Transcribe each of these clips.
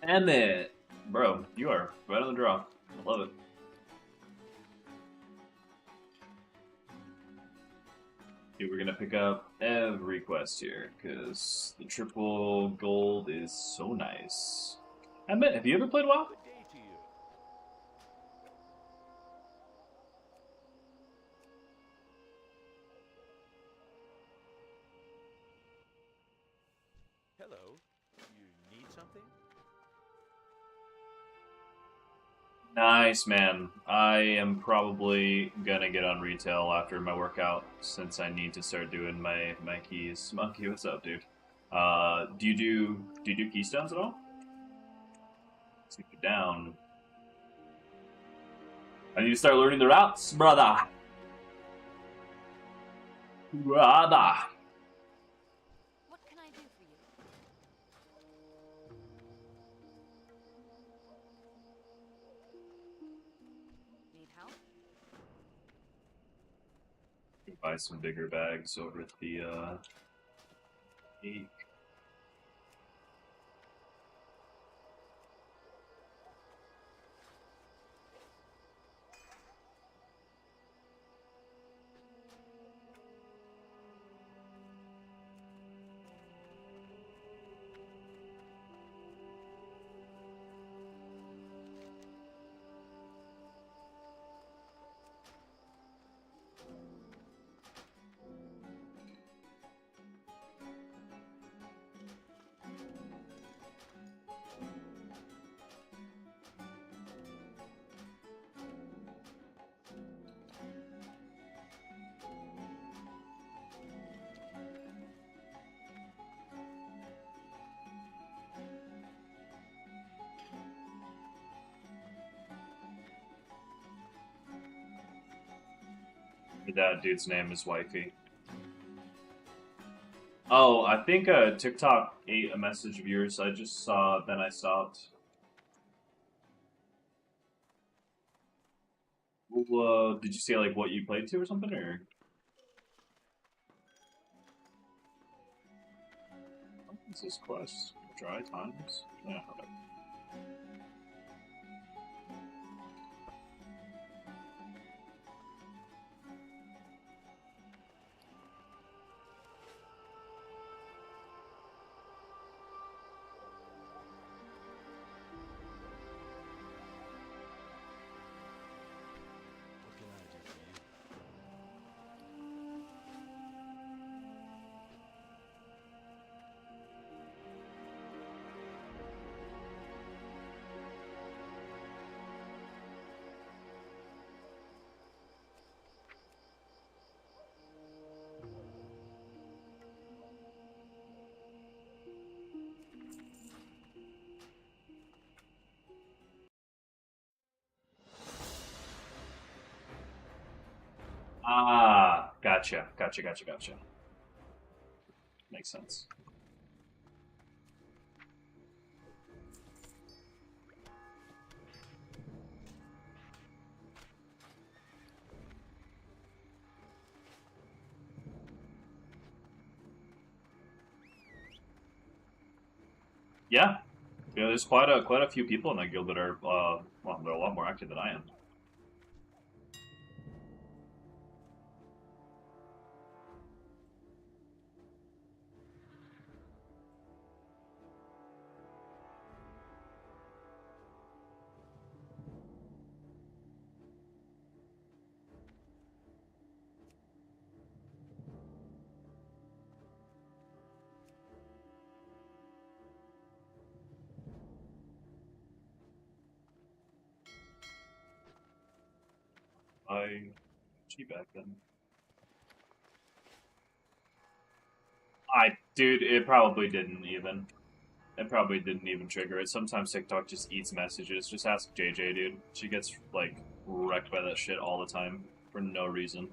Emmett! Bro, you are right on the draw. I love it. Dude, we're gonna pick up every quest here, because the triple gold is so nice. Emmett, have you ever played WoW? Good day to you. Hello. You need something? Nice, man. I am probably gonna get on retail after my workout since I need to start doing my keys. Monkey, what's up, dude? Do you do keystones at all? Let's keep it down. I need to start learning the routes, brother. Brother. What can I do for you? Need help? Buy some bigger bags over at the peak. That dude's name is Wifey. Oh, I think TikTok ate a message of yours. I just saw, then I stopped. Well, did you say like what you played to or something, or? What is this quest? Dry times? Yeah, whatever. What can I do for you? Ah, gotcha. Makes sense. Yeah, there's quite a few people in that guild that are well, they're a lot more active than I am. I G back then. Dude, it probably didn't even. It probably didn't even trigger it. Sometimes TikTok just eats messages. Just ask JJ, dude. She gets like wrecked by that shit all the time for no reason.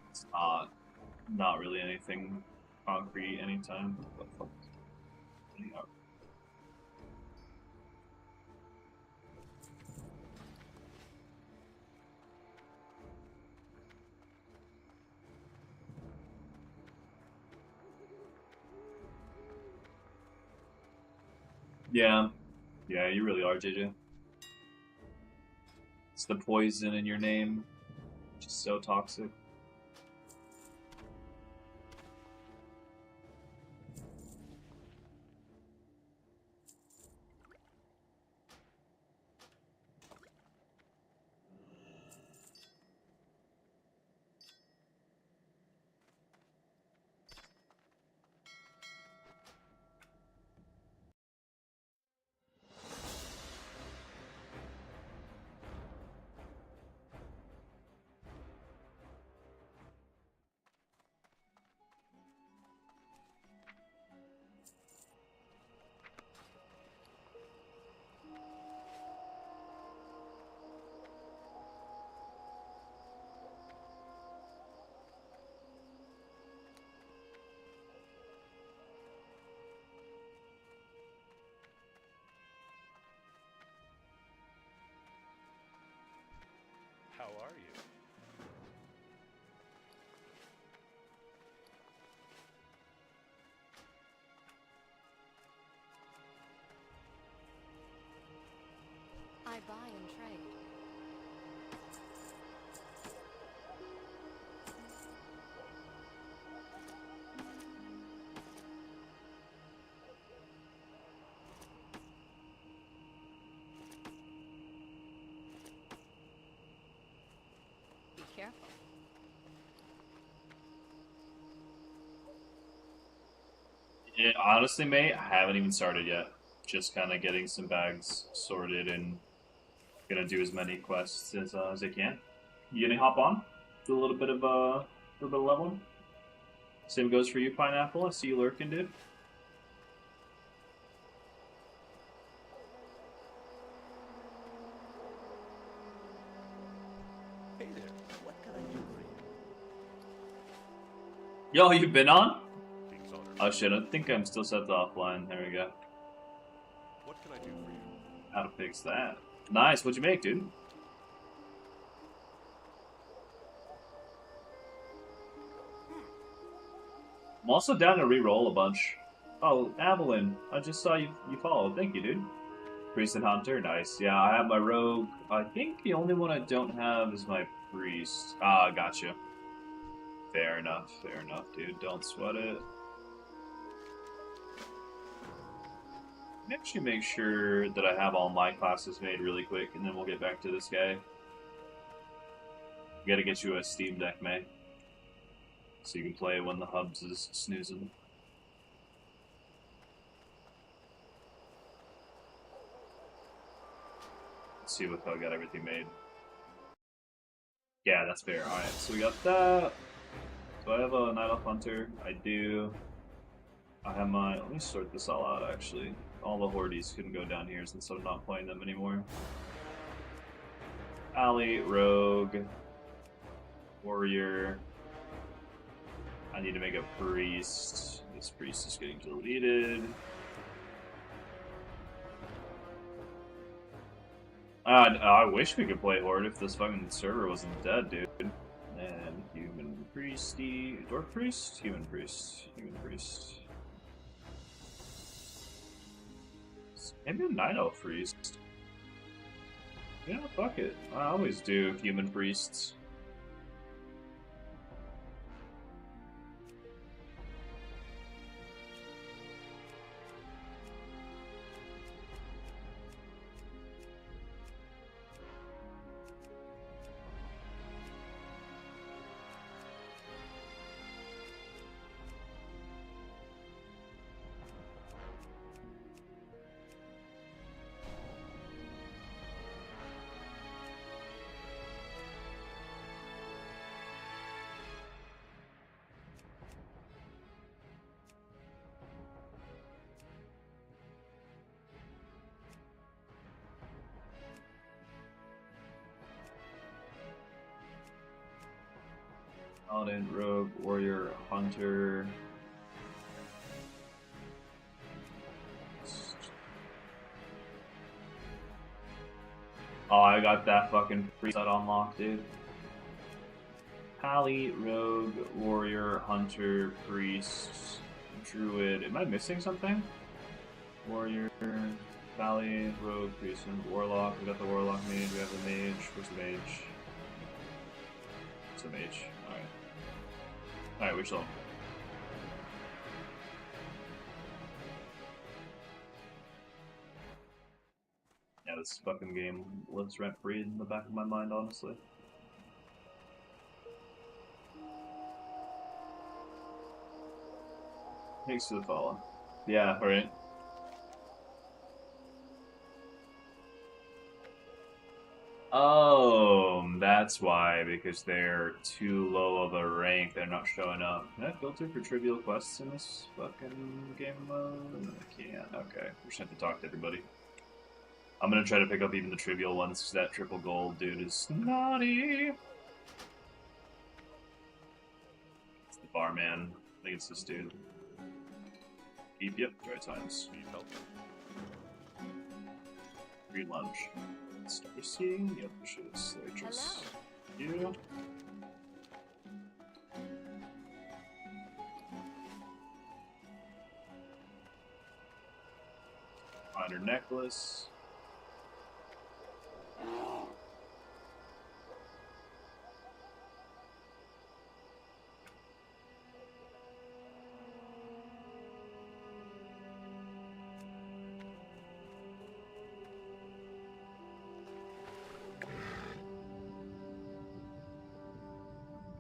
It's not really anything concrete anytime. What the fuck? Yeah. Yeah, you really are, JJ. It's the poison in your name. Just so toxic. How are you? I buy and trade. Be careful. Yeah, honestly, mate, I haven't even started yet. Just kind of getting some bags sorted and gonna do as many quests as I can. You gonna hop on? Do a little bit of leveling. Same goes for you, Pineapple. I see you lurking, dude. Hey there. What can I do for you? Yo, you been on? King's Honor. Oh shit, I think I'm still set to offline. There we go. What can I do for you? How to fix that? Nice. What'd you make, dude? I'm also down to re-roll a bunch. Oh, Avalyn, I just saw you followed. Thank you, dude. Priest and Hunter, nice. Yeah, I have my rogue. I think the only one I don't have is my priest. Ah, gotcha. Fair enough, dude. Don't sweat it. Let me actually make sure that I have all my classes made really quick, and then we'll get back to this guy. Gotta get you a Steam Deck, May. So you can play when the hubs is snoozing. Let's see if I got everything made. Yeah, that's fair. Alright, so we got that. Do I have a Night Elf Hunter? I do. I have my... Let me sort this all out, actually. All the Hordes can go down here since I'm not playing them anymore. Ally, Rogue, Warrior. I need to make a Priest. This Priest is getting deleted. I wish we could play Horde if this fucking server wasn't dead, dude. And Human Priesty. Dwarf Priest? Human Priest. Human Priest. Maybe a Night Elf Priest. Yeah, fuck it. I always do Human Priests. Paladin, Rogue, Warrior, Hunter. Oh, I got that fucking preset unlocked, dude. Pally, Rogue, Warrior, Hunter, Priest, Druid. Am I missing something? Warrior, Valley, Rogue, Priest, Warlock. We got the Warlock mage. We have the mage. Where's the mage? It's a mage. Alright. Alright, we shall. Yeah, this fucking game lives rent free in the back of my mind, honestly. Thanks for the follow. Yeah, right. Oh, that's why, because they're too low of a rank, they're not showing up. Can I filter for trivial quests in this fucking game mode? I can't. Okay, we just have to talk to everybody. I'm gonna try to pick up even the trivial ones, because that triple gold dude is naughty. It's the barman. I think it's this dude. Yep, dry times. Need help? Green lunch. Star seeing? Yep, she is waitress. You. Find her necklace.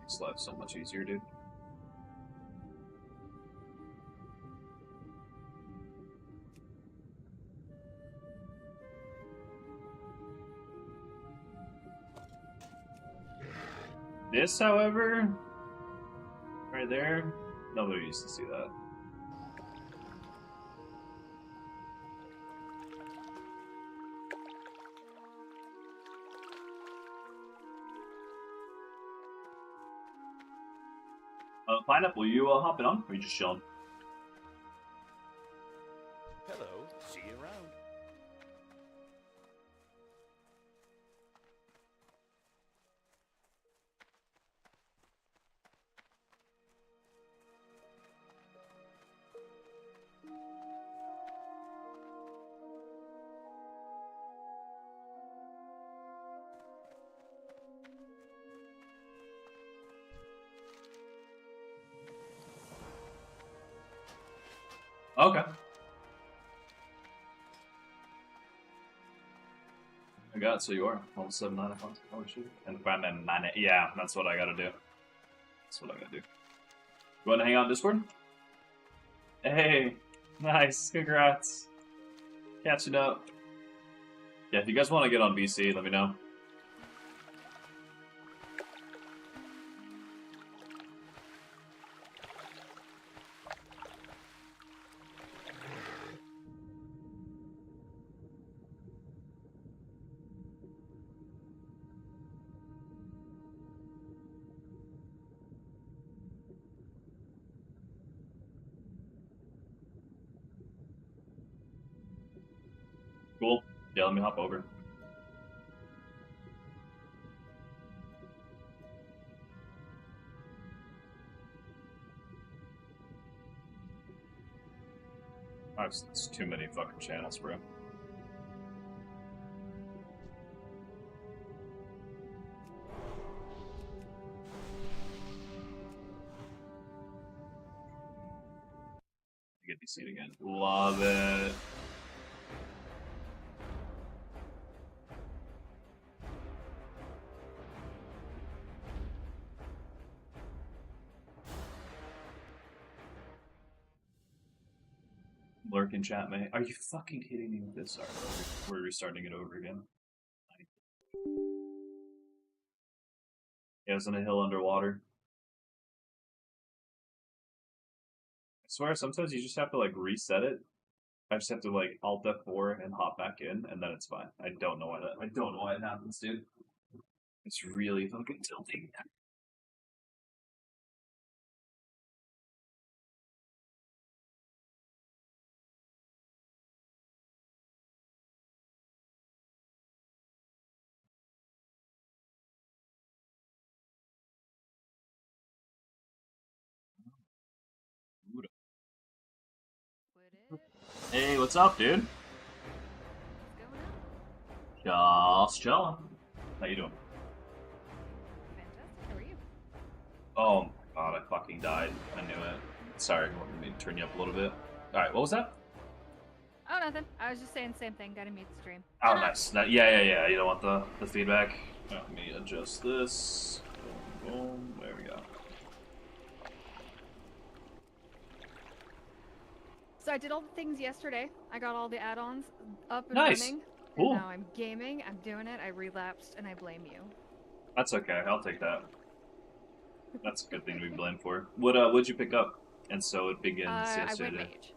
Makes life so much easier, dude. This, however, right there, nobody used to see that. Pineapple, you hopping on? Or are you just chilling? Hello. See you around. Okay. I got it, so you are. Almost 7-9 o'clock. Oh, shit. And find that 9. Yeah, that's what I gotta do. That's what I gotta do. You wanna hang out on Discord? Hey, nice. Congrats. Catching up. Yeah, if you guys want to get on BC, let me know. Cool. Yeah, let me hop over. It's too many fucking channels, bro. Get BC'd again. Love it. Lurk in chat, mate. Are you fucking kidding me with this? Sorry, we're restarting it over again. Yeah, it's on a hill underwater. I swear, sometimes you just have to like reset it. I just have to like Alt F4 and hop back in, and then it's fine. I don't know why that. I don't know why it happens, dude. It's really fucking tilting. Would it? Hey, what's up, dude? What's going on? Just chilling. How you doing? Fantastic. How are you? Oh my god, I fucking died. I knew it. Sorry, let me turn you up a little bit. Alright, what was that? Oh, nothing. I was just saying the same thing. Gotta mute the stream. Oh, nice. Yeah. You don't want the feedback? Let me adjust this. Boom, boom. There we go. So I did all the things yesterday. I got all the add-ons up and Nice. running. Cool. And now I'm gaming. I'm doing it. I relapsed, and I blame you. That's okay. I'll take that. That's a good thing to be blamed for. What'd you pick up? And so it begins I went yesterday. mage.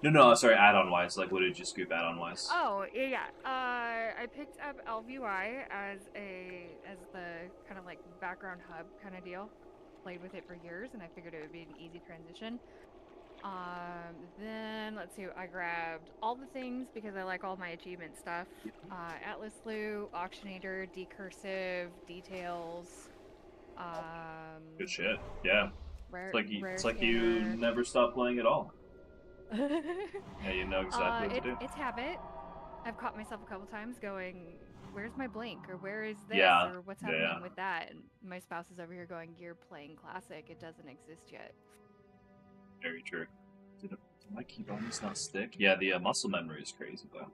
No, sorry, add-on wise. Like, what did you scoop add-on wise? Oh yeah. I picked up LVY as the kind of like background hub kind of deal. Played with it for years, and I figured it would be an easy transition. Then let's see. I grabbed all the things because I like all my achievement stuff. Atlas Loot, Auctioneator, Decursive, Details. Good shit. Yeah. Rare, It's rare like you scanner. never stop playing at all. Yeah, you know exactly what to do. It's habit. I've caught myself a couple times going, "Where's my blink?" or "Where is this?" Yeah. or "What's Yeah. happening with that?" And my spouse is over here going, "You're playing classic. It doesn't exist yet." Very true. Did my keyboard almost not stick? Yeah, the muscle memory is crazy though.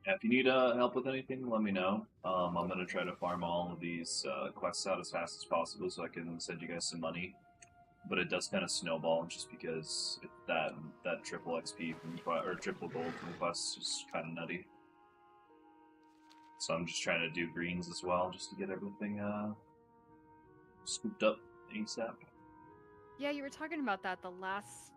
Yeah, if you need help with anything, let me know. I'm gonna try to farm all of these quests out as fast as possible so I can send you guys some money. But it does kind of snowball just because that triple XP from or triple gold from quests is kind of nutty. So I'm just trying to do greens as well, just to get everything scooped up ASAP. Yeah, you were talking about that the last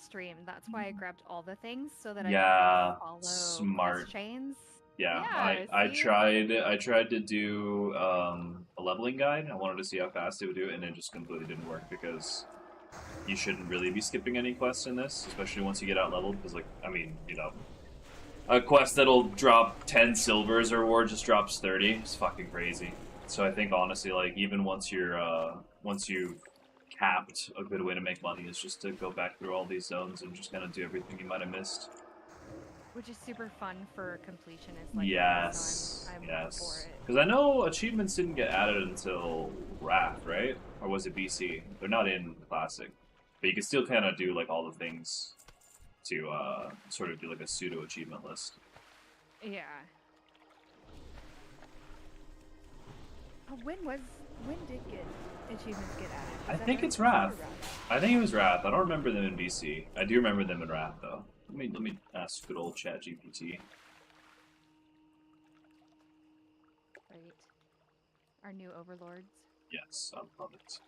stream. That's why I grabbed all the things so that I could Yeah, like follow smart. quest chains. Yeah, Yeah, I see? tried to do a leveling guide. I wanted to see how fast it would do it, and it just completely didn't work because you shouldn't really be skipping any quests in this, especially once you get out leveled. Because a quest that'll drop 10 silvers or reward just drops 30. It's fucking crazy. So I think honestly, like even once you've capped, a good way to make money is just to go back through all these zones and just kind of do everything you might have missed. Which is super fun for completionists like me, Yes, so I'm all for yes. it. Because I know achievements didn't get added until Wrath, right? Or was it BC? They're not in Classic, but you can still kind of do like all the things to sort of do like a pseudo achievement list. Yeah. When did achievements get added? I Was that think during it's BC or Wrath. I think it was Wrath. I don't remember them in BC. I do remember them in Wrath though. Let me ask good old ChatGPT. Right. Our new overlords. Yes, I love it.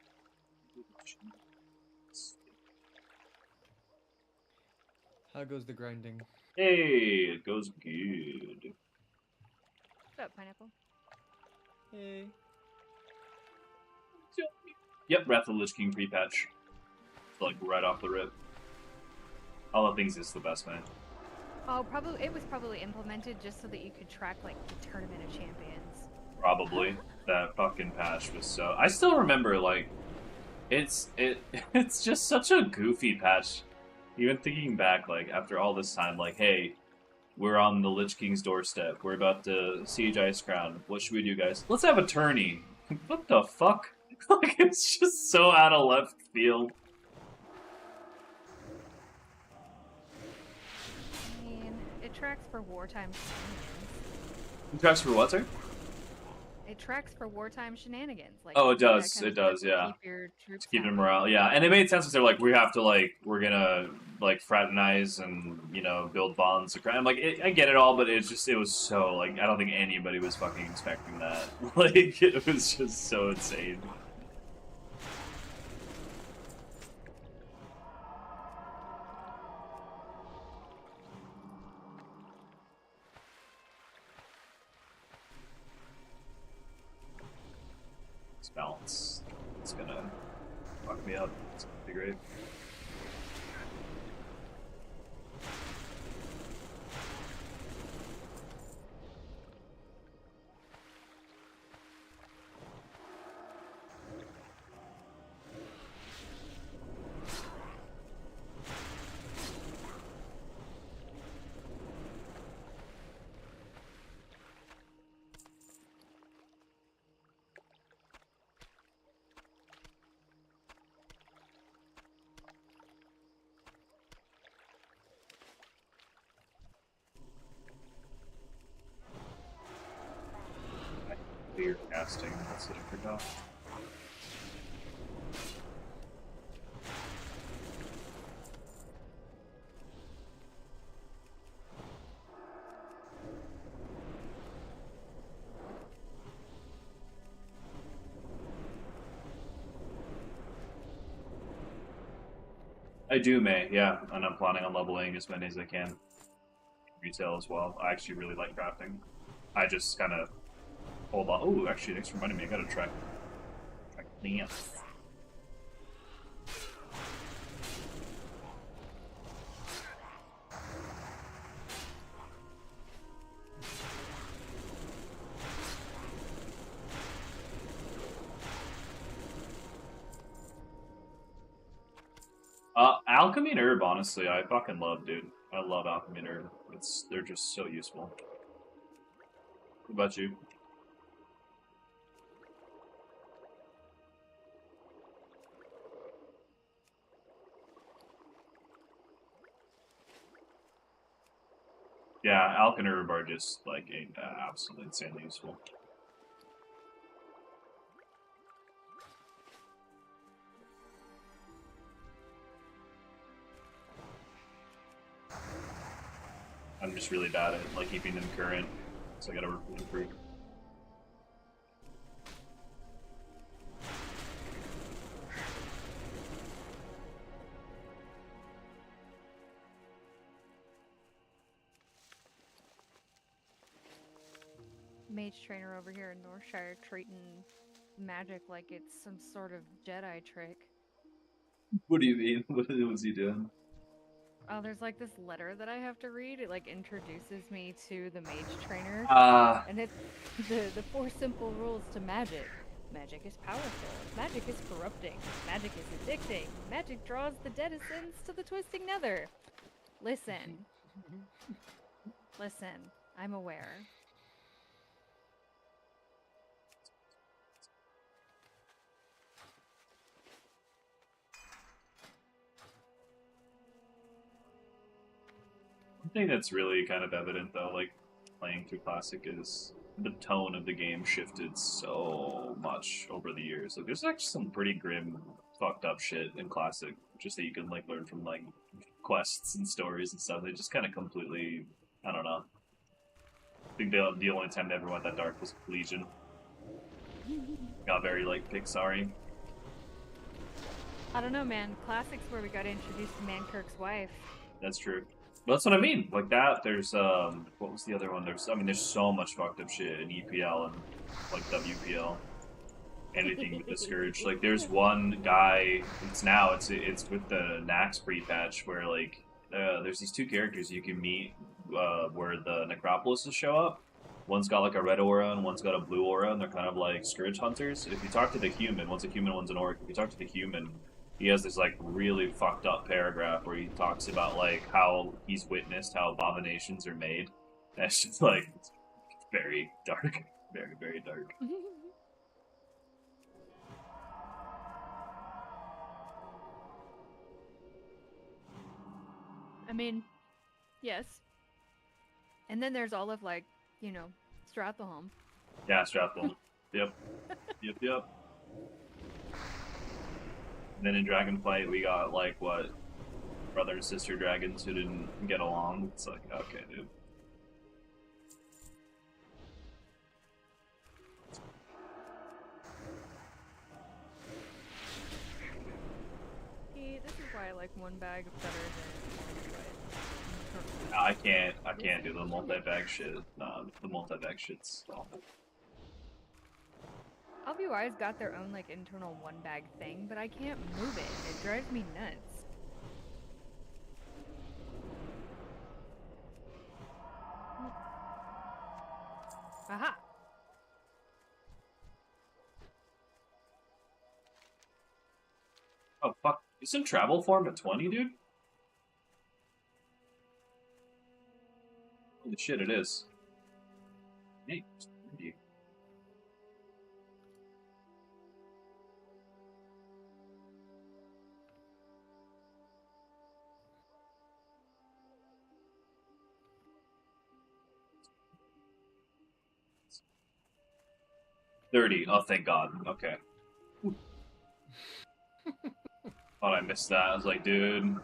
How goes the grinding? Hey, it goes good. What's up, Pineapple? Hey. Yep, Wrath of the Lich King pre-patch. Like right off the rip. All the things is the best, man. Oh, probably it was probably implemented just so that you could track like the Tournament of Champions. Probably. That fucking patch was so. I still remember like, it's just such a goofy patch. Even thinking back, like after all this time, like, hey, we're on the Lich King's doorstep. We're about to siege Icecrown. What should we do, guys? Let's have a tourney. What the fuck? Like it's just so out of left field. I mean, it tracks for wartime shenanigans. Tracks for what, sir? It tracks for wartime shenanigans. Like Oh, it that does. kind of It does. stuff to Yeah. Keep your troops To keep happy. them morale, yeah, and it made sense because they're like, we have to we're gonna fraternize and build bonds. I'm like, I get it all, but it was so like I don't think anybody was fucking expecting that. Like it was just so insane. This balance, it's gonna fuck me up. It's gonna be great. casting. That's what I forgot. I do, May, yeah, and I'm planning on leveling as many as I can. Retail as well. I actually really like crafting. I just kind of hold on. Oh, actually, thanks for reminding me. I gotta track plants. Alchemy and herb, honestly, I fucking love, dude. I love alchemy and herb. They're just so useful. What about you? Yeah, alch and herb are just like absolutely insanely useful. I'm just really bad at like keeping them current, so I gotta improve. Mage trainer over here in Northshire treating magic like it's some sort of Jedi trick. What do you mean? What was he doing? Oh, there's like this letter that I have to read. It like introduces me to the mage trainer. And it's the four simple rules to magic. Magic is powerful. Magic is corrupting. Magic is addicting. Magic draws the denizens to the twisting nether. Listen. Listen. I'm aware. One thing that's really kind of evident, though, like playing through Classic, is the tone of the game shifted so much over the years. Like, there's actually some pretty grim, fucked up shit in Classic, just that you can like learn from like quests and stories and stuff. They just kind of completely, I don't know. I think the only time they ever went that dark was Legion. Got very like Pixar-y. I don't know, man. Classics where we got introduced to Mankirk's wife. That's true. But that's what I mean. Like that, there's what was the other one? There's so much fucked up shit in EPL and like WPL. Anything with the Scourge. Like there's one guy, it's with the Nax pre-patch where like there's these two characters you can meet where the Necropolis will show up. One's got like a red aura and one's got a blue aura, and they're kind of like Scourge hunters. If you talk to the human, one's a human, one's an orc. If you talk to the human, he has this like really fucked up paragraph where he talks about like how he's witnessed how abominations are made. That's just like it's very dark, very very dark. I mean, yes. And then there's all of like, you know, Strathalham. Yeah, Strathbone. Yep. Yep. And then in Dragonflight, we got like what brother and sister dragons who didn't get along. It's like okay, dude. See, this is why I like one bag better than one, I can't do the multi-bag shit. Nah, the multi-bag shit's awful. LBY's got their own like internal one bag thing, but I can't move it. It drives me nuts. Aha! Oh fuck! Isn't travel form at 20, dude? Holy shit, it is. Hey, you. 30. Oh, thank God. Okay. Thought I missed that. I was like, dude.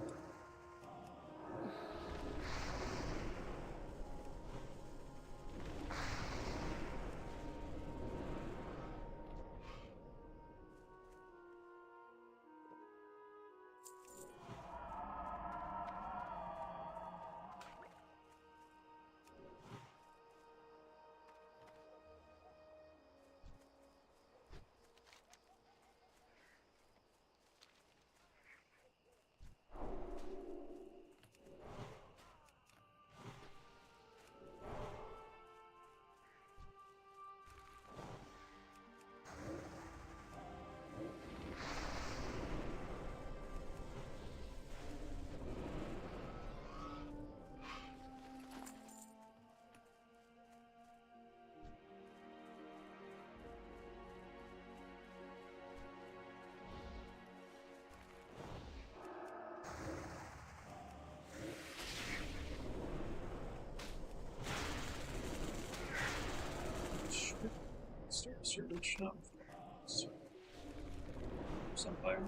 Search up. Sunfire.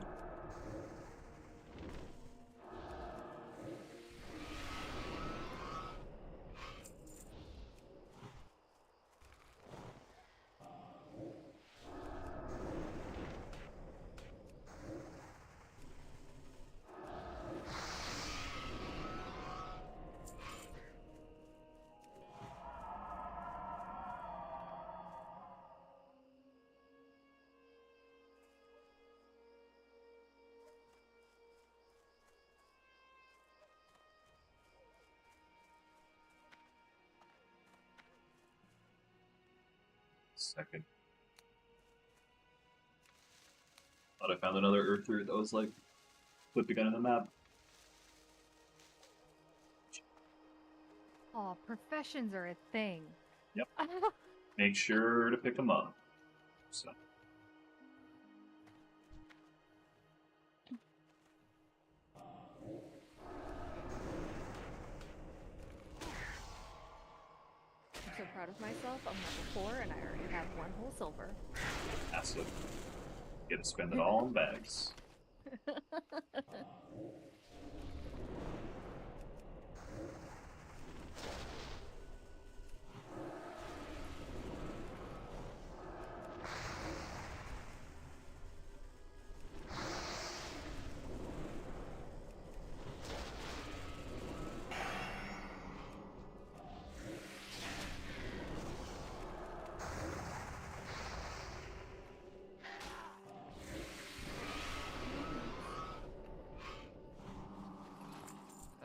Second. Thought I found another Earth route that was like flipping on the map. Oh, professions are a thing. Yep. Make sure to pick them up. So. I'm so proud of myself. I'm level 4 and I already have 1 whole silver. Massive. Get to spend it all in bags.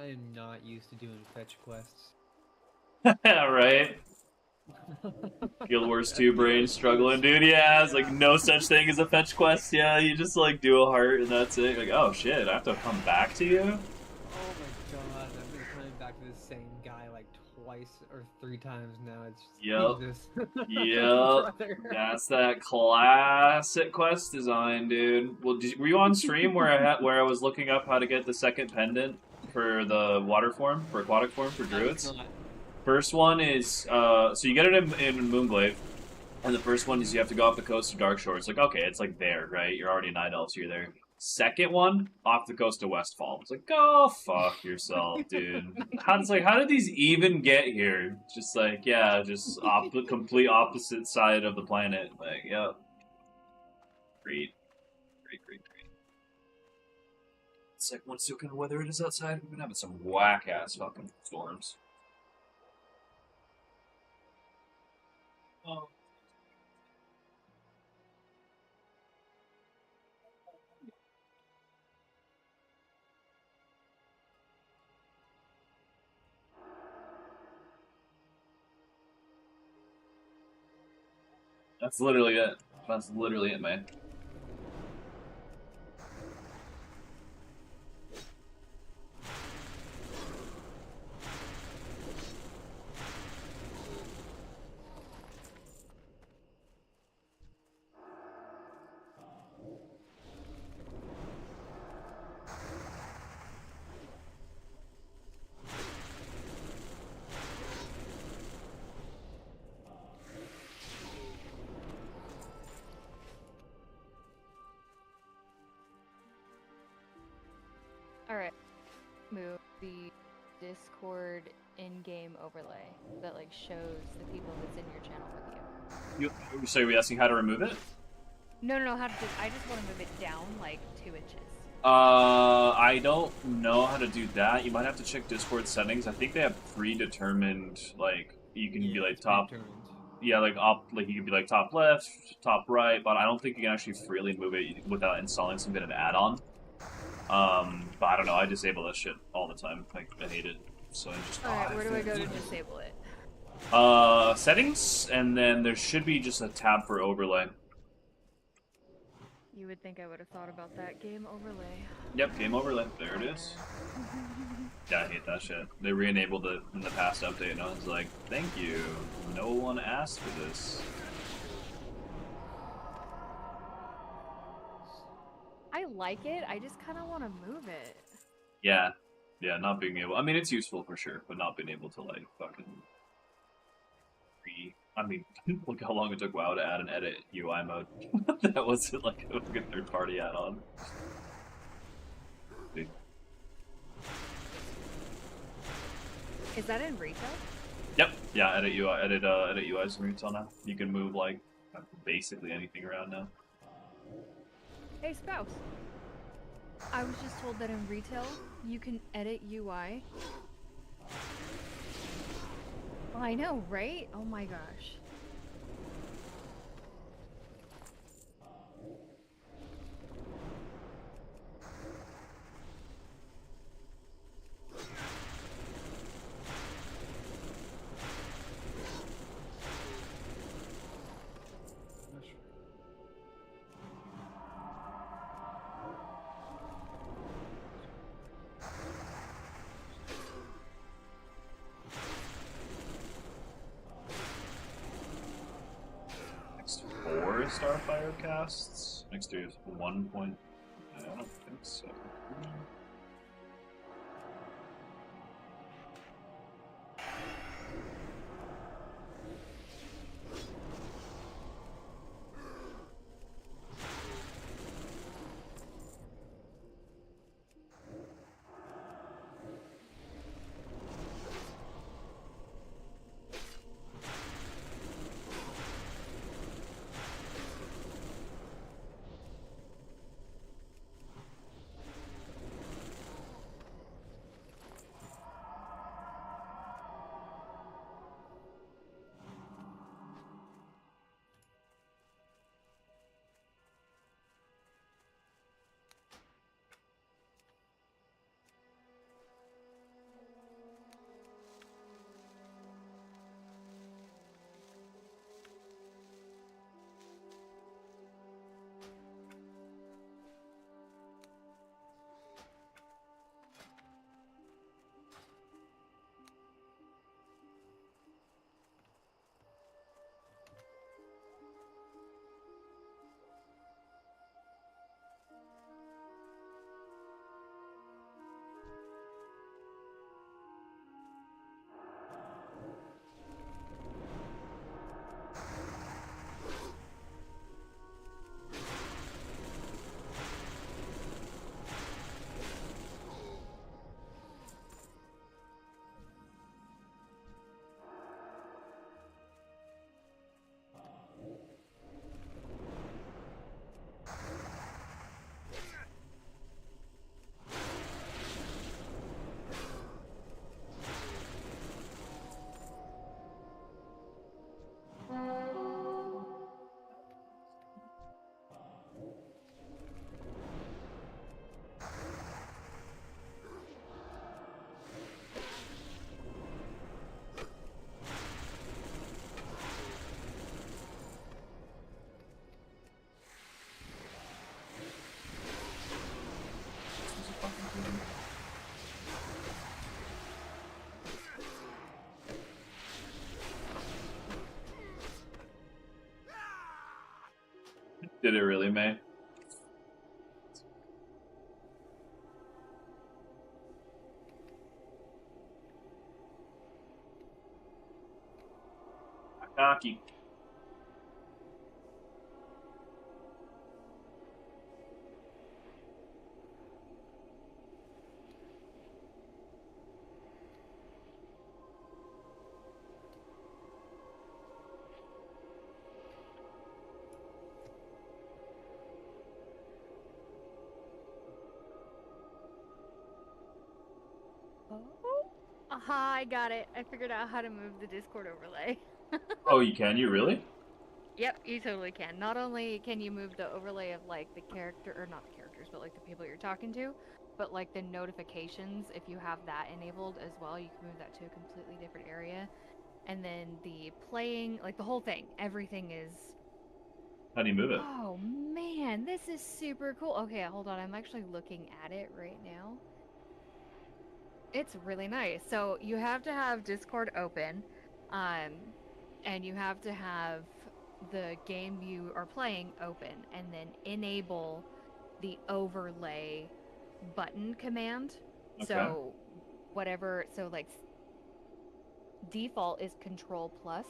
I am not used to doing fetch quests. Right? Guild Wars 2 brain struggling, dude. Yeah, it's like no such thing as a fetch quest. Yeah, you just like do a heart and that's it. Like, oh shit, I have to come back to you? Oh my god, I've been coming back to the same guy like twice or 3 times now. It's just Jesus. Yep. That's that classic quest design, dude. Well, were you on stream where I was looking up how to get the second pendant for the water form, for aquatic form for druids? First one is so you get it in Moonglaive, and the first one is you have to go off the coast of Darkshore. It's like, okay, it's like there, right? You're already a night elf, so you're there. Second one, off the coast of Westfall. It's like, go fuck yourself, dude. How did these even get here? Just like, yeah, just complete opposite side of the planet. Like, yep. Great. It's like, once you kind of weather it is outside, we've been having some whack ass fucking storms. Oh. That's literally it. That's literally it, man. Discord in-game overlay that like shows the people that's in your channel with you. So are we asking how to remove it? No, how to I just want to move it down like 2 inches. I don't know how to do that. You might have to check Discord settings. I think they have predetermined, like, you can be like top, yeah, like like you can be like top left, top right, but I don't think you can actually freely move it without installing some kind of add-on. But I don't know. I disable that shit all the time. Like, I hate it. So I just. Alright, where do I go to disable it? Settings, and then there should be just a tab for overlay. You would think I would have thought about that. Game overlay. Yep, game overlay. There it is. Yeah, I hate that shit. They re-enabled it in the past update, and I was like, thank you. No one asked for this. I like it, I just kind of want to move it. Yeah. Yeah, not being able... I mean, it's useful for sure, but not being able to, like, fucking... I mean, look how long it took WoW to add an edit UI mode. That wasn't, like, a fucking third-party add-on. Is that in retail? Yep. Yeah, edit UIs in retail now. You can move, like, basically anything around now. Hey, spouse. I was just told that in retail, you can edit UI. I know, right? Oh my gosh. Next 4 Starfire casts. Next 3 is 1 point. I don't think so. Did it really, May? Cocky. Aha, I got it. I figured out how to move the Discord overlay. Oh, you can? You really? Yep, you totally can. Not only can you move the overlay of like the character, or not the characters, but like the people you're talking to, but like the notifications, if you have that enabled as well, you can move that to a completely different area. And then the playing, like the whole thing, everything is. How do you move it? Oh man, this is super cool. Okay, hold on. I'm actually looking at it right now. It's really nice. So you have to have Discord open, um, and you have to have the game you are playing open, and then enable the overlay button command. Okay. So whatever, so like default is Control plus.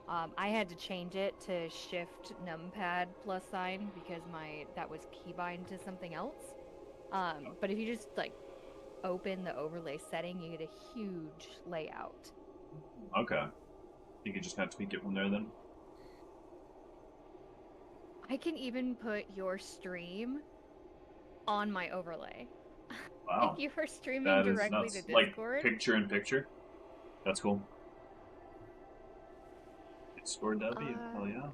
I had to change it to Shift numpad plus sign because that was keybind to something else. But if you just like open the overlay setting, you get a huge layout. Okay. You can just kind of tweak it from there then? I can even put your stream on my overlay. If Wow. you are streaming That is directly to nuts. Like, Discord, picture in picture? That's cool. Discord W? Hell yeah.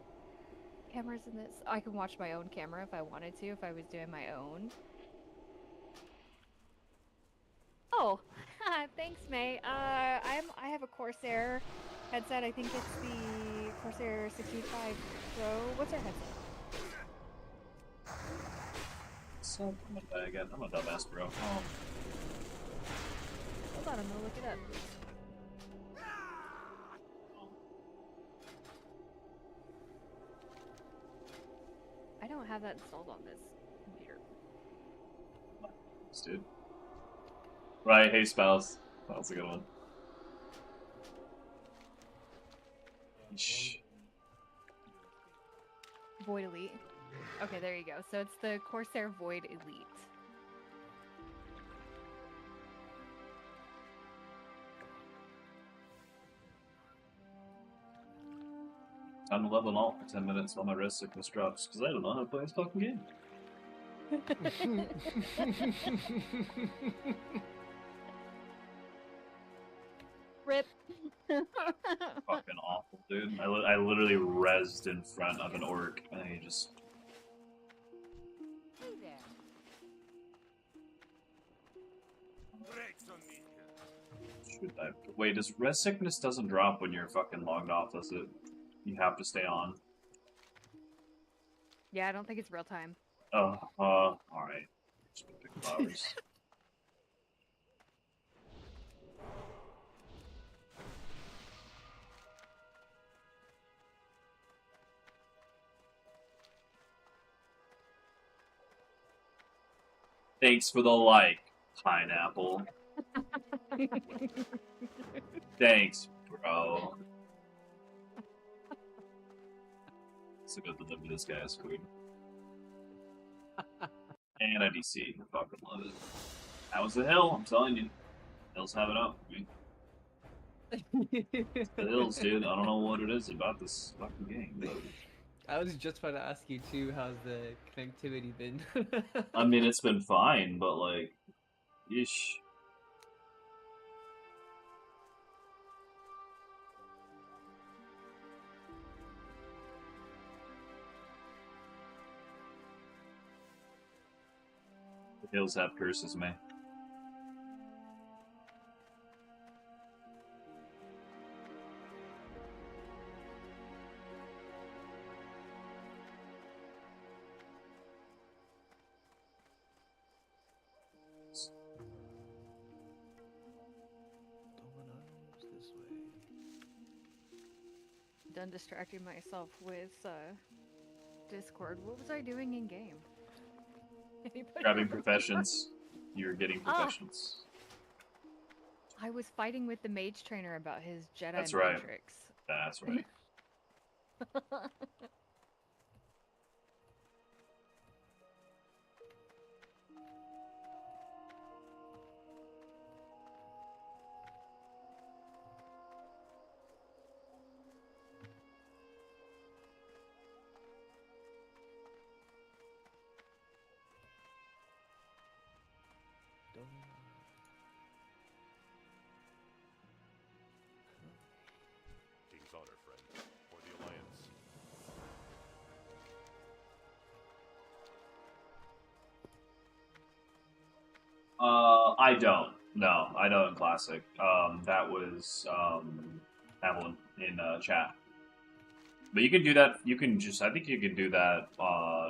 cameras in this. I can watch my own camera if I wanted to, if I was doing my own. Oh, thanks, May. I have a Corsair headset. I think it's the Corsair 65 Pro. What's our headset? So, I'm gonna die again. I'm a dumbass, bro. Oh. Hold on, I'm gonna look it up. I don't have that installed on this computer. Thanks, dude. Right, hey, spouse. That was a good one. Yeesh. Void Elite. Okay, there you go. So it's the Corsair Void Elite. Time to level alt for 10 minutes while my wrist sickness drops, because I don't know how to play this fucking game. Rip. Fucking awful, dude. I literally rezzed in front of an orc, and he just... Hey there. Shoot, wait, does res sickness doesn't drop when you're fucking logged off, does it? You have to stay on. Yeah, I don't think it's real time. Alright. Just pick flowers. Thanks for the like, pineapple. Thanks, bro. Let's go deliver this guy's food. And I DC. I fucking love it. That was the hill, I'm telling you. Hills have it up. It's the hills, dude. I don't know what it is about this fucking game, but... I was just about to ask you too, how's the connectivity been? I mean, it's been fine, but like, yeesh. The hills have curses, man. This way. Done distracting myself with Discord. What was I doing in game? Anybody Grabbing remember? professions. You're getting professions. I was fighting with the mage trainer about his Jedi That's right. Matrix. That's right. I don't. No, I don't in Classic. That was Evelyn in chat. But you can do that. You can just. I think you can do that.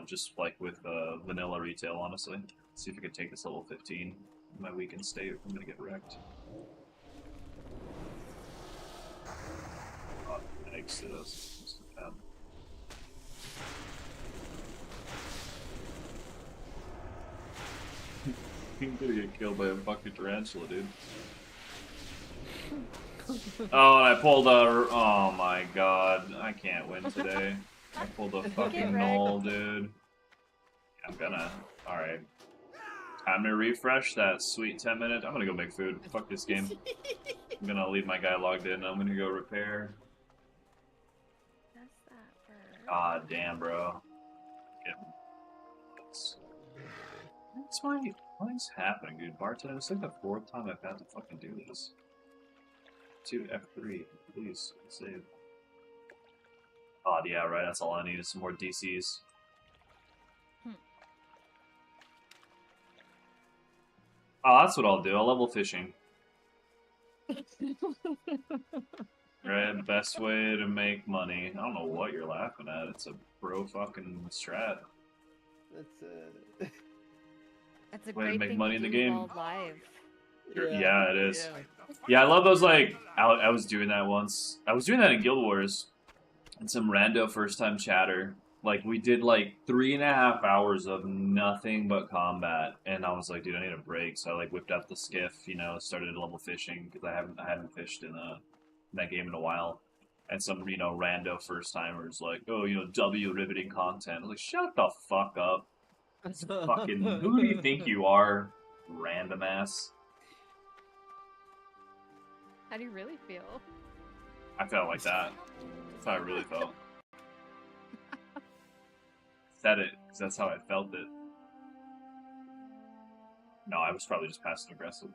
Just like with vanilla retail. Honestly, let's see if we can take this level 15 in my weekend state. I'm gonna get wrecked. Oh, thanks to those. You're gonna get killed by a fucking tarantula, dude. Oh, and I pulled a. Oh my god, I can't win today. I pulled a fucking null, dude. I'm gonna. Alright. Time to refresh that sweet 10 minutes. I'm gonna go make food. Fuck this game. I'm gonna leave my guy logged in. I'm gonna go repair. That's that bird. God damn, bro. That's why. What is happening, dude? Bartender, it's like the 4th time I've had to fucking do this. 2 F3, please save. Oh yeah, right. That's all I need is some more DCs. Oh, that's what I'll do. I'll level fishing. Right, best way to make money. I don't know what you're laughing at. It's a bro fucking strat. That's That's a Way to great make thing money in to the do game. while live. Yeah, it is. Yeah. Yeah, I love those, like, I was doing that once. I was doing that in Guild Wars. And some rando first-time chatter. Like, we did, like, 3.5 hours of nothing but combat. And I was like, dude, I need a break. So I, like, whipped out the skiff, you know, started level fishing. Because I hadn't fished in that game in a while. And some, you know, rando first-timers like, oh, you know, W riveting content. I was like, shut the fuck up. Fucking, who do you think you are, random ass? How do you really feel? I felt like that. That's how I really felt. Said it, because that's how I felt it. No, I was probably just passive aggressive.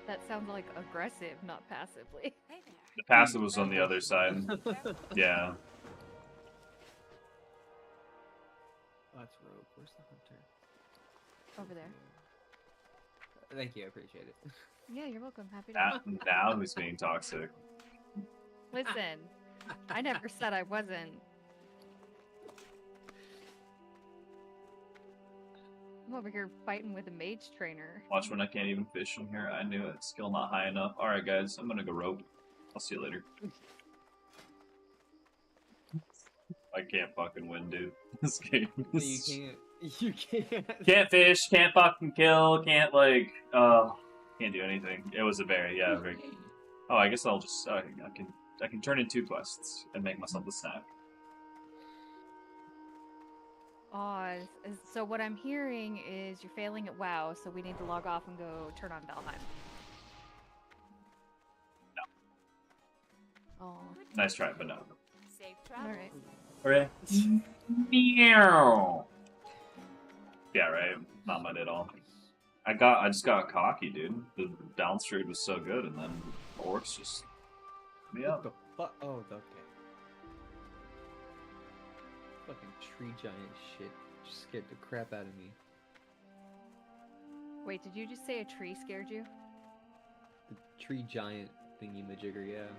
That sounds like aggressive, not passively. The passive was on the other side. Yeah. Oh, that's Rogue. Where's the hunter? Over there. Thank you, I appreciate it. Yeah, you're welcome. Happy to. Now who's being toxic? Listen, I never said I wasn't. I'm over here fighting with a mage trainer. Watch when I can't even fish from here. I knew it. Skill not high enough. Alright, guys. I'm gonna go rope. I'll see you later. I can't fucking win, dude. This game is... You can't. You can't. Can't fish, can't fucking kill, can't, like, can't do anything. It was a very, yeah, very... Oh, I guess I'll just, I can turn in 2 quests and make myself a snack. So what I'm hearing is you're failing at WoW, so we need to log off and go turn on Valheim. No. Oh. Nice try, but no. Safe travels. Alright. Alright. Meow. Yeah, right. Not mine at all. I just got cocky, dude. The downstream was so good, and then orcs just me What up. the fuck? Oh, okay. Fucking tree giant shit. Just scared the crap out of me. Wait, did you just say a tree scared you? The tree giant thingy-majigger, yeah.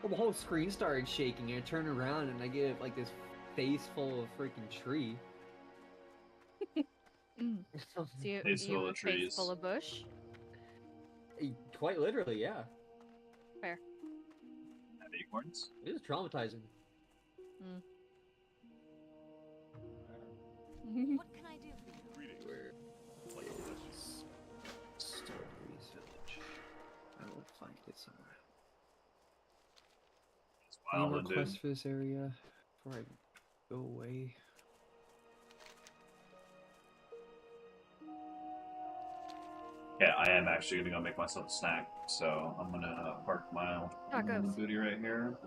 Well, the whole screen started shaking, and I turned around, and I get like this face full of freaking tree. So you Face full have of a face trees. full of bush? Quite literally, yeah. Fair. Have acorns? It is traumatizing. What can I do for you? Where is Starbreeze Village? I will find it somewhere. It's Any more wild, dude. quests for this area before I go away? Yeah, I am actually gonna go make myself a snack, so I'm gonna park my Tacos. booty right here.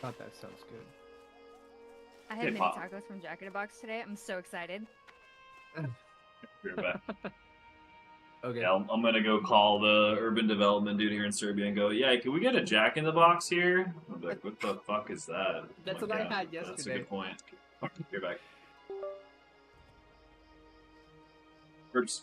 Thought that sounds good. I Hey, had mini Pop. tacos from Jack in a Box today. I'm so excited. Be right back. Okay. Yeah, I'm gonna go call the urban development dude here in Serbia and go, yeah, can we get a Jack in the Box here? I'm like, what the fuck is that? That's I'm what I like, had That's a yesterday. good point. You're back. Or just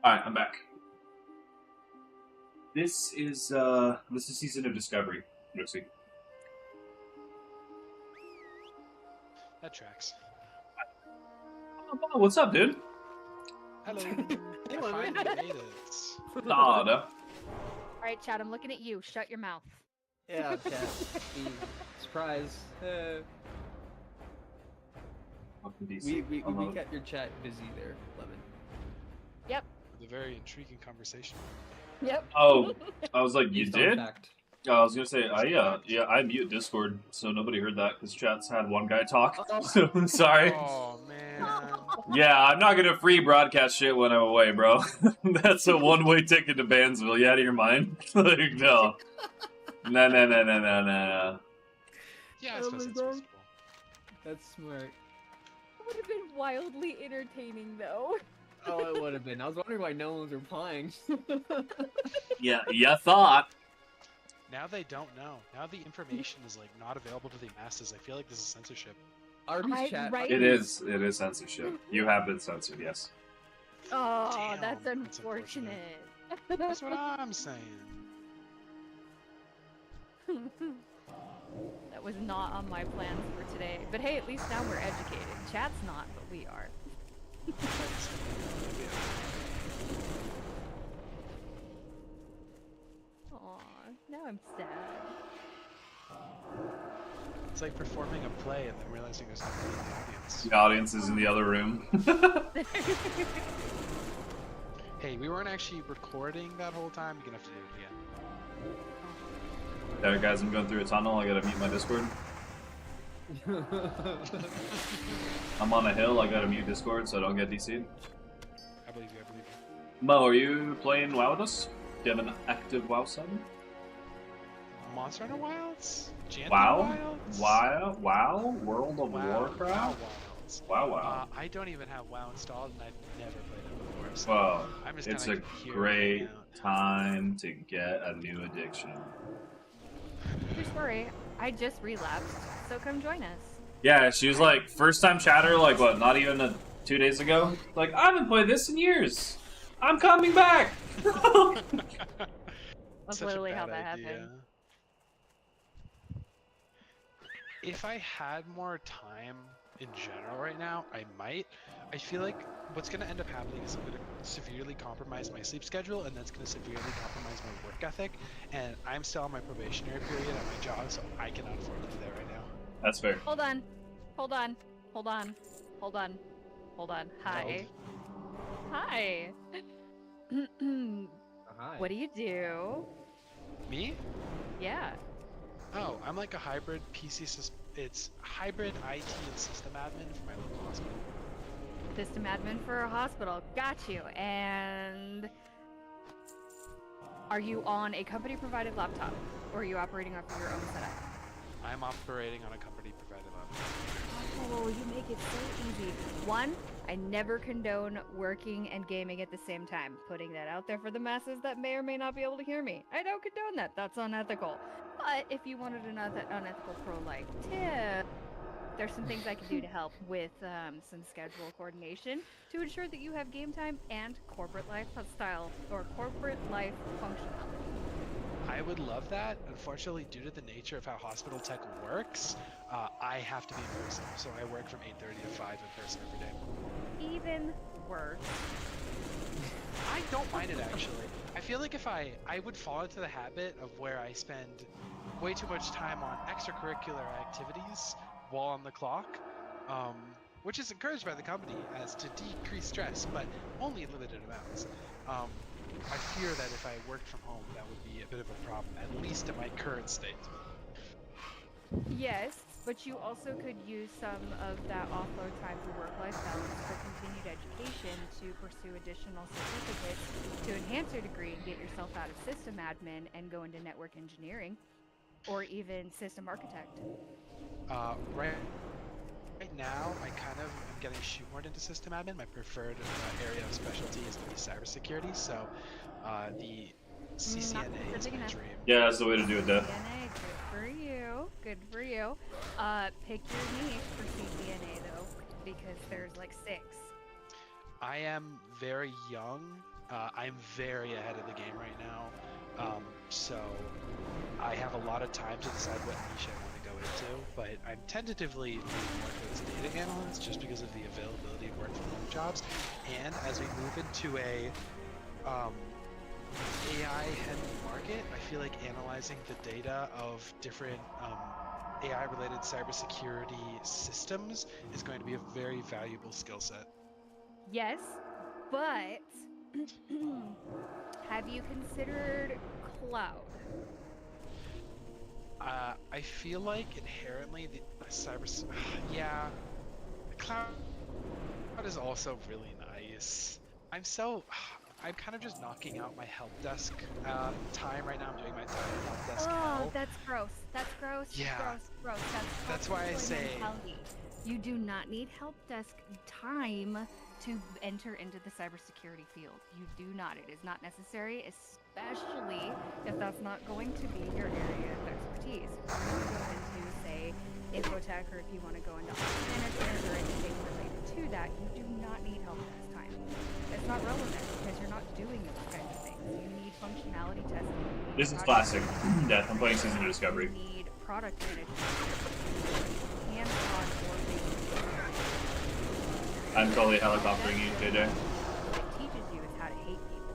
Alright, I'm back. This is Season of Discovery, Rosie. That tracks. Oh, what's up, dude? Hello. I finally made it. Nah, no. Alright, Chad, I'm looking at you. Shut your mouth. Yeah, chat. Surprise. Fucking DC. We kept your chat busy there, Lemon. Yep. With a very intriguing conversation. Yep. Oh, I was like, you Based on did? fact. I was gonna say, I mute Discord, so nobody heard that because chat's had one guy talk. So sorry. Oh man. Yeah, I'm not gonna free broadcast shit when I'm away, bro. That's a one-way ticket to Bansville. You out of your mind? Like, no. No. Yeah, I Oh suppose my it's God. reasonable. That's smart. It would have been wildly entertaining, though. Oh, it would have been. I was wondering why no one was replying. Yeah, you thought. Now they don't know. Now the information is like not available to the masses. I feel like this is censorship. Arby's chat. right? It is censorship. You have been censored, yes. Oh, Damn, that's that's unfortunate. That's what I'm saying. That was not on my plans for today. But hey, at least now we're educated. Chat's not, but we are. Aw, now I'm sad. It's like performing a play and then realizing there's nobody in the audience. The audience is in the other room. Hey, we weren't actually recording that whole time. You're gonna have to do it again. Alright, guys, I'm going through a tunnel. I gotta mute my Discord. I'm on a hill. I gotta mute Discord so I don't get DC'd. I believe you. I believe you. Mo, are you playing WoW with us? Do you have an active WoW sub? Monster Hunter Wilds? Janty WoW? Wilds? WoW? World of WoW. Warcraft? Wilds. Wow. I don't even have WoW installed, and I've never played it before. So Well, I'm just it's a kinda here great hanging out. time to get a new addiction. True story. I just relapsed, so come join us. Yeah, she was like, first time chatter, like what, not even 2 days ago? Like, I haven't played this in years. I'm coming back! That's Such a literally how bad that idea. happened. If I had more time in general right now, I might. I feel like what's going to end up happening is I'm going to severely compromise my sleep schedule, and that's going to severely compromise my work ethic. And I'm still on my probationary period at my job, so I cannot afford to do that right now. That's fair. Hold on. Hi. Hi. Hi. What do you do? Me? Yeah. Oh, I'm like a hybrid it's hybrid IT and system admin for my local hospital. System admin for a hospital. Got you. And are you on a company provided laptop or are you operating off of your own setup? I'm operating on a company provided laptop. Oh, you make it so easy. One, I never condone working and gaming at the same time. Putting that out there for the masses that may or may not be able to hear me. I don't condone that. That's unethical. But if you wanted an unethical pro-like tip, there's some things I can do to help with some schedule coordination to ensure that you have game time and corporate lifestyle or corporate life functionality. I would love that. Unfortunately, due to the nature of how hospital tech works, I have to be in person. So I work from 8:30 to 5 in person every day. Even worse. I don't mind it actually. I feel like if I would fall into the habit of where I spend way too much time on extracurricular activities while on the clock, which is encouraged by the company as to decrease stress, but only in limited amounts. I fear that if I worked from home, that would be a bit of a problem, at least in my current state. Yes, but you also could use some of that offload time for work-life balance for continued education to pursue additional certificates to enhance your degree and get yourself out of system admin and go into network engineering or even system architect. Right now, I kind of am getting shoehorned into system admin. My preferred area of specialty is to be cybersecurity, so the CCNA is my dream. Yeah, that's the way to do it, Def. CCNA, good for you. Good for you. Pick your niche for CCNA though, because there's like 6. I am very young I'm very ahead of the game right now, so I have a lot of time to decide what niche I want to go into. But I'm tentatively leaning more towards data analyst just because of the availability of work from home jobs, and as we move into a AI heavy market, I feel like analyzing the data of different AI related cybersecurity systems is going to be a very valuable skill set. Yes, but have you considered cloud? I feel like inherently the yeah, cloud is also really nice. I'm kind of just knocking out my help desk time right now. I'm doing my time at help desk Oh, hell. that's gross. That's gross. Yeah, Gross. Gross. That's that's toxic why I employee say mentality. You do not need help desk time to enter into the cybersecurity field. You do not. It is not necessary, especially if that's not going to be your area of expertise. If you want to go into, say, infotech, or if you want to go into office management or anything related to that, you do not need help desk time. It's not relevant because you're not doing those kinds of things. You need functionality testing. You need This is project classic. management, Death. I'm playing Season of Discovery. you need product management, hands-on or I'm totally helicoptering you, JJ. what it teaches you is how to hate people.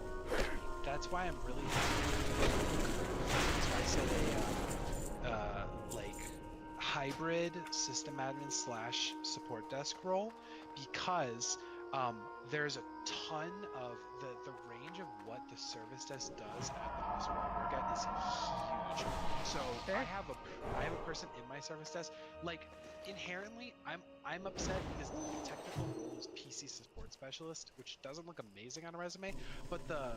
that's why I'm really that's why I said a like hybrid system admin slash support desk role, because there's a ton of the range of what the service desk does at the hospital I work at is huge. So Fair. I have a person in my service desk. Like inherently, I'm upset because the technical role is PC support specialist, which doesn't look amazing on a resume, but the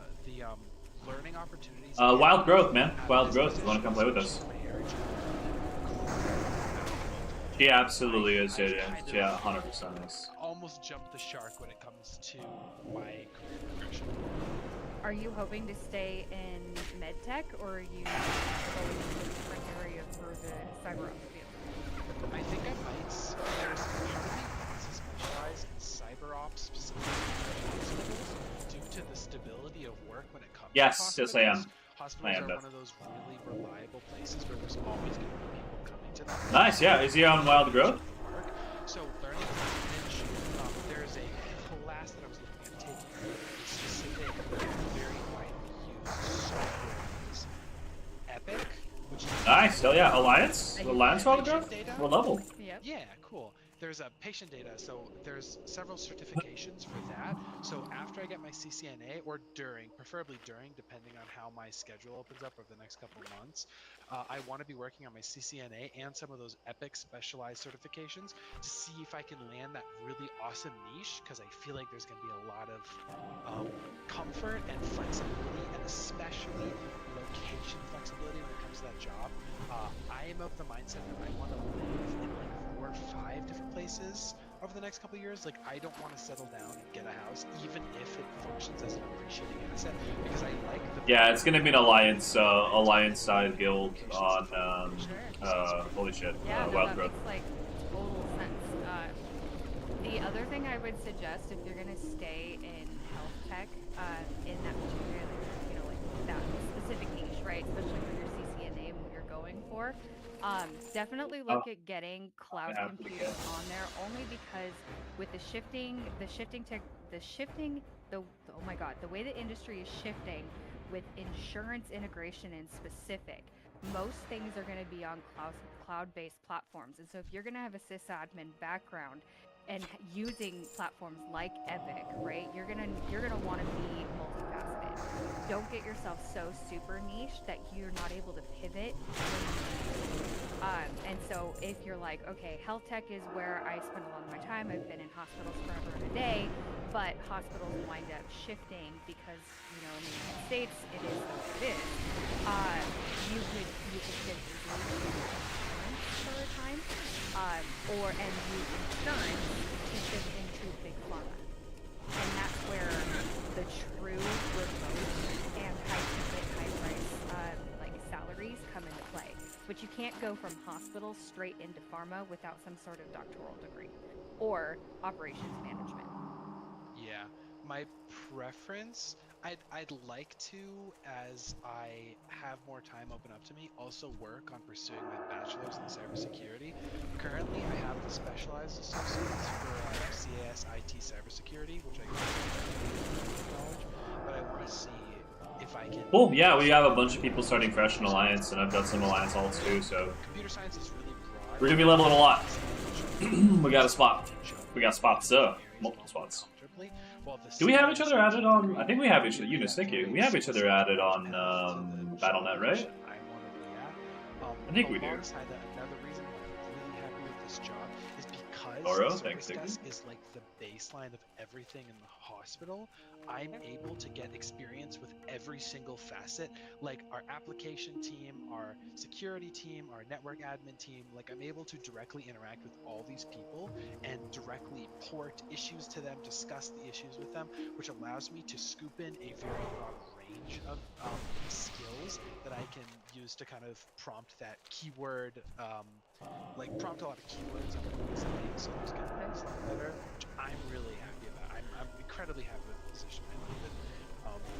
learning opportunities. Wild Growth, man. out of Wild this Growth. You want to position, come play with especially us? for my air job. She absolutely is, I've JJ. kind of Yeah, 100% is. almost jumped the shark when it comes to my career progression. Are you hoping to stay in medtech, or are you going into a different area for the cyber ops field? I think I might. There's part of me wants to specialize in cyber ops specifically in hospitals due to the stability of work when it comes to Yes, yes, I am. hospitals. Hospitals I am, are Beth. one of those really reliable places where there's always going to be people coming to them. Nice, yeah. Is he on Wild Growth? Work. So learning to manage, there's a class that I was looking at taking a specific, very widely used software is Epic, which is Nice. Hell yeah. Alliance? I use Alliance Wild patient Growth? data. What level? Yep. Yeah, cool. There's a patient data, so there's several certifications for that. So after I get my CCNA, or during, preferably during, depending on how my schedule opens up over the next couple months, I want to be working on my CCNA and some of those Epic specialized certifications to see if I can land that really awesome niche, because I feel like there's going to be a lot of comfort and flexibility, and especially location flexibility when it comes to that job. I am of the mindset that I want to live in like 4 or 5 different places over the next couple of years. Like, I don't want to settle down and get a house, even if it functions as an appreciating asset, because I like the. Yeah, it's gonna be an Alliance, Alliance side guild on, holy shit, Yeah, no, Wild that Growth. makes like total sense. The other thing I would suggest, if you're gonna stay in health tech, in that particular, like that specific niche, right, especially for your CCNA and what you're going for, definitely look at getting cloud Yeah, pretty computing good. on there, only because with oh my god, the way the industry is shifting with insurance integration in specific, most things are going to be on cloud-based platforms. And so if you're going to have a sysadmin background and using platforms like Epic, right, you're gonna want to be multifaceted. Don't get yourself so super niche that you're not able to pivot. And so if you're like, okay, health tech is where I spend a lot of my time. I've been in hospitals forever and a day, but hospitals wind up shifting because, in the United States, it is what it is. You could shift easily to insurance for a time, and use insurance to shift into big pharma. And that's where the true remote and high ticket, high price, like salaries come into play. But you can't go from hospital straight into pharma without some sort of doctoral degree or operations management. Yeah, my preference. I'd like to, as I have more time open up to me, also work on pursuing my bachelor's in cybersecurity. Currently, I have the specialized associates for CAS IT cybersecurity, which I college, but I want to see if I can. Cool. Yeah, we have a bunch of people starting fresh in Alliance, and I've got some Alliance alts too. So Computer science is really broad. we're gonna be leveling a lot. We got a spot. We got spots. Multiple spots. Do we have each other added on? I think we have each other. Eunice, thank you. We have each other added on Battle.net, right? I think we do. Alongside that, another reason why I'm really happy with this job is because Oro, service thanks, desk is like the baseline of everything in the hospital. I'm able to get experience with every single facet, like our application team, our security team, our network admin team. Like I'm able to directly interact with all these people and directly port issues to them, discuss the issues with them, which allows me to scoop in a very broad range of skills that I can use to kind of prompt that keyword, like prompt a lot of keywords on something so it's going to be a lot better, which I'm really happy about. I'm incredibly happy with the position. I love it.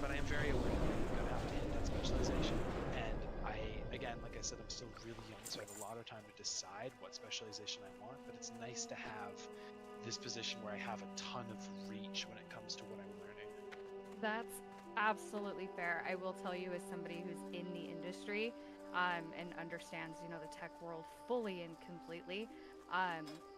But I am very aware that I'm going to have to hit that specialization. And again, like I said, I'm still really young, so I have a lot of time to decide what specialization I want. But it's nice to have this position where I have a ton of reach when it comes to what I'm learning. That's absolutely fair. I will tell you, as somebody who's in the industry and understands, the tech world fully and completely,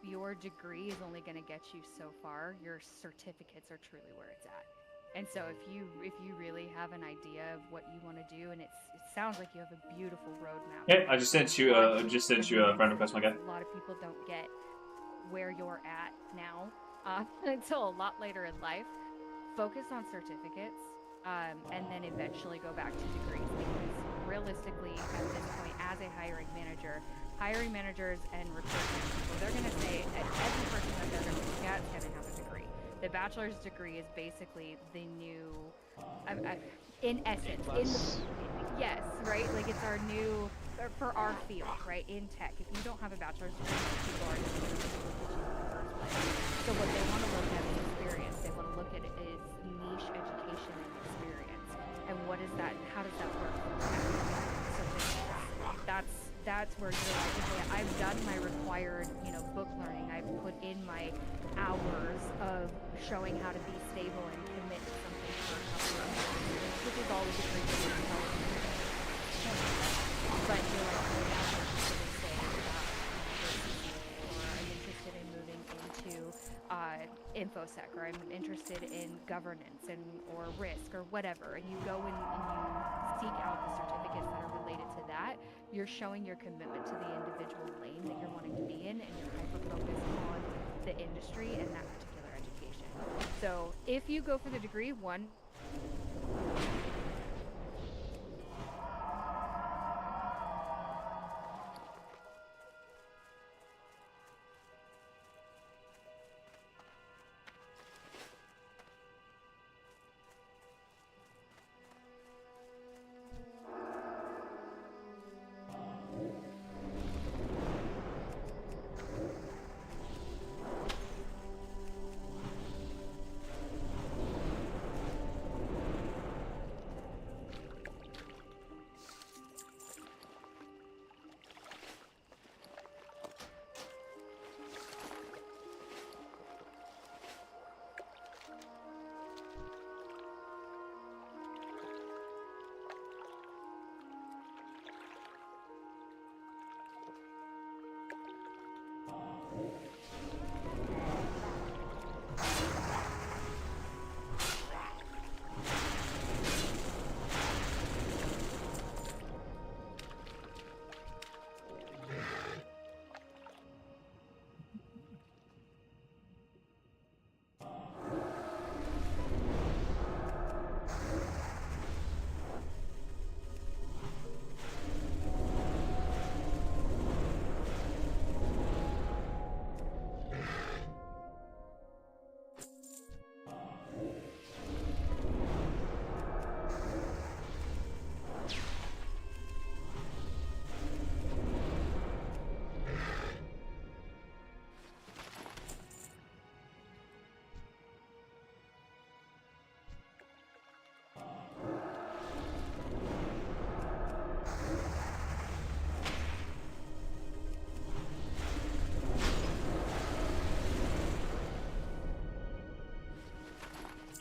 your degree is only going to get you so far. Your certificates are truly where it's at. And so if you really have an idea of what you want to do, and it sounds like you have a beautiful roadmap. Yeah, I just sent you a friend request, my guy. A lot of people don't get where you're at now until a lot later in life. Focus on certificates, and then eventually go back to degrees, because realistically, at this point, as a hiring managers and recruitment people, they're going to say that every person that they're going to look at is going to have a degree. The bachelor's degree is basically the new, in essence, yes, right? Like it's our new, for our field, right? In tech, if you don't have a bachelor's degree, most people are just going to in the first place. So what they want to look at is experience. They want to look at it is niche education and experience. And what is that? How does that work? So that's where you're like, okay, I've done my required, book learning. I've put in my hours of showing how to be stable and commit to something for a couple of years, which is always a great thing to tell you. But you're like, well, now I'm interested in saying or I'm interested in moving into InfoSec, or I'm interested in governance or risk or whatever, and you go and you seek out the certificates that are related to that. You're showing your commitment to the individual lane that you're wanting to be in, and you're hyper-focused on the industry and that particular education. So if you go for the degree, one,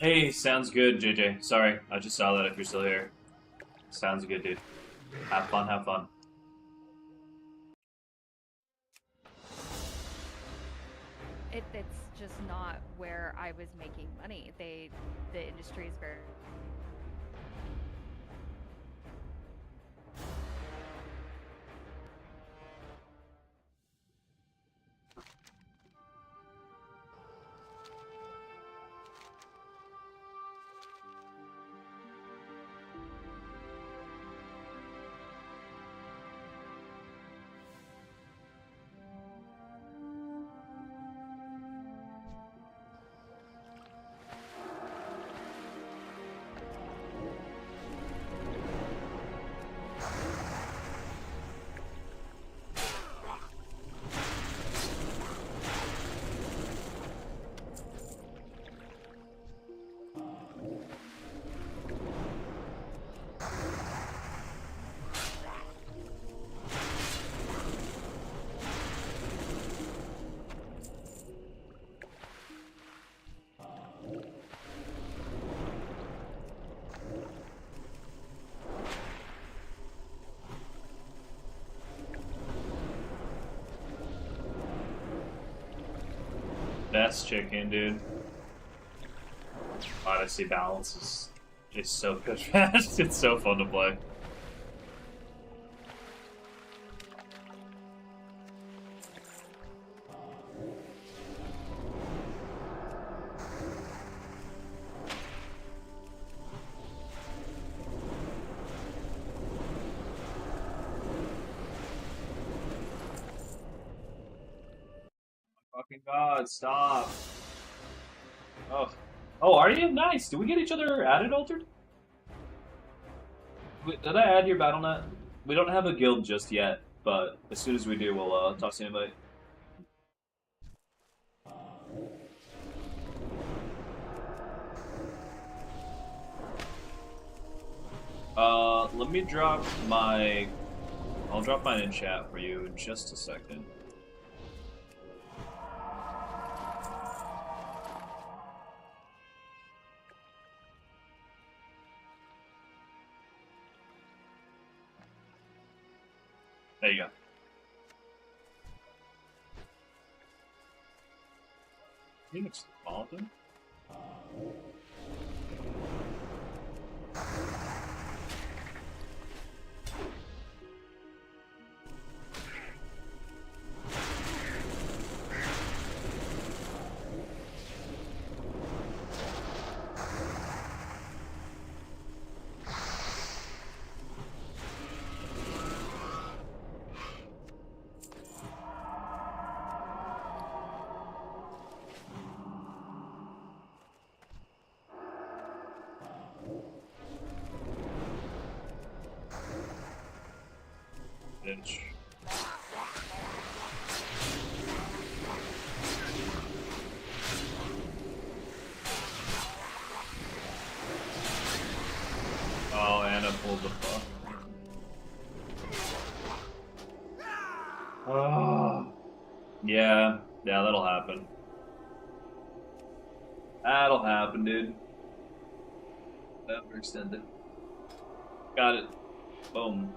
Hey, sounds good, JJ. Sorry, I just saw that if you're still here. Sounds good, dude. Have fun, have fun. It's just not where I was making money. The industry is very. Best chicken, dude. Odyssey balance is so good. It's so fun to play. Fucking god, stop. Oh. Oh, are you? Nice. Did we get each other added, Altered? Did I add your BattleNet? We don't have a guild just yet, but as soon as we do, we'll toss you an invite. Let me drop my... I'll drop mine in chat for you in just a second. There you go. Phoenix Alton? Inch. Oh, Anna pulled the fuck. Oh. Yeah, that'll happen. That'll happen, dude. Overextended. Got it. Boom.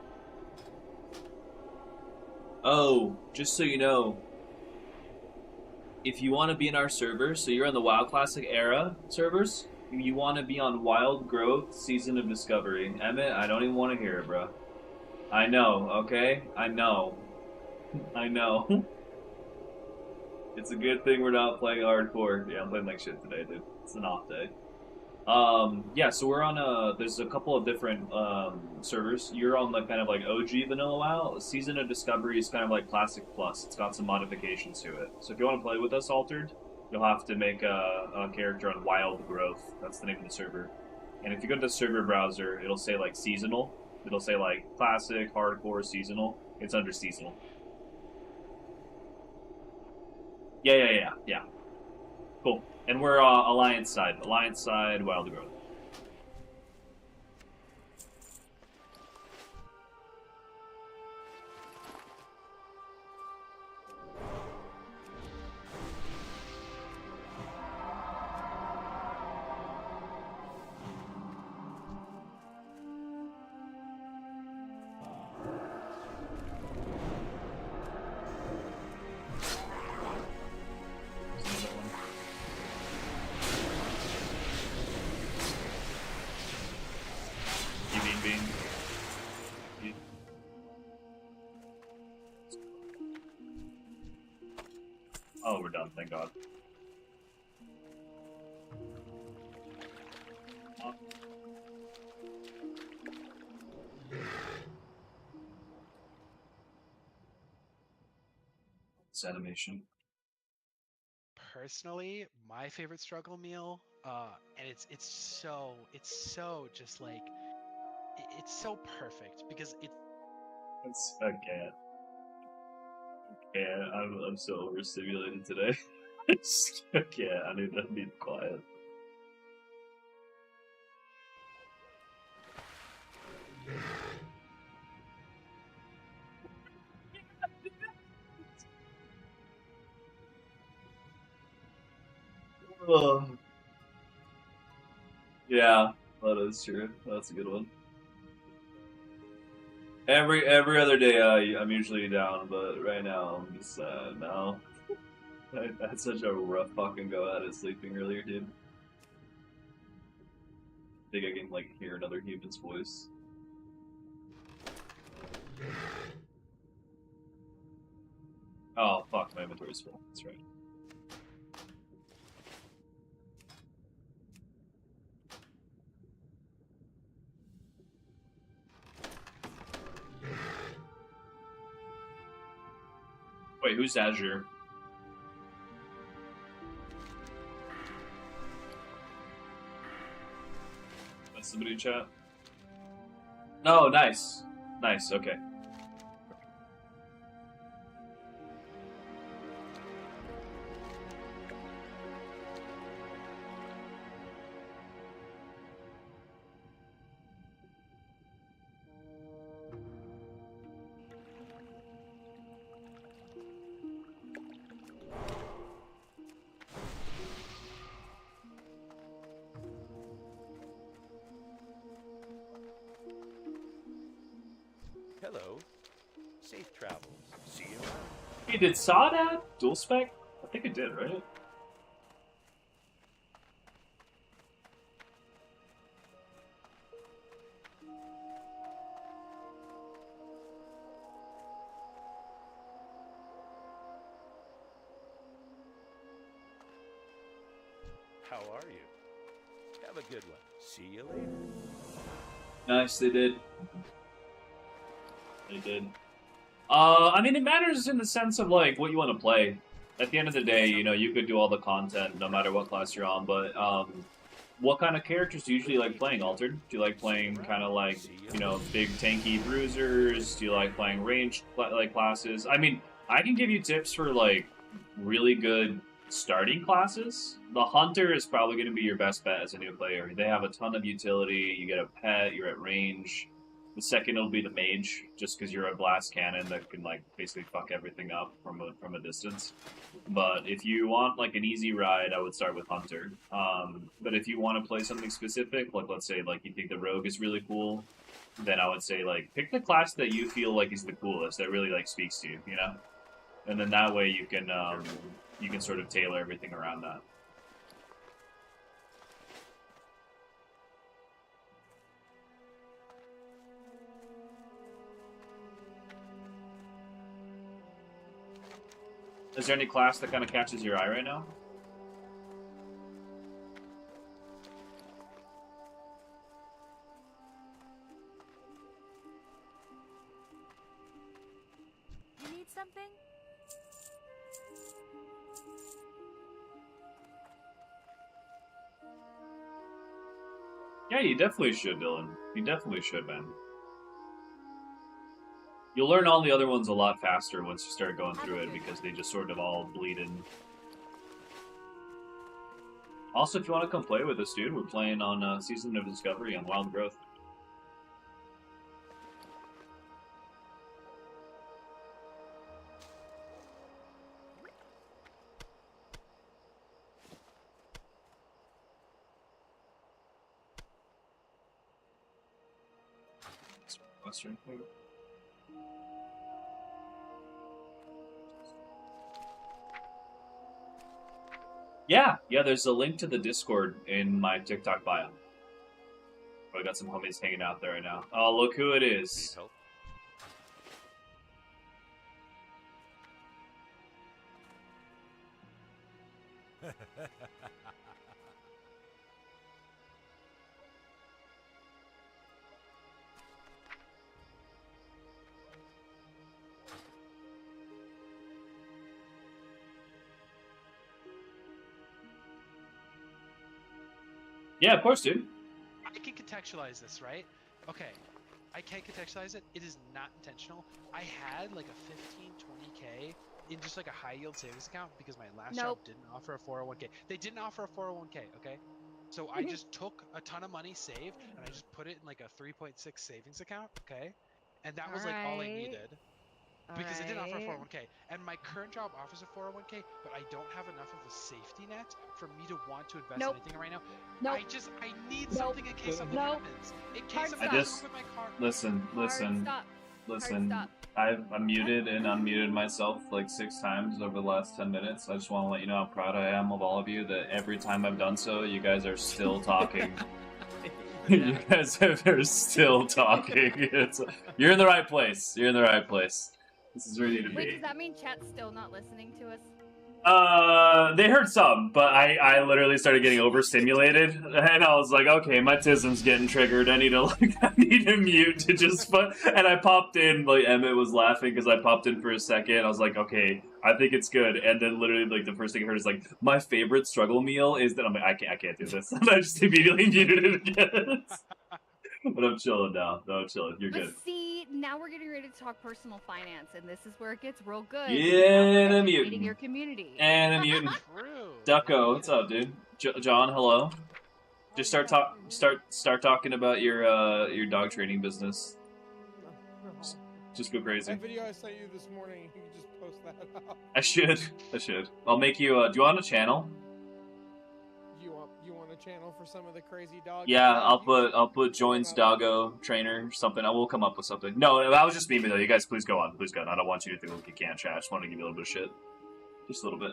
Oh, just so you know, if you want to be in our servers, so you're on the WoW Classic era servers, you want to be on Wild Growth Season of Discovery. Emmett, I don't even want to hear it, bro. I know, okay? I know. I know. It's a good thing we're not playing hardcore. Yeah, I'm playing like shit today, dude. It's an off day. Yeah, so we're on there's a couple of different servers. You're on the kind of like OG vanilla WoW. Season of Discovery is kind of like Classic Plus. It's got some modifications to it. So if you want to play with us, Altered, you'll have to make a character on Wild Growth. That's the name of the server. And if you go to the server browser, it'll say like seasonal. It'll say like Classic, Hardcore, Seasonal. It's under Seasonal. Yeah. Cool. And we're Alliance side. Alliance side, Wild Growth. Oh, we're done, thank God. This animation. Personally, my favorite struggle meal, and it's so just like it's so perfect because It's, I can't. Yeah, I'm so overstimulated today. I just can't. I need to be quiet. Oh. Yeah, that is true. That's a good one. Every other day, I'm usually down, but right now I'm just no. I had such a rough fucking go at it sleeping earlier, dude. I think I can like hear another human's voice. Oh fuck, my inventory's full. That's right. Wait, who's Azure? That's somebody in chat? Oh, nice. Nice, okay. Hello. Safe travels. See you around. Hey, did Sod add dual spec? I think it did, right? How are you? Have a good one. See you later. Nice, they did. They did. I mean, it matters in the sense of, like, what you want to play. At the end of the day, you know, you could do all the content no matter what class you're on, but, what kind of characters do you usually like playing, Altered? Do you like playing kind of like, you know, big tanky bruisers? Do you like playing ranged, like, classes? I mean, I can give you tips for, like, really good starting classes. The Hunter is probably going to be your best bet as a new player. They have a ton of utility, you get a pet, you're at range. The second will be the Mage, just because you're a blast cannon that can, like, basically fuck everything up from a distance. But if you want, like, an easy ride, I would start with Hunter. But if you want to play something specific, like, let's say, like, you think the Rogue is really cool, then I would say, like, pick the class that you feel like is the coolest, that really, like, speaks to you, you know? And then that way you can sort of tailor everything around that. Is there any class that kind of catches your eye right now? You need something? Yeah, you definitely should, Dylan. You definitely should, man. You'll learn all the other ones a lot faster once you start going through it because they just sort of all bleed in. Also, if you want to come play with us, dude, we're playing on Season of Discovery on Wild Growth. Western. Yeah, there's a link to the Discord in my TikTok bio. I got some homies hanging out there right now. Oh, look who it Need is. help? Yeah, of course, dude. I can contextualize this, right? Okay, I can contextualize it. It is not intentional. I had like a 15, 20K in just like a high yield savings account because my last job didn't offer a 401K. They didn't offer a 401K, okay? So I just took a ton of money saved and I just put it in like a 3.6 savings account, okay? And that was like all I needed. Because it didn't offer a 401k, and my current job offers a 401k, but I don't have enough of a safety net for me to want to invest anything right now. I need something in case something happens. In case something happens with my car. Listen. I've muted and unmuted myself like 6 times over the last 10 minutes. I just want to let you know how proud I am of all of you. That every time I've done so, you guys are still talking. You guys are still talking. You're in the right place. You're in the right place. This is where you need to be. Wait, does that mean chat's still not listening to us? They heard some, but I literally started getting overstimulated, and I was like, okay, my tism's getting triggered. I need to mute to just and I popped in, like, Emmett was laughing because I popped in for a second. I was like, okay, I think it's good. And then literally, like, the first thing I heard is like, my favorite struggle meal is that I'm like, I can't do this. And I just immediately muted it again. But I'm chilling now. No, I'm chilling. You're good. See, now we're getting ready to talk personal finance, and this is where it gets real good. And I'm muting. Your community. And I'm muting. Ducko, what's up, dude? John, hello. Just start talking about your dog training business. Just go crazy. That video I sent you this morning, you can just post that up. I should. I'll make you. Do you want a channel? You want a channel for some of the crazy dogs? Yeah, I'll put joins doggo trainer or something. I will come up with something. No, that was just me though. You guys, please go on. Please go on. I don't want you to think like you can't chat. I just want to give you a little bit of shit. Just a little bit.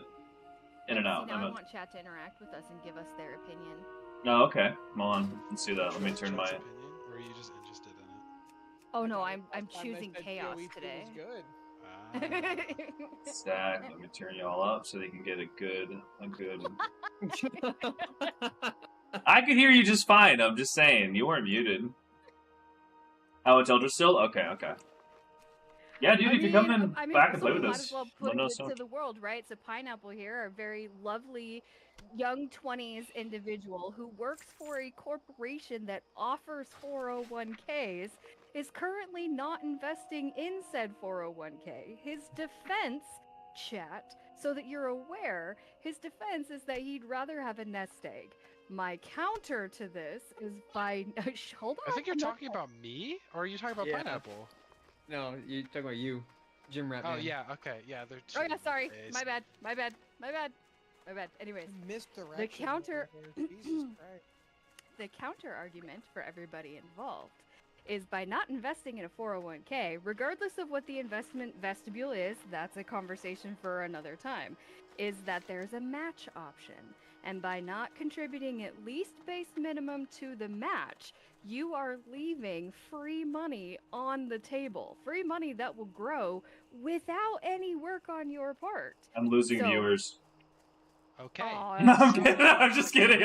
In and out. Now I want chat to interact with us and give us their opinion. Oh, okay. Come on. Let's do that. Let me turn my. Opinion, or are you just interested in it? Oh no, I'm choosing chaos today. Good. Stack. Let me turn you all up so they can get a good. I could hear you just fine. I'm just saying you weren't muted. Oh, it's Eldra still? Okay. Yeah, dude, if you're coming back and play with us, might as well put it to the world, right? So Pineapple here, a very lovely young 20s individual who works for a corporation that offers 401ks, is currently not investing in said 401k. His defense, chat, so that you're aware, his defense is that he'd rather have a nest egg. My counter to this is by hold on. I think you're talking about me, or are you talking about Pineapple? No, you're talking about you, Jim Rat. Oh yeah, okay, yeah, they're. Oh yeah, sorry, my bad. Anyways, the counter, the counter argument for everybody involved is by not investing in a 401k, regardless of what the investment vestibule is, that's a conversation for another time, is that there's a match option. And by not contributing at least base minimum to the match, you are leaving free money on the table. Free money that will grow without any work on your part. I'm losing viewers. Okay. No, I'm just kidding.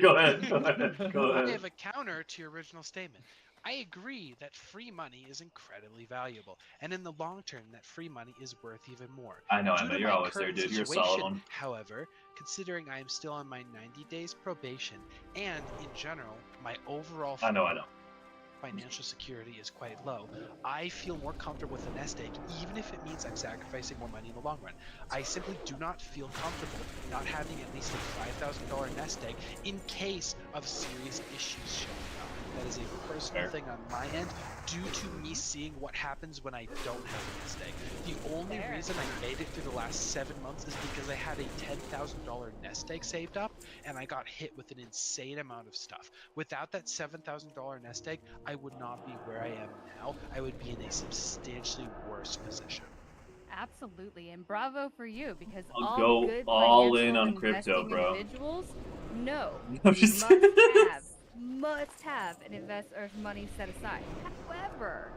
Go ahead. I have a counter to your original statement. I agree that free money is incredibly valuable, and in the long term, that free money is worth even more. I know, you're always there, dude. You're a solid one. However, considering I am still on my 90 days probation, and in general, my overall financial security is quite low, I feel more comfortable with a nest egg, even if it means I'm sacrificing more money in the long run. I simply do not feel comfortable not having at least a $5,000 nest egg in case of serious issues showing up. That is a personal thing on my end, due to me seeing what happens when I don't have a nest egg. The only reason I made it through the last 7 months is because I had a $10,000 nest egg saved up, and I got hit with an insane amount of stuff. Without that $7,000 nest egg, I would not be where I am now. I would be in a substantially worse position. Absolutely, and bravo for you, because I'll go good all in on crypto, bro. Individuals, must have an invest or money set aside. However,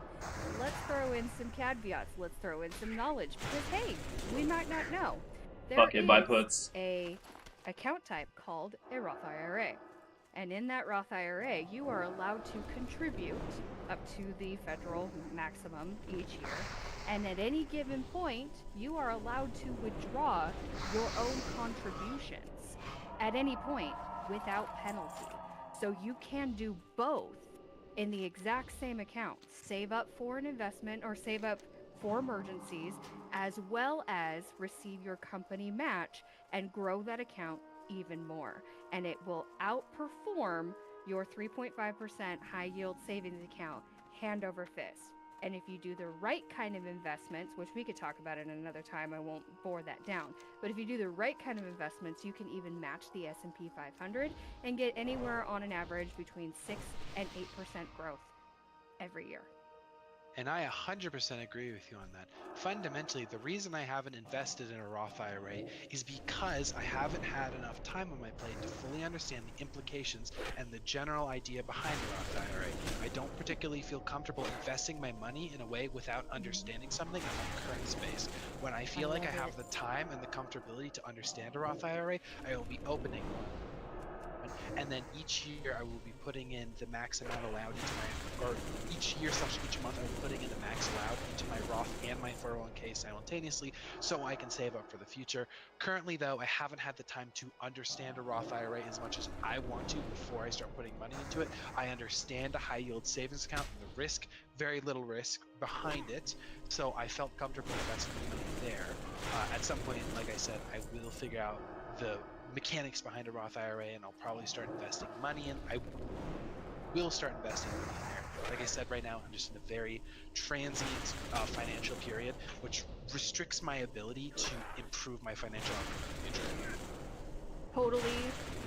let's throw in some caveats. Let's throw in some knowledge, because hey, we might not know. There Fucking buy puts. A account type called a Roth IRA. And in that Roth IRA, you are allowed to contribute up to the federal maximum each year. And at any given point, you are allowed to withdraw your own contributions at any point without penalty. So you can do both in the exact same account. Save up for an investment or save up for emergencies, as well as receive your company match and grow that account even more. And it will outperform your 3.5% high yield savings account hand over fist. And if you do the right kind of investments, which we could talk about in another time, I won't bore that down. But if you do the right kind of investments, you can even match the S&P 500 and get anywhere on an average between 6 and 8% growth every year. And I 100% agree with you on that. Fundamentally, the reason I haven't invested in a Roth IRA is because I haven't had enough time on my plate to fully understand the implications and the general idea behind the Roth IRA. I don't particularly feel comfortable investing my money in a way without understanding something in my current space. When I feel like I have the time and the comfortability to understand a Roth IRA, I will be opening one. And then each year I will be putting in the max amount allowed into my, or each year / each month I will be putting in the max allowed into my Roth and my 401k simultaneously so I can save up for the future. Currently though, I haven't had the time to understand a Roth IRA as much as I want to before I start putting money into it. I understand a high yield savings account and the risk, very little risk behind it. So I felt comfortable investing money there. At some point, like I said, I will figure out the mechanics behind a Roth IRA and I'll probably start investing money in. I will start investing money in there. Like I said, right now I'm just in a very transient financial period, which restricts my ability to improve my financial outcome in the future.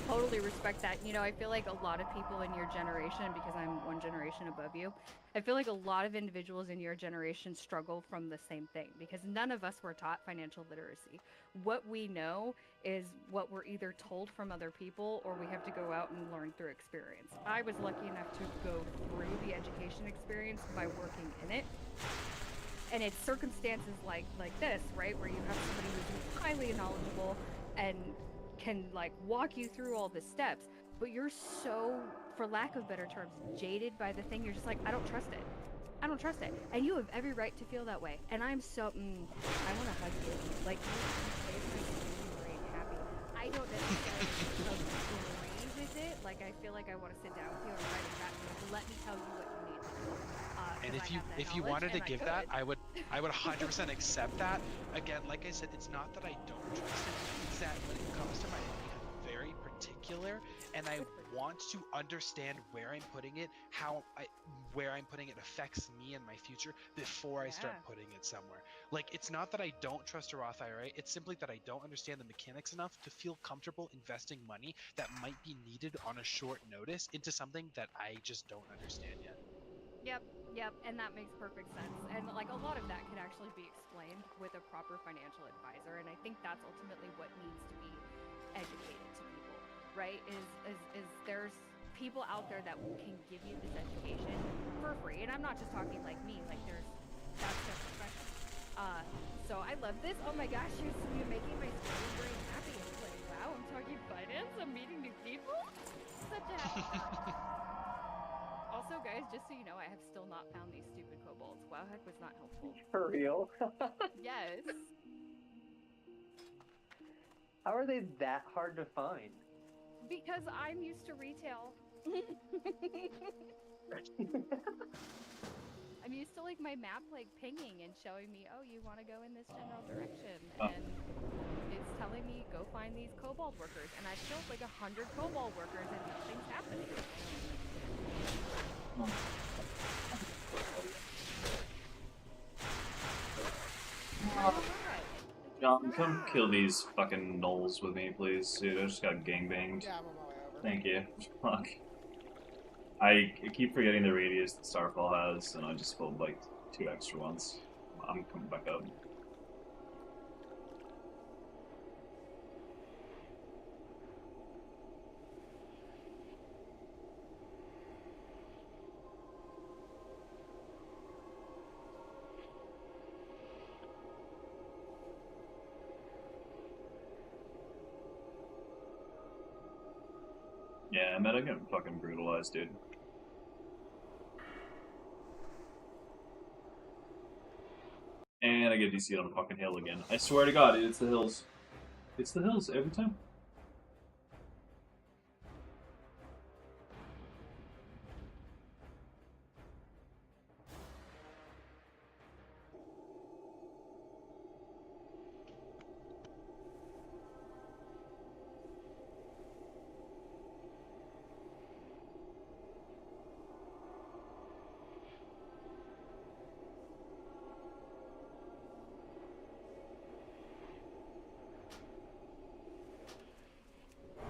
Totally respect that. You know, I feel like a lot of people in your generation, because I'm one generation above you, I feel like a lot of individuals in your generation struggle from the same thing because none of us were taught financial literacy. What we know is what we're either told from other people or we have to go out and learn through experience. I was lucky enough to go through the education experience by working in it. And it's circumstances like this, right, where you have somebody who's highly knowledgeable and can like walk you through all the steps, but you're so, for lack of better terms, jaded by the thing. You're just like, I don't trust it. And you have every right to feel that way. And I'm so, I want to hug you. Like, you made my brain happy. I don't necessarily agree with it. Like, I feel like I want to sit down with you and try to chat and let me tell you what you need to know. And if you wanted to give that, I would 100% accept that. Again, like I said, it's not that I don't trust it. It's that when it comes to my money, I'm very particular, and I want to understand where I'm putting it, where I'm putting it affects me and my future before I start putting it somewhere. Like, it's not that I don't trust a Roth IRA. It's simply that I don't understand the mechanics enough to feel comfortable investing money that might be needed on a short notice into something that I just don't understand yet. Yep, and that makes perfect sense. And like a lot of that could actually be explained with a proper financial advisor, and I think that's ultimately what needs to be educated to people, right? Is there's people out there that can give you this education for free, and I'm not just talking like me, like that's their profession. So I love this. Oh my gosh, you're making my story brain happy. It's like, wow, I'm talking finance, I'm meeting new people. Such a happy time. Also, guys, just so you know, I have still not found these stupid kobolds. Wowheck was not helpful. For real? Yes. How are they that hard to find? Because I'm used to retail. I'm used to like my map like pinging and showing me, oh, you want to go in this general direction, and it's telling me go find these kobold workers, and I've killed like 100 kobold workers and nothing's happening. John, come kill these fucking gnolls with me, please. Dude, I just got gangbanged. Yeah, I'm on my way over. Thank you. Fuck. I keep forgetting the radius that Starfall has, and I just pulled like 2 extra ones. I'm coming back up. Yeah, meta getting fucking brutalized, dude. And I get DC on a fucking hill again. I swear to God, it's the hills. It's the hills every time.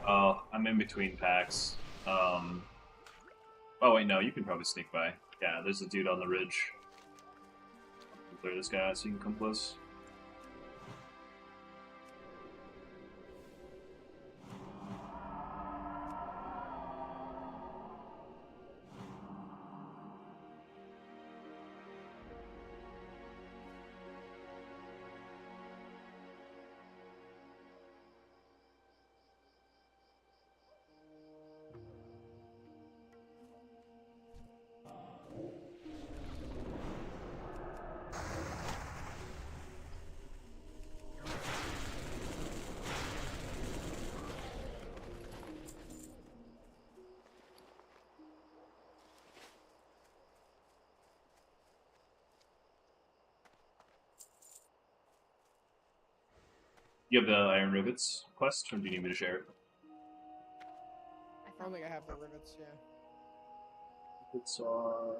Oh, I'm in between packs. Oh wait, no, you can probably sneak by. Yeah, there's a dude on the ridge. Clear this guy out so you can come close. You have the Iron Rivets quest, or do you need me to share it? I don't think I have the rivets, yeah. It's on.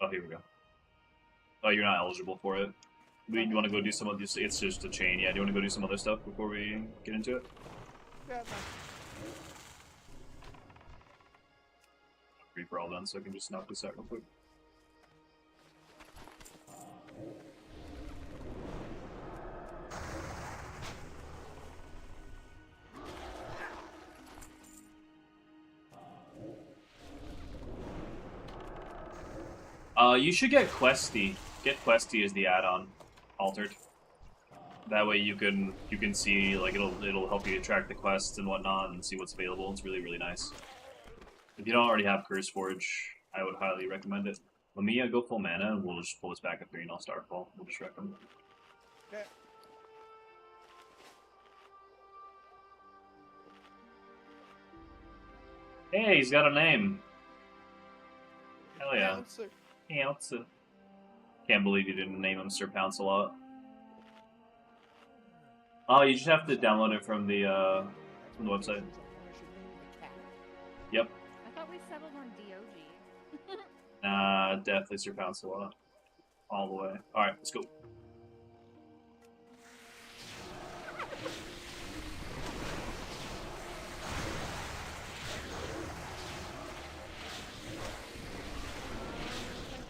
Oh, here we go. Oh, you're not eligible for it. You want to go do some of this? It's just a chain. Yeah. Do you want to go do some other stuff before we get into it? Yeah, no. Free for all done, so I can just knock this out real quick. You should get Questy. Get Questy as the add-on, altered. That way you can see, like, it'll help you track the quests and whatnot and see what's available. It's really nice. If you don't already have Curse Forge, I would highly recommend it. Let me go full mana and we'll just pull this back up 3 and I'll Starfall. We'll just recommend. Yeah. Hey, he's got a name. Hell yeah. Pouncer. Pouncer. Can't believe you didn't name him Sir Pounce-a-lot. Oh, you just have to download it from the website. Yep. I thought we settled on DOG. Nah, definitely Sir Pounce-a-lot. All the way. Alright, let's go.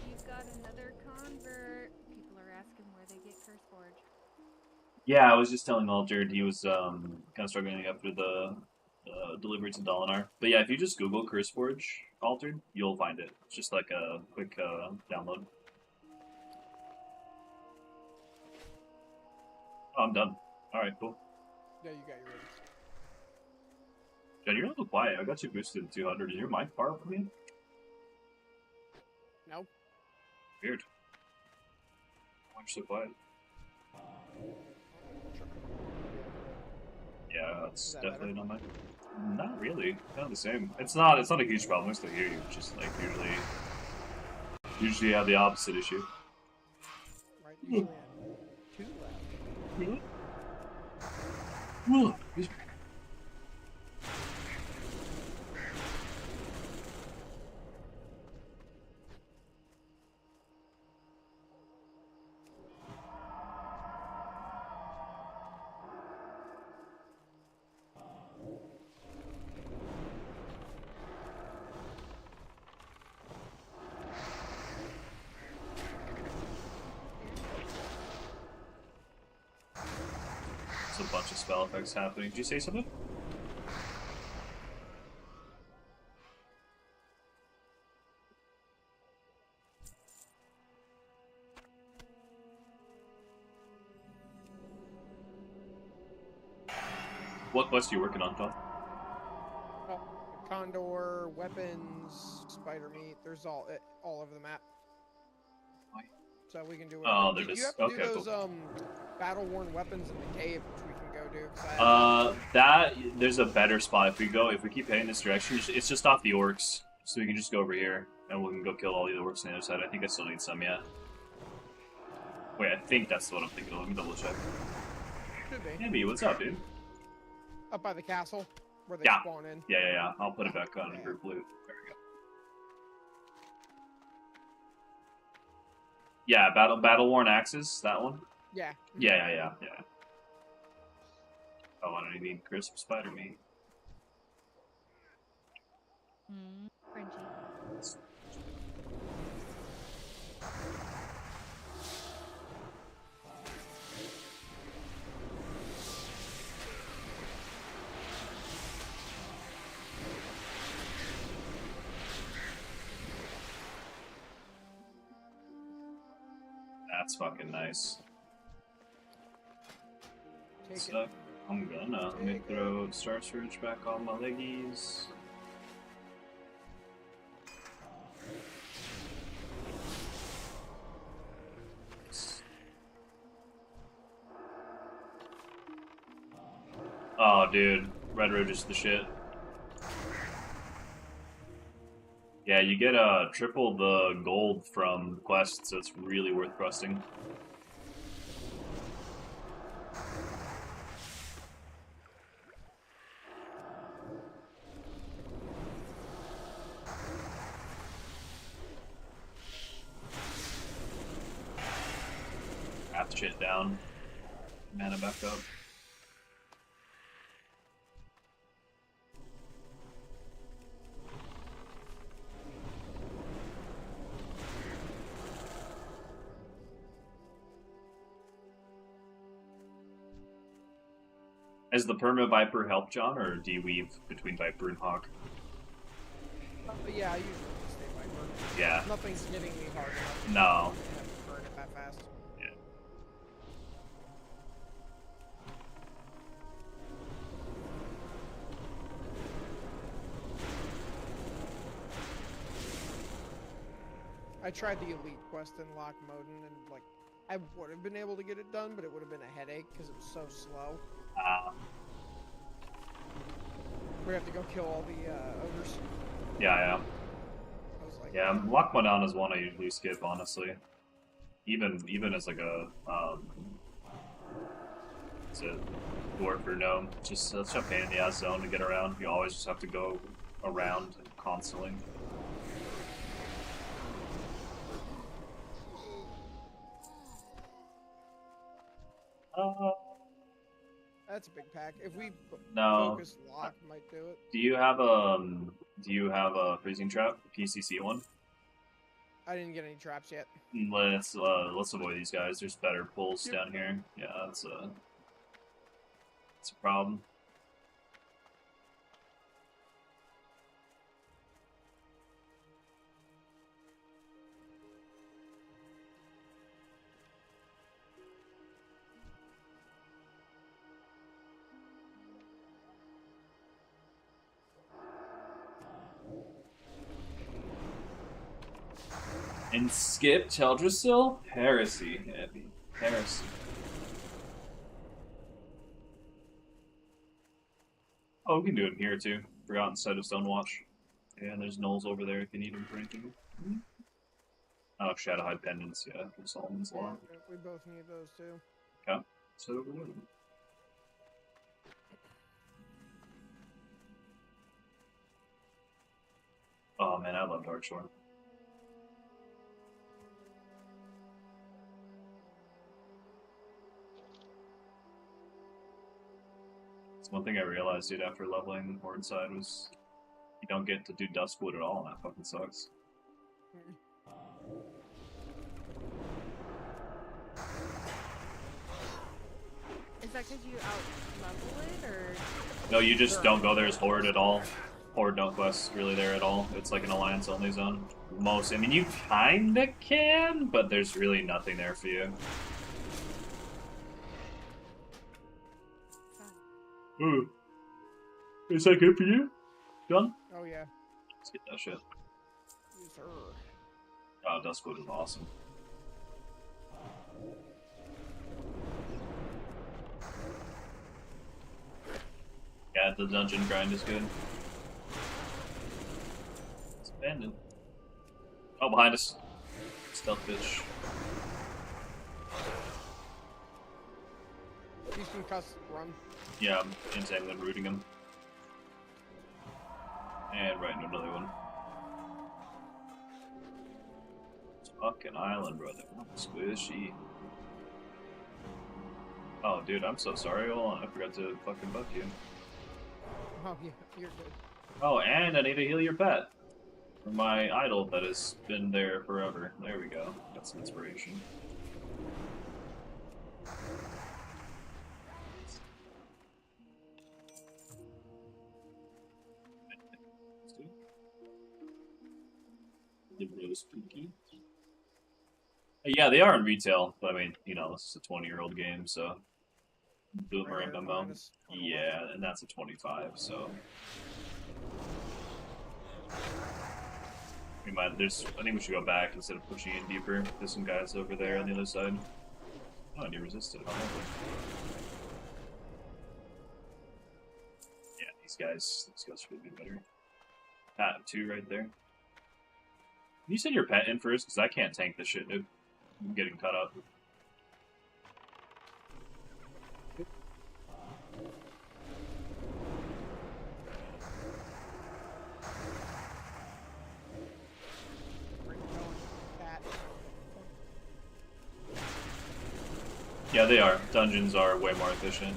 You've got another convert. People are asking where they get Curse Forge. Yeah, I was just telling Altered he was kind of struggling after the delivery to Dolinar. But yeah, if you just Google Curse Forge Altered, you'll find it. It's just like a quick download. Oh, I'm done. Alright, cool. Yeah, you got your rivets. Jen, you're a little quiet. I got you boosted to 200. Is your mic far from you? No. Weird. Why are you so quiet? Yeah, it's definitely not mine. Not really. Kind of the same. It's not a huge problem. I still hear you. Just like usually have the opposite issue. Right, usually I'm too loud. Really? There's a bunch of spell effects happening. Did you say something? What quest are you working on, Phil? Condor, weapons, spider meat. There's all over the map. So we can do whatever. Oh, they're You just have to do okay. those Cool. battle worn weapons in the cave, which we can go do. 'Cause That there's a better spot if we keep heading this direction. It's just off the orcs, so we can just go over here and we can go kill all the orcs on the other side. I think I still need some yet. Wait, I think that's what I'm thinking of. Let me double check. Should be. Maybe. What's up, dude? Up by the castle where they Yeah. spawn in. Yeah. I'll put it back on in group loot. There we go. Yeah, battle worn axes. That one. Yeah. Yeah. Oh, I don't need crisp spider meat. Crunchy. That's fucking nice. Take So, it. I'm gonna let me throw Star Surge back on my leggies. Oh, dude, Red Road is the shit. Yeah, you get triple the gold from the quest, so it's really worth questing. Half shit down. Mana back up. Has the Perma Viper helped, John, or do you weave between Viper and Hawk? But yeah, I usually stay Viper. Yeah. Nothing's hitting me hard enough. No. I have to burn it that fast. Yeah. I tried the elite quest in Lock Moden and like I would have been able to get it done, but it would have been a headache because it was so slow. We have to go kill all the ogres. Yeah. I was like, Yeah, Lock One Down is one I usually skip, honestly. Even as like a it's a dwarf or gnome. Just such a pain in the ass zone to get around. You always just have to go around constantly. that's a big pack. If we No. focus lock, might do it. Do you have a freezing trap, PCC one? I didn't get any traps yet. Let's avoid these guys. There's better pulls down here. Yeah, that's a problem. And skip Teldrassil? Heresy, Abby. Heresy. Oh, we can do it in here too. Forgotten Sight of Stonewatch. Yeah, and there's gnolls over there if you need them for anything. Oh, Shadowhide Pendants, yeah, from Solomon's Law. Yeah, we both need those too. Okay, so... Oh man, I love Darkshore. One thing I realized, dude, after leveling Horde side was you don't get to do Duskwood at all, and that fucking sucks. Is that because you out-level it, or...? No, you just don't go there as Horde at all. Horde don't quest really there at all. It's like an Alliance-only zone. I mean, you kinda can, but there's really nothing there for you. Ooh. Is that good for you? Done? Oh yeah. Let's get that shit. Yes, sir. Oh, Duskwood is awesome. Yeah, the dungeon grind is good. It's abandoned. Oh, behind us. Stealth bitch. He's concussed. Run. Yeah, I'm entangling rooting him. And right into another one. It's fucking island, brother. Squishy. Oh, dude, I'm so sorry. Hold on, I forgot to fucking buff you. Oh yeah, you're good. Oh, and I need to heal your pet. For my idol that has been there forever. There we go. Got some inspiration. The rose spooky. Yeah, they are in retail, but I mean, you know, this is a 20-year-old game, so Boomerang Right, MMO. minus 1 Yeah, and that's a 25, so we might. I think we should go back instead of pushing in deeper. There's some guys over there on the other side. Oh, and you resisted. Oh, lovely. Yeah, these guys should be better. Ah, 2 right there. Can you send your pet in first? Because I can't tank this shit, dude. I'm getting cut up. Cat. Yeah, they are. Dungeons are way more efficient.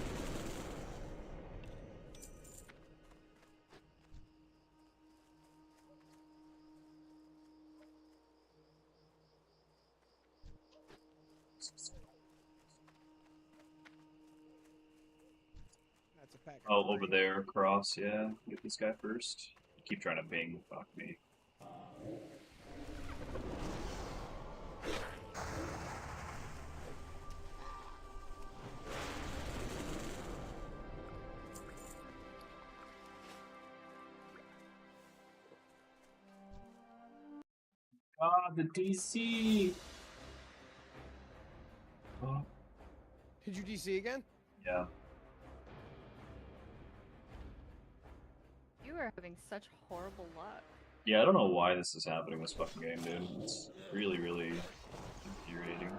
That's a pack. Oh, over there, across, yeah. Get this guy first. Keep trying to ping. Fuck me. Ah, the DC! Oh. Did you DC again? Yeah. You are having such horrible luck. Yeah, I don't know why this is happening this fucking game, dude. It's really, really infuriating.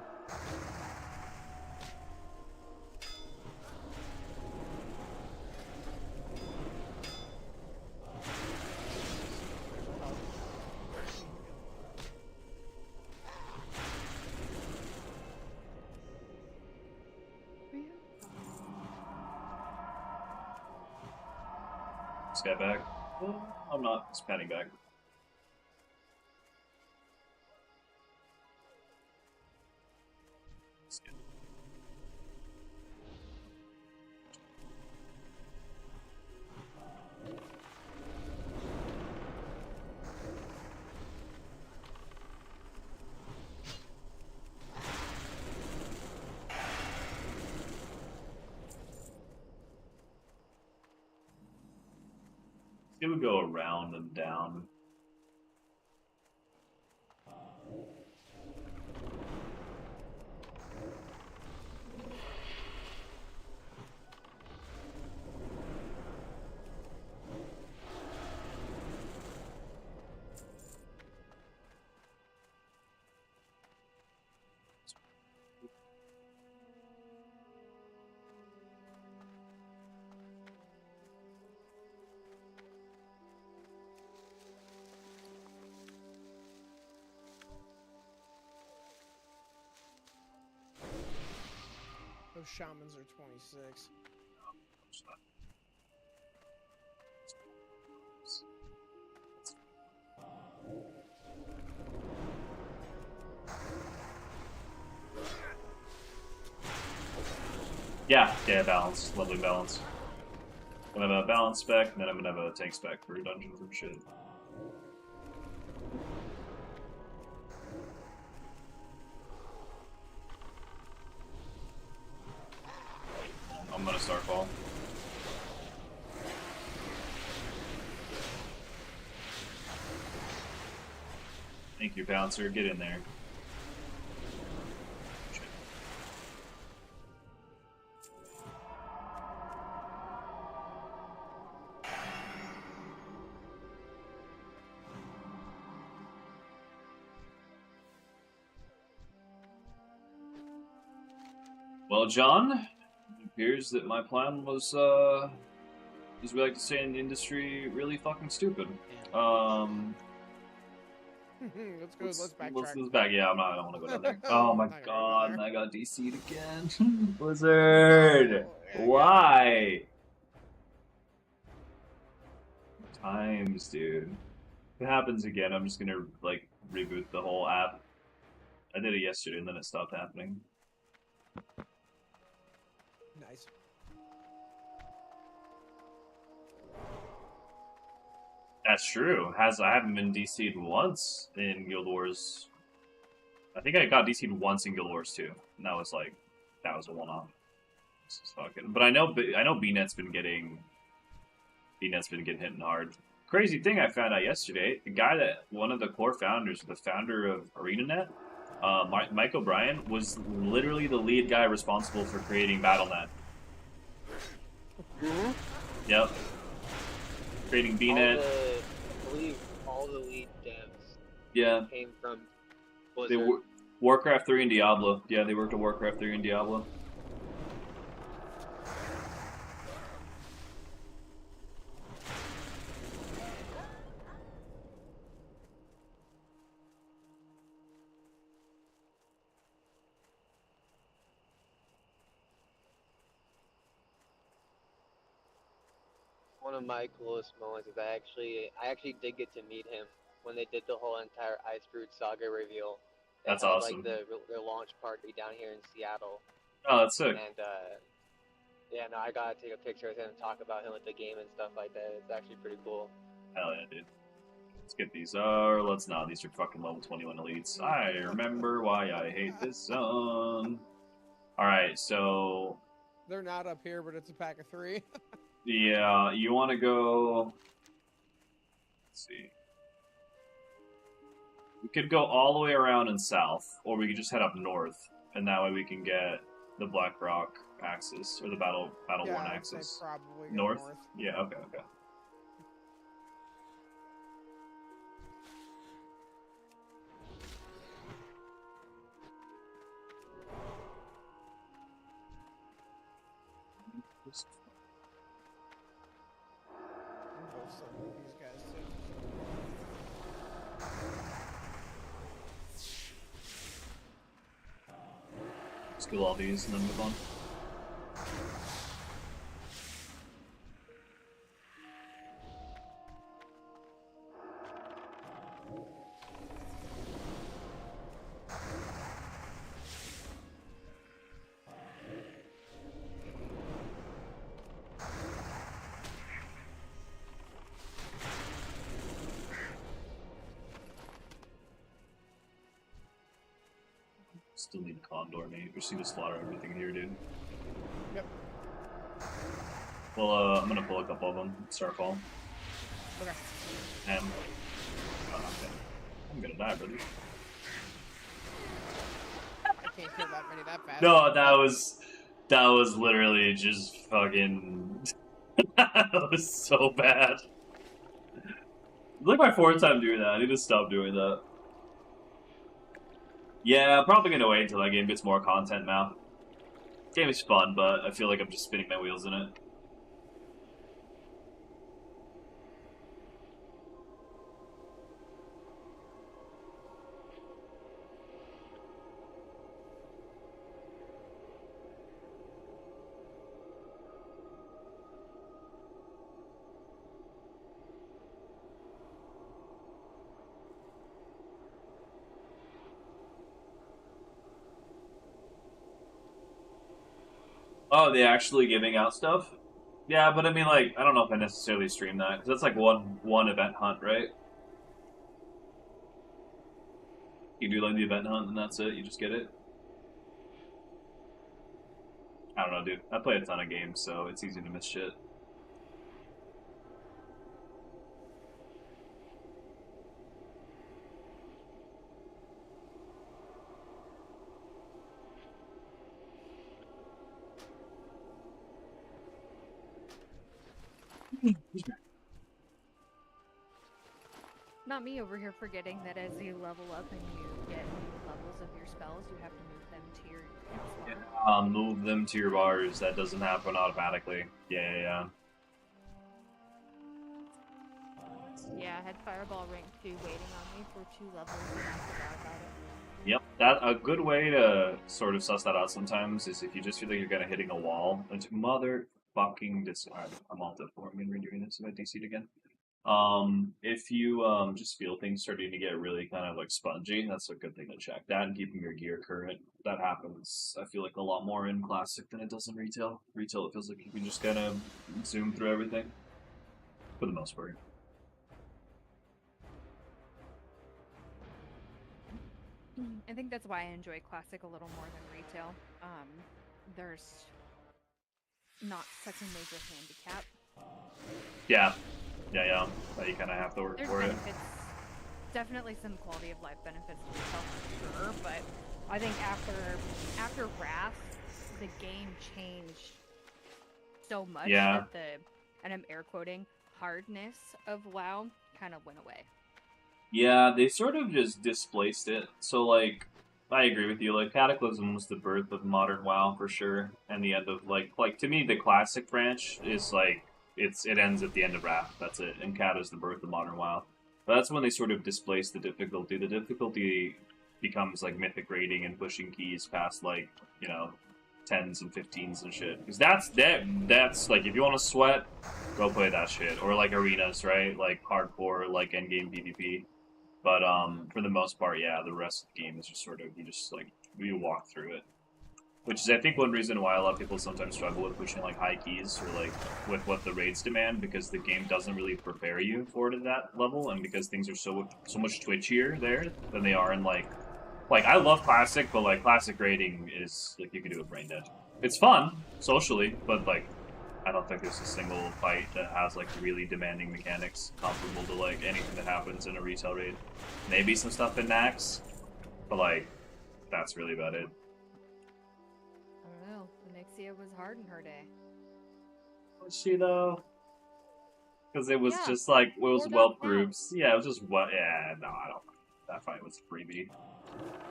This guy back? Well, I'm not. He's panning back. It would go around and down. Those shamans are 26. Yeah, balance. Lovely balance. I'm gonna have a balance spec, and then I'm gonna have a tank spec for dungeons and shit. I'm gonna Starfall. Thank you, Bouncer. Get in there. Well, John, it appears that my plan was, as we like to say in the industry, really fucking stupid. Let's go. Let's backtrack. Let's back. Yeah, I don't want to go down there. Oh my Not gonna go god, there. I got DC'd again. Blizzard! No, yeah, Why? Times, dude. If it happens again, I'm just gonna, like, reboot the whole app. I did it yesterday and then it stopped happening. Nice. That's true. I haven't been DC'd once in Guild Wars. I think I got DC'd once in Guild Wars 2. And that was a one-off. This is fucking. But I know BNet's been getting hitting hard. Crazy thing I found out yesterday, one of the core founders, the founder of ArenaNet, Mike O'Brien, was literally the lead guy responsible for creating BattleNet. Yep. Creating BNet. I believe all the lead devs came from Blizzard. Warcraft 3 and Diablo. Yeah, they worked at Warcraft 3 and Diablo. One of my coolest moments is I actually did get to meet him when they did the whole entire Icebrood Saga reveal. That's had, awesome. Like their launch party down here in Seattle. Oh, that's sick. And yeah, no, I got to take a picture with him and talk about him with the game and stuff like that. It's actually pretty cool. Hell yeah, dude. Let's get these. Or let's not. These are fucking level 21 elites. I remember why I hate this zone. Alright, so. They're not up here, but it's a pack of 3. Yeah, you want to go. Let's see. We could go all the way around and south, or we could just head up north, and that way we can get the Black Rock axis or the Battle Worn axis. Probably go North? Yeah. Okay. These guys too. Let's do all these and then move on. Still need Condor, mate. We just need to slaughter everything here, dude. Yep. Well, I'm gonna pull a couple of them. Starfall. Okay. And I'm gonna die, brother. I can't kill that many that fast. No, that was literally just fucking. That was so bad. It's like my 4th time doing that. I need to stop doing that. Yeah, I'm probably gonna wait until that game gets more content now. Game is fun, but I feel like I'm just spinning my wheels in it. Oh, they actually giving out stuff? Yeah, but I mean, like, I don't know if I necessarily stream that, because that's like one event hunt, right? You do like the event hunt, and that's it? You just get it? I don't know, dude. I play a ton of games, so it's easy to miss shit. Not me over here forgetting that as you level up and you get new levels of your spells, you have to move them to your health bar. Move them to your bars. That doesn't happen automatically. Yeah. Yeah, I had Fireball rank 2 waiting on me for 2 levels and I forgot about it. Yep, that a good way to sort of suss that out sometimes is if you just feel like you're kind of hitting a wall. And motherfucking discard. I'm all dead for. I'm gonna redoing this if I DC'd again. If you just feel things starting to get really kind of like spongy, that's a good thing to check. That and keeping your gear current. That happens, I feel like, a lot more in Classic than it does in Retail. Retail, it feels like you can just kind of zoom through everything. For the most part. I think that's why I enjoy Classic a little more than Retail. There's not such a major handicap. Yeah. But you kind of have to work There's for benefits, it. definitely some quality of life benefits to Retail for sure, but I think after Wrath, the game changed so much that and I'm air quoting, hardness of WoW kind of went away. Yeah, they sort of just displaced it. So, like, I agree with you. Like, Cataclysm was the birth of modern WoW for sure, and the end of like to me, the Classic branch is like it ends at the end of Wrath. That's it. And Cat is the birth of modern WoW. But that's when they sort of displaced the difficulty. The difficulty becomes like mythic rating and pushing keys past like 10s and 15s and shit. Because that's like if you want to sweat, go play that shit. Or like arenas, right? Like hardcore, like endgame PvP. But for the most part, yeah, the rest of the game is just sort of you walk through it, which is I think one reason why a lot of people sometimes struggle with pushing like high keys or like with what the raids demand, because the game doesn't really prepare you for it at that level, and because things are so much twitchier there than they are in like I love Classic, but like Classic raiding is like you can do it brain dead. It's fun socially, but like I don't think there's a single fight that has like really demanding mechanics comparable to like anything that happens in a retail raid. Maybe some stuff in Nax, but like that's really about it. I don't know. Nixia was hard in her day. Was she though? Because it was Yeah, just like it was War whelp Dog groups. Yeah, it was just what? Yeah, no, I don't. That fight was a freebie.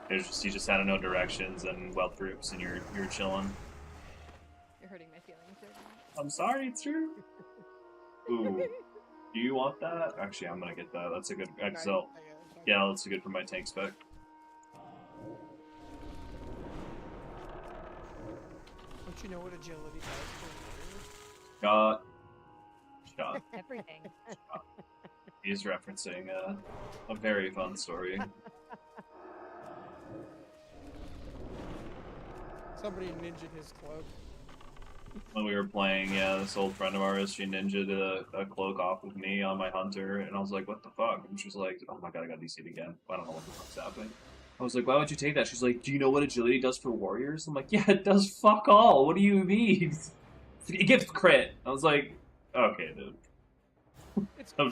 It was just you just had to know directions and whelp groups, and you're chilling. You're hurting my feelings right now. I'm sorry, it's true. Ooh. Do you want that? Actually, I'm gonna get that. That's a good Excel. Yeah, that's good for my tank spec. Don't you know what agility does? Shot. Everything. He's referencing a very fun story. Somebody ninja'd his cloak. When we were playing, this old friend of ours, she ninja'd a cloak off of me on my hunter, and I was like, what the fuck? And she's like, oh my god, I got DC'd again. I don't know what the fuck's happening. I was like, why would you take that? She's like, do you know what agility does for warriors? I'm like, yeah, it does fuck all. What do you mean? It gives crit. I was like, okay, dude. I'm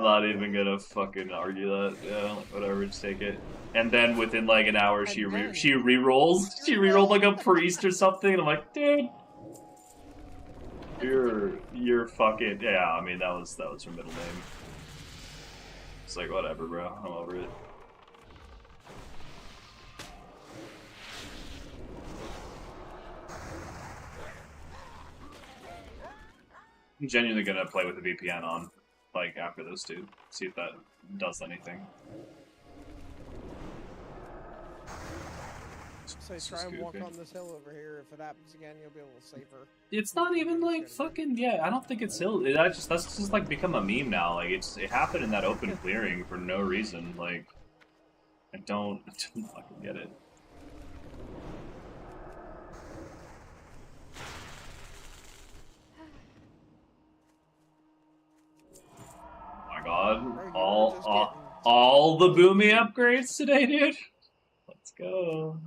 not even gonna fucking argue that. Yeah, whatever, just take it. And then within like an hour, she re-rolls. She re-rolled like a priest or something, and I'm like, dude. You're fucking I mean that was her middle name. It's like whatever, bro. I'm over it. I'm genuinely gonna play with the VPN on, like after those two, see if that does anything. So try and walk on this hill over here. If it happens again, you'll be able to save her. It's not even like fucking I don't think it's hill. That's just like become a meme now. Like it happened in that open clearing for no reason. Like I don't fucking get it. Oh my god! All the boomy upgrades today, dude. Let's go.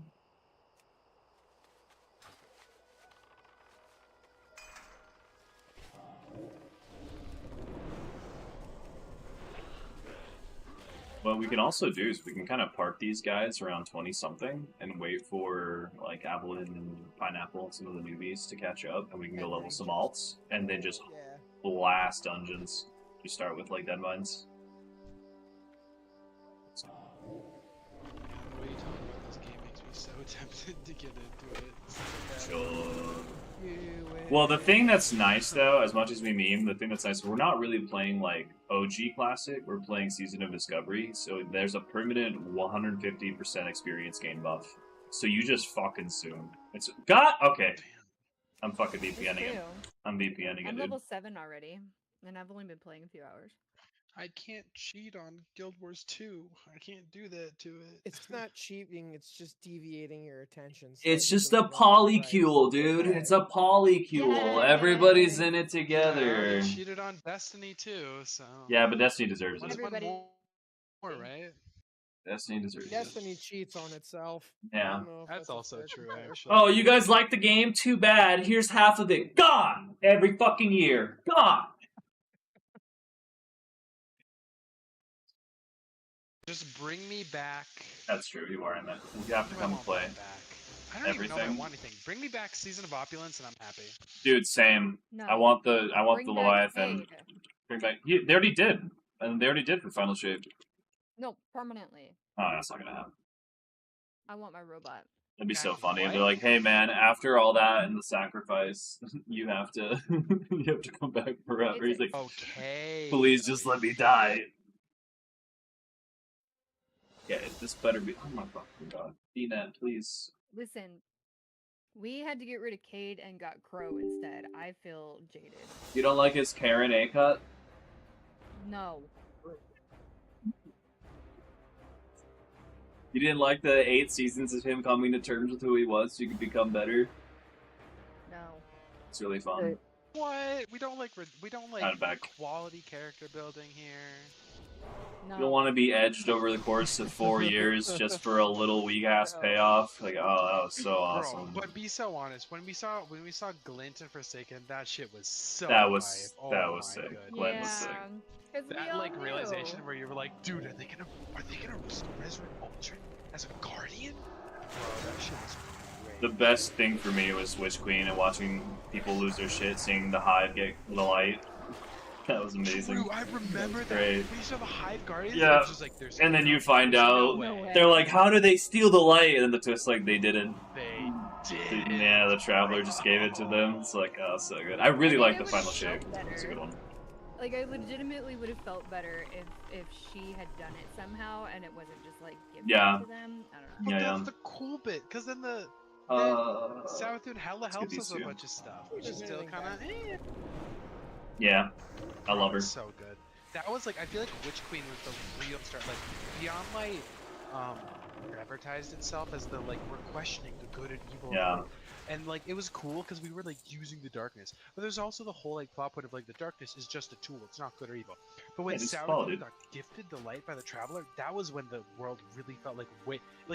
What we can also do is we can kind of park these guys around 20-something and wait for, like, Avalon and Pineapple and some of the newbies to catch up, and we can go level some alts, and then just blast dungeons. You start with like Deadmines. The way you talk about this game makes me so tempted to get into it. Sure. Well, the thing that's nice though, as much as we meme, the thing that's nice, we're not really playing like OG Classic. We're playing Season of Discovery, so there's a permanent 150% experience gain buff. So you just fucking soon. It's God. Okay, I'm fucking VPNing it. I'm VPNing it, I'm dude. level 7 already, and I've only been playing a few hours. I can't cheat on Guild Wars 2. I can't do that to it. It's not cheating, it's just deviating your attention. It's slightly just to a the left or right. polycule, dude. It's a polycule. Yay. Everybody's in it I already together. cheated on Destiny 2, so. Yeah, but Destiny deserves What's it. one Everybody- more, right? Destiny deserves it. Destiny cheats on itself. I Yeah. don't know if That's a also fair true, comparison. actually. Oh, you guys like the game? Too bad. Here's half of it. Gone! Every fucking year. Gone! Just bring me back. That's true, you are in it. You have to What do I come want play. back? I don't even know if I Everything. want anything. Bring me back Season of Opulence and I'm happy. Dude, same. No. I want the Bring back Leviathan. Cade. Bring back. They already did. And they already did for Final Shape. No, permanently. Oh, that's not gonna happen. I want my robot. That'd be so Back funny. If what? they're like, hey man, after all that and the sacrifice, you have to you have to come back forever. He's like, Okay. please just let me die. Yeah, this better be. Oh my fucking god. DNet, please. Listen, we had to get rid of Cade and got Crow instead. I feel jaded. You don't like his Karen A cut? No. You didn't like the 8 seasons of him coming to terms with who he was so you could become better? No. It's really fun. What? We don't like Not back. quality character building here. No. You don't want to be edged over the course of 4 years just for a little weak ass payoff. Like, oh, that was so awesome. Bro, but be so honest. When we saw Glint and Forsaken, that shit was so. That was hype. that Oh was my sick. goodness. Glenn was sick. Because That like realization where you were like, dude, are they gonna resurrect Ultron as a guardian? Bro, that shit was great. The best thing for me was Witch Queen and watching people lose their shit, seeing the Hive get the light. That was amazing. True, I remember that. Great. When you saw the Hive Guardians, Yeah. it was just like, there's And then you no find out, way. they're like, how do they steal the light? And then the twist, like, they didn't. They did. Yeah, the Traveler just gave it to them. It's like, oh, so good. I really I like think the I final would've shape. felt better. It's a good one. Like, I legitimately would have felt better if she had done it somehow and it wasn't just, like, given Yeah. to them. I don't know. But Yeah, that's yeah. the cool bit, because then the Savathun hella let's get helps these us with a two. bunch of stuff, which is Doesn't still anything kind of bad. Yeah, I love her. So good. That was like, I feel like Witch Queen was the real start. Like, Beyond Light advertised itself as the like, we're questioning the good and evil. Yeah. And like, it was cool because we were like using the darkness, but there's also the whole like plot point of like the darkness is just a tool. It's not good or evil. But when Yeah, just follow Savathun it. got gifted the light by the Traveler, that was when the world really felt like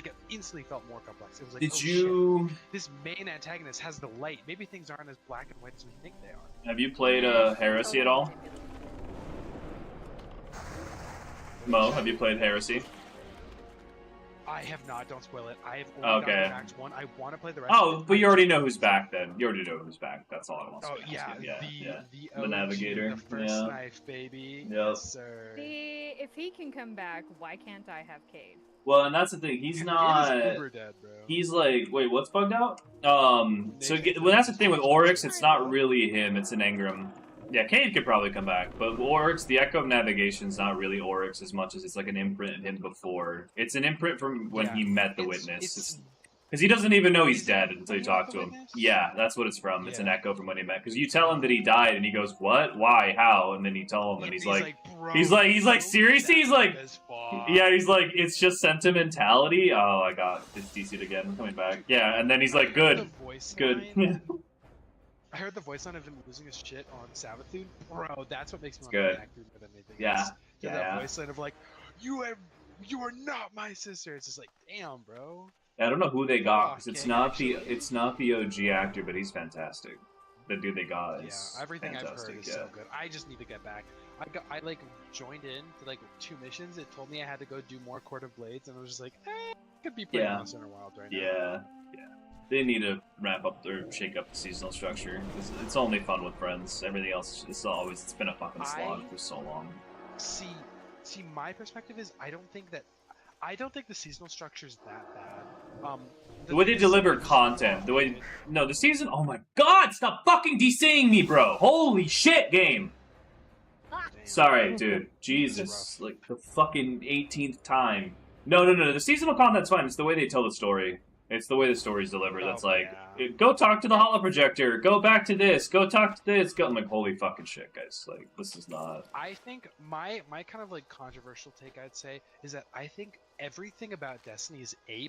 it instantly felt more complex. It was like, Did oh, you shit, this main antagonist has the light. Maybe things aren't as black and white as we think they are. have you played Heresy at all? Mo, have you played Heresy? I have not. Don't spoil it. I have only Okay. gotten Act 1. I want to play the rest. Oh, of it. but you already know who's back then. You already know who's back. That's all I want to Oh say. yeah, yeah. the The OG, Navigator, the first yeah. knife, baby. Yep. Yes, sir. See, if he can come back, why can't I have Cade? Well, and that's the thing. He's It is not. uber dead, bro. He's like, wait, what's bugged out? Well, that's the thing with Oryx. It's not really him. It's an Engram. Yeah, Cade could probably come back, but Oryx, the Echo of Navigation's not really Oryx as much as it's like an imprint of him before. It's an imprint from when Yeah. he met the It's- Witness. Because he doesn't even know he's Is it dead until you when he talk met to the him. Witness? Yeah, that's what it's from. It's an Yeah. echo from when he met. Because you tell him that he died, and he goes, "What? Why? How?" And then you tell him, and he's like, bro, he's like, so seriously? He's like, sad as fuck. yeah, he's like, it's just sentimentality. Oh, I got it's DC'd again. I'm coming back. Yeah, and then he's like, The good, voice good. line- I heard the voice line of him losing his shit on Savathun. Bro, that's what makes me want good. to act more than anything Yeah, else. yeah, That yeah. voice line of like, you are not my sister. It's just like, damn, bro. I don't know who they got because Okay, it's not the OG actor, but he's fantastic. The dude they got Yeah, is everything I've fantastic. heard is yeah. so good. I just need to get back. I like joined in to like 2 missions. It told me I had to go do more Court of Blades, and I was just like, could be playing Yeah. Monster Hunter Wild right now. Yeah, yeah. they need to wrap up or shake up the seasonal structure. It's only fun with friends. Everything else is always it's been a fucking slog for so long. See, my perspective is I don't think the seasonal structure is that bad. The way they deliver content, the season. Oh my god! Stop fucking DCing me, bro! Holy shit, game. Sorry, dude. Jesus, like the fucking 18th time. No. The seasonal content's fine. It's the way they tell the story. It's the way the story's delivered. That's go talk to the holoprojector. Go back to this. Go talk to this. I'm like, holy fucking shit, guys. Like, this is not. I think my kind of like controversial take, I'd say, is that I think everything about Destiny is A+.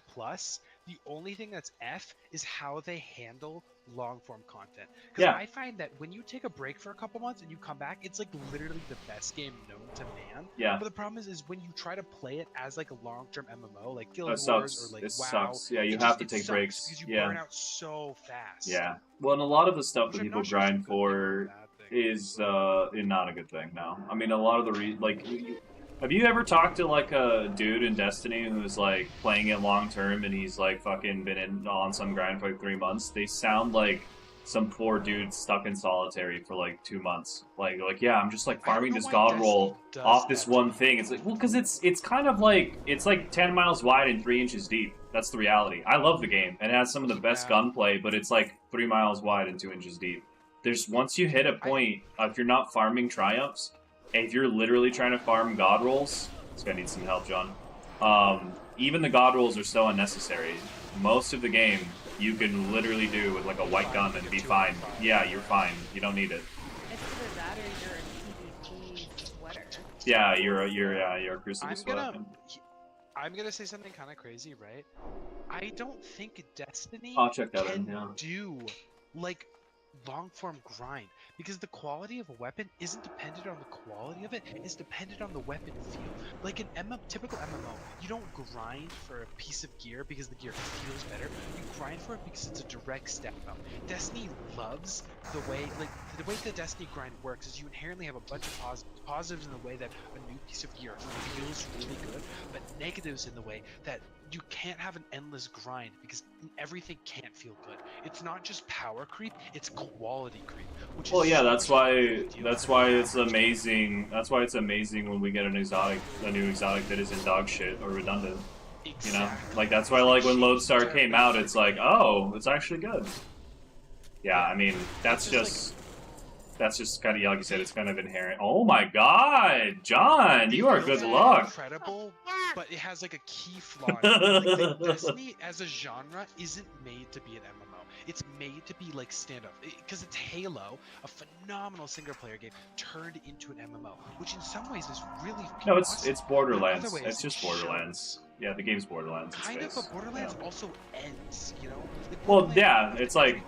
The only thing that's F is how they handle long-form content. Because I find that when you take a break for a couple months and you come back, it's like literally the best game known to man. Yeah. But the problem is when you try to play it as like a long-term MMO, like Guild Wars or like it WoW, sucks. Yeah, you have to take breaks. Because you burn out so fast. Yeah. Well, and a lot of the stuff that people grind for is not a good thing. No, I mean a lot of the have you ever talked to like a dude in Destiny who's like playing it long term and he's like fucking been on some grind for like 3 months? They sound like some poor dude stuck in solitary for like 2 months. Like yeah, I'm just like farming this god roll off this one thing. It's like, well, because it's kind of like it's like 10 miles wide and 3 inches deep. That's the reality. I love the game and it has some of the best gunplay, but it's like 3 miles wide and 2 inches deep. There's once you hit a point, if you're not farming triumphs, and if you're literally trying to farm god rolls, this guy needs some help, John. Even the god rolls are so unnecessary. Most of the game you can literally do with like a white gun and be fine. Yeah, you're fine. You don't need it. It's either that or you're a PvP sweater. Yeah, you're a crucible sweater. I'm gonna say something kind of crazy, right? I don't think Destiny can do like long-form grind, because the quality of a weapon isn't dependent on the quality of it, it's dependent on the weapon feel. Like an typical MMO, you don't grind for a piece of gear because the gear feels better, you grind for it because it's a direct step up. Destiny loves the way the Destiny grind works is you inherently have a bunch of positives in the way that a new piece of gear feels really good, but negatives in the way that you can't have an endless grind because everything can't feel good. It's not just power creep, it's quality creep. That's why it's amazing. That's why it's amazing when we get a new exotic that isn't dog shit or redundant. Exactly. You know, like that's why like when Lodestar came out, it's like, oh, it's actually good. Yeah, I mean that's just kind of like you said, it's kind of inherent. Oh my God, John, you are good luck. Incredible, but it has like a key flaw. Like, Destiny as a genre isn't made to be an MMO. It's made to be like standoff, because it's Halo, a phenomenal single-player game turned into an MMO, which in some ways is really awesome. It's Borderlands. It's just Borderlands. Yeah, the game's Borderlands. Kind of, but Borderlands also ends. You know. Well, yeah, it's like.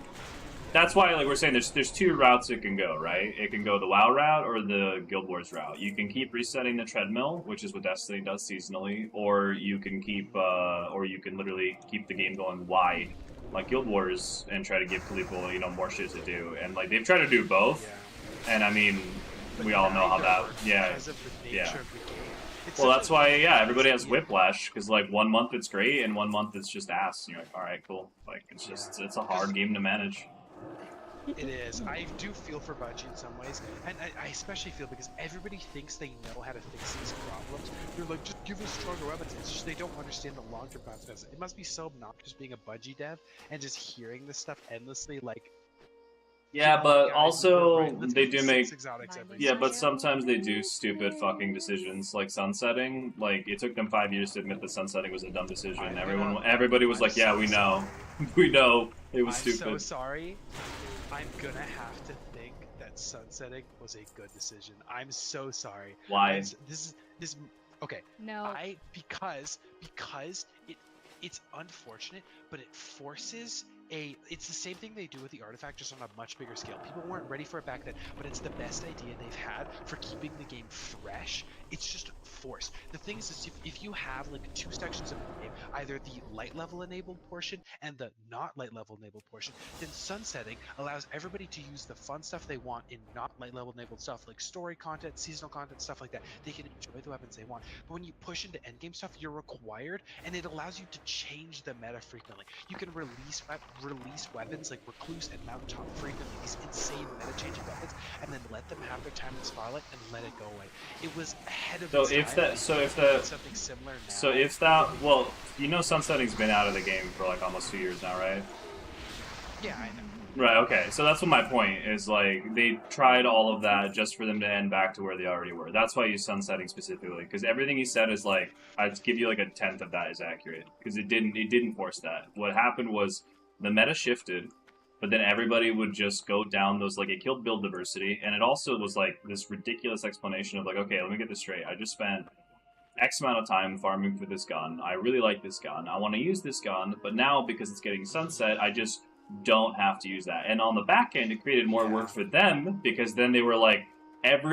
That's why, like we're saying, there's two routes it can go, right? It can go the WoW route or the Guild Wars route. You can keep resetting the treadmill, which is what Destiny does seasonally, or you can literally keep the game going wide, like Guild Wars, and try to give people, more shit to do. And like they've tried to do both, and I mean, we all know how that, yeah. Well, that's why, everybody has whiplash, because like 1 month it's great, and 1 month it's just ass. And you're like, all right, cool. Like it's a hard game to manage. It is. I do feel for Bungie in some ways, and I especially feel because everybody thinks they know how to fix these problems. They're like, just give us stronger weapons. It's just they don't understand the long-term consequences. It must be so obnoxious being a Bungie dev and just hearing this stuff endlessly, like. Yeah, but also they do make. Yeah, but sometimes they do stupid fucking decisions, like sunsetting. Like it took them 5 years to admit that sunsetting was a dumb decision. Everybody was like, "Yeah, we know, we know it was stupid." I'm so sorry. I'm gonna have to think that sunsetting was a good decision. I'm so sorry. Why? This okay. No. Because it's unfortunate, but it forces it's the same thing they do with the artifact, just on a much bigger scale. People weren't ready for it back then, but it's the best idea they've had for keeping the game fresh. it's just forced. The thing is if you have like 2 sections of the game, either the light level enabled portion and the not light level enabled portion, then sunsetting allows everybody to use the fun stuff they want in not light level enabled stuff like story content, seasonal content, stuff like that. They can enjoy the weapons they want. But when you push into endgame stuff, you're required, and it allows you to change the meta frequently. You can release weapons like Recluse and Mountaintop frequently, these insane meta changing weapons, and then let them have their time in the spotlight and let it go away. It was ahead of its time. Something similar now. So if that, well, you know, sunsetting's been out of the game for like almost 2 years now, right? Yeah, I know. Right, okay. So that's what my point is, like, they tried all of that just for them to end back to where they already were. That's why I use sunsetting specifically, because everything he said is like, I'd give you like a tenth of that is accurate, because it didn't force that. What happened was the meta shifted, but then everybody would just go down those, like, it killed build diversity, and it also was like this ridiculous explanation of like, okay, let me get this straight. I just spent X amount of time farming for this gun. I really like this gun. I want to use this gun, but now because it's getting sunset, I just don't have to use that. And on the back end, it created more work for them, because then they were like,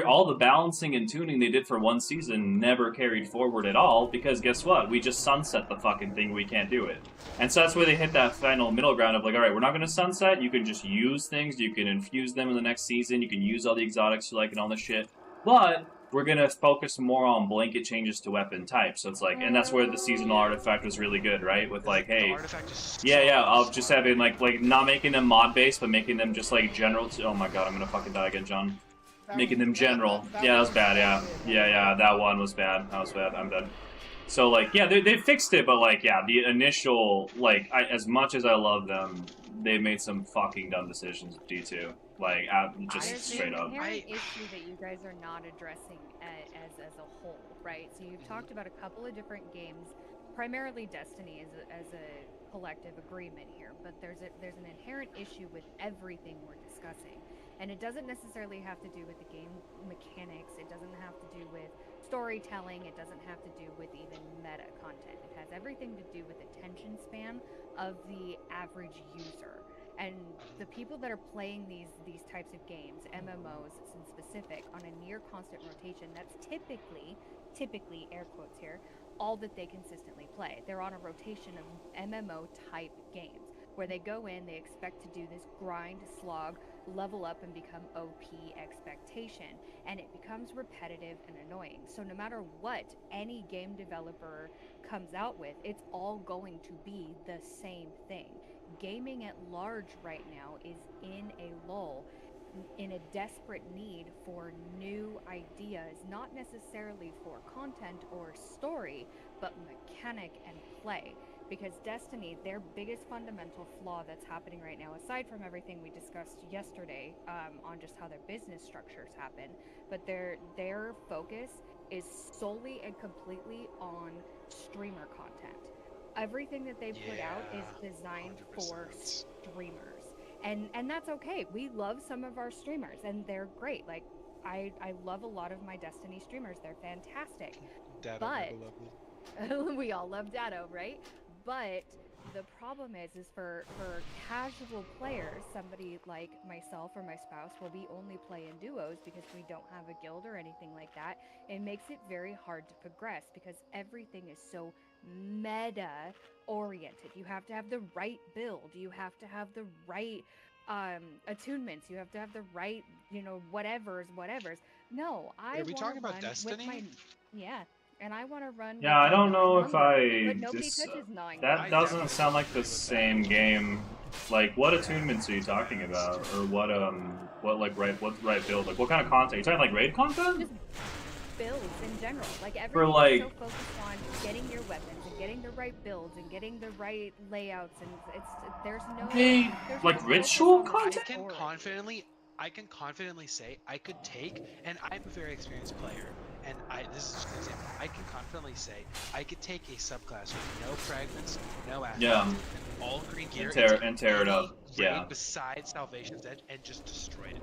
all the balancing and tuning they did for one season never carried forward at all, because guess what? We just sunset the fucking thing, we can't do it. And so that's where they hit that final middle ground of like, alright, we're not going to sunset, you can just use things, you can infuse them in the next season, you can use all the exotics you like and all this shit, but we're going to focus more on blanket changes to weapon types. So it's like, and that's where the seasonal artifact was really good, right? With like, hey, of just having like not making them mod based, but making them just like general. Oh my god, I'm gonna fucking die again, John. Making them general. Yeah, that was bad. Yeah, that one was bad. That was bad. I'm dead. So like, yeah, they fixed it, but like, yeah, the initial, like, as much as I love them, they made some fucking dumb decisions with D2. Like, just straight up. There's an inherent issue that you guys are not addressing as a whole, right? So you've talked about a couple of different games, primarily Destiny as a collective agreement here, but there's an inherent issue with everything we're discussing. And it doesn't necessarily have to do with the game mechanics, it doesn't have to do with storytelling, it doesn't have to do with even meta content. It has everything to do with attention span of the average user. And the people that are playing these types of games, MMOs in specific, on a near constant rotation, that's typically, air quotes here, all that they consistently play. They're on a rotation of MMO type games, where they go in, they expect to do this grind, slog, level up and become OP expectation, and it becomes repetitive and annoying. So no matter what any game developer comes out with, it's all going to be the same thing. Gaming at large right now is in a lull, in a desperate need for new ideas, not necessarily for content or story, but mechanic and play. Because Destiny, their biggest fundamental flaw that's happening right now, aside from everything we discussed yesterday on just how their business structures happen, but their focus is solely and completely on streamer content. Everything that they put out is designed 100%. For streamers. And that's okay. We love some of our streamers, and they're great. Like, I love a lot of my Destiny streamers. They're fantastic. Dado, but we all love Dado, right? But the problem is for casual players, somebody like myself or my spouse, where we only play in duos because we don't have a guild or anything like that, it makes it very hard to progress because everything is so meta oriented. You have to have the right build, you have to have the right attunements, you have to have the right, whatevers. No, are we talking about Destiny? And I want to run. Yeah, I don't know if that doesn't sound like the same game. Like, what attunements are you talking about, or what right build? Like, what kind of content? Are you talking like raid content? Just builds in general. Like, everything's so focused on getting your weapons and getting the right builds and getting the right layouts, and there's no ritual content. I can confidently say I could take, and I'm a very experienced player, and this is just an example, I can confidently say I could take a subclass with no fragments, no assets, and all green gear, and tear it up. Yeah. Besides Salvation's Edge, and just destroy it.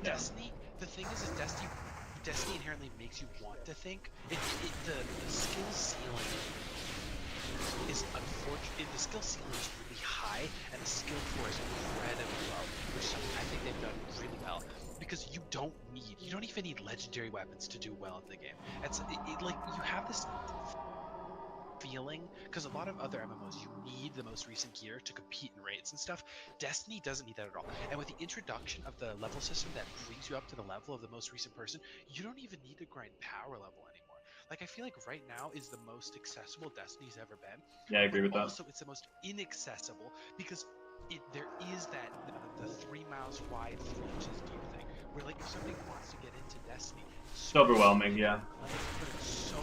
Yeah. Destiny, the thing is Destiny inherently makes you want to think. The skill ceiling is unfortunate. The skill ceiling is really high, and the skill floor is incredibly low, which is something I think they've done really well. because you don't even need legendary weapons to do well in the game. Like you have this feeling, because a lot of other MMOs you need the most recent gear to compete in raids and stuff. Destiny doesn't need that at all. And with the introduction of the level system that brings you up to the level of the most recent person, you don't even need to grind power level anymore. Like I feel like right now is the most accessible Destiny's ever been. Yeah, I agree with that. Also, it's the most inaccessible because there is that the 3 miles wide, 3 inches deep thing where like if somebody wants to get into Destiny, it's overwhelming. Yeah. But it's so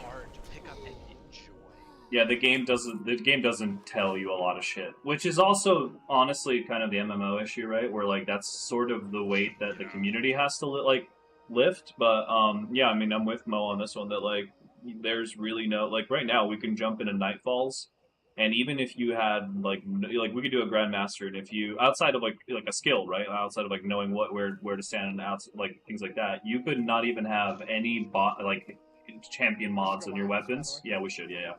hard to pick up and enjoy. Yeah, the game doesn't tell you a lot of shit, which is also honestly kind of the MMO issue, right? Where like that's sort of the weight that the community has to lift. But yeah, I mean, I'm with Mo on this one that like there's really no like right now we can jump into Nightfalls, and even if you had like we could do a Grandmaster, and if you outside of like a skill, right, outside of like knowing where to stand and out like things like that, you could not even have any champion mods on your weapons. Yeah, we should. Yeah.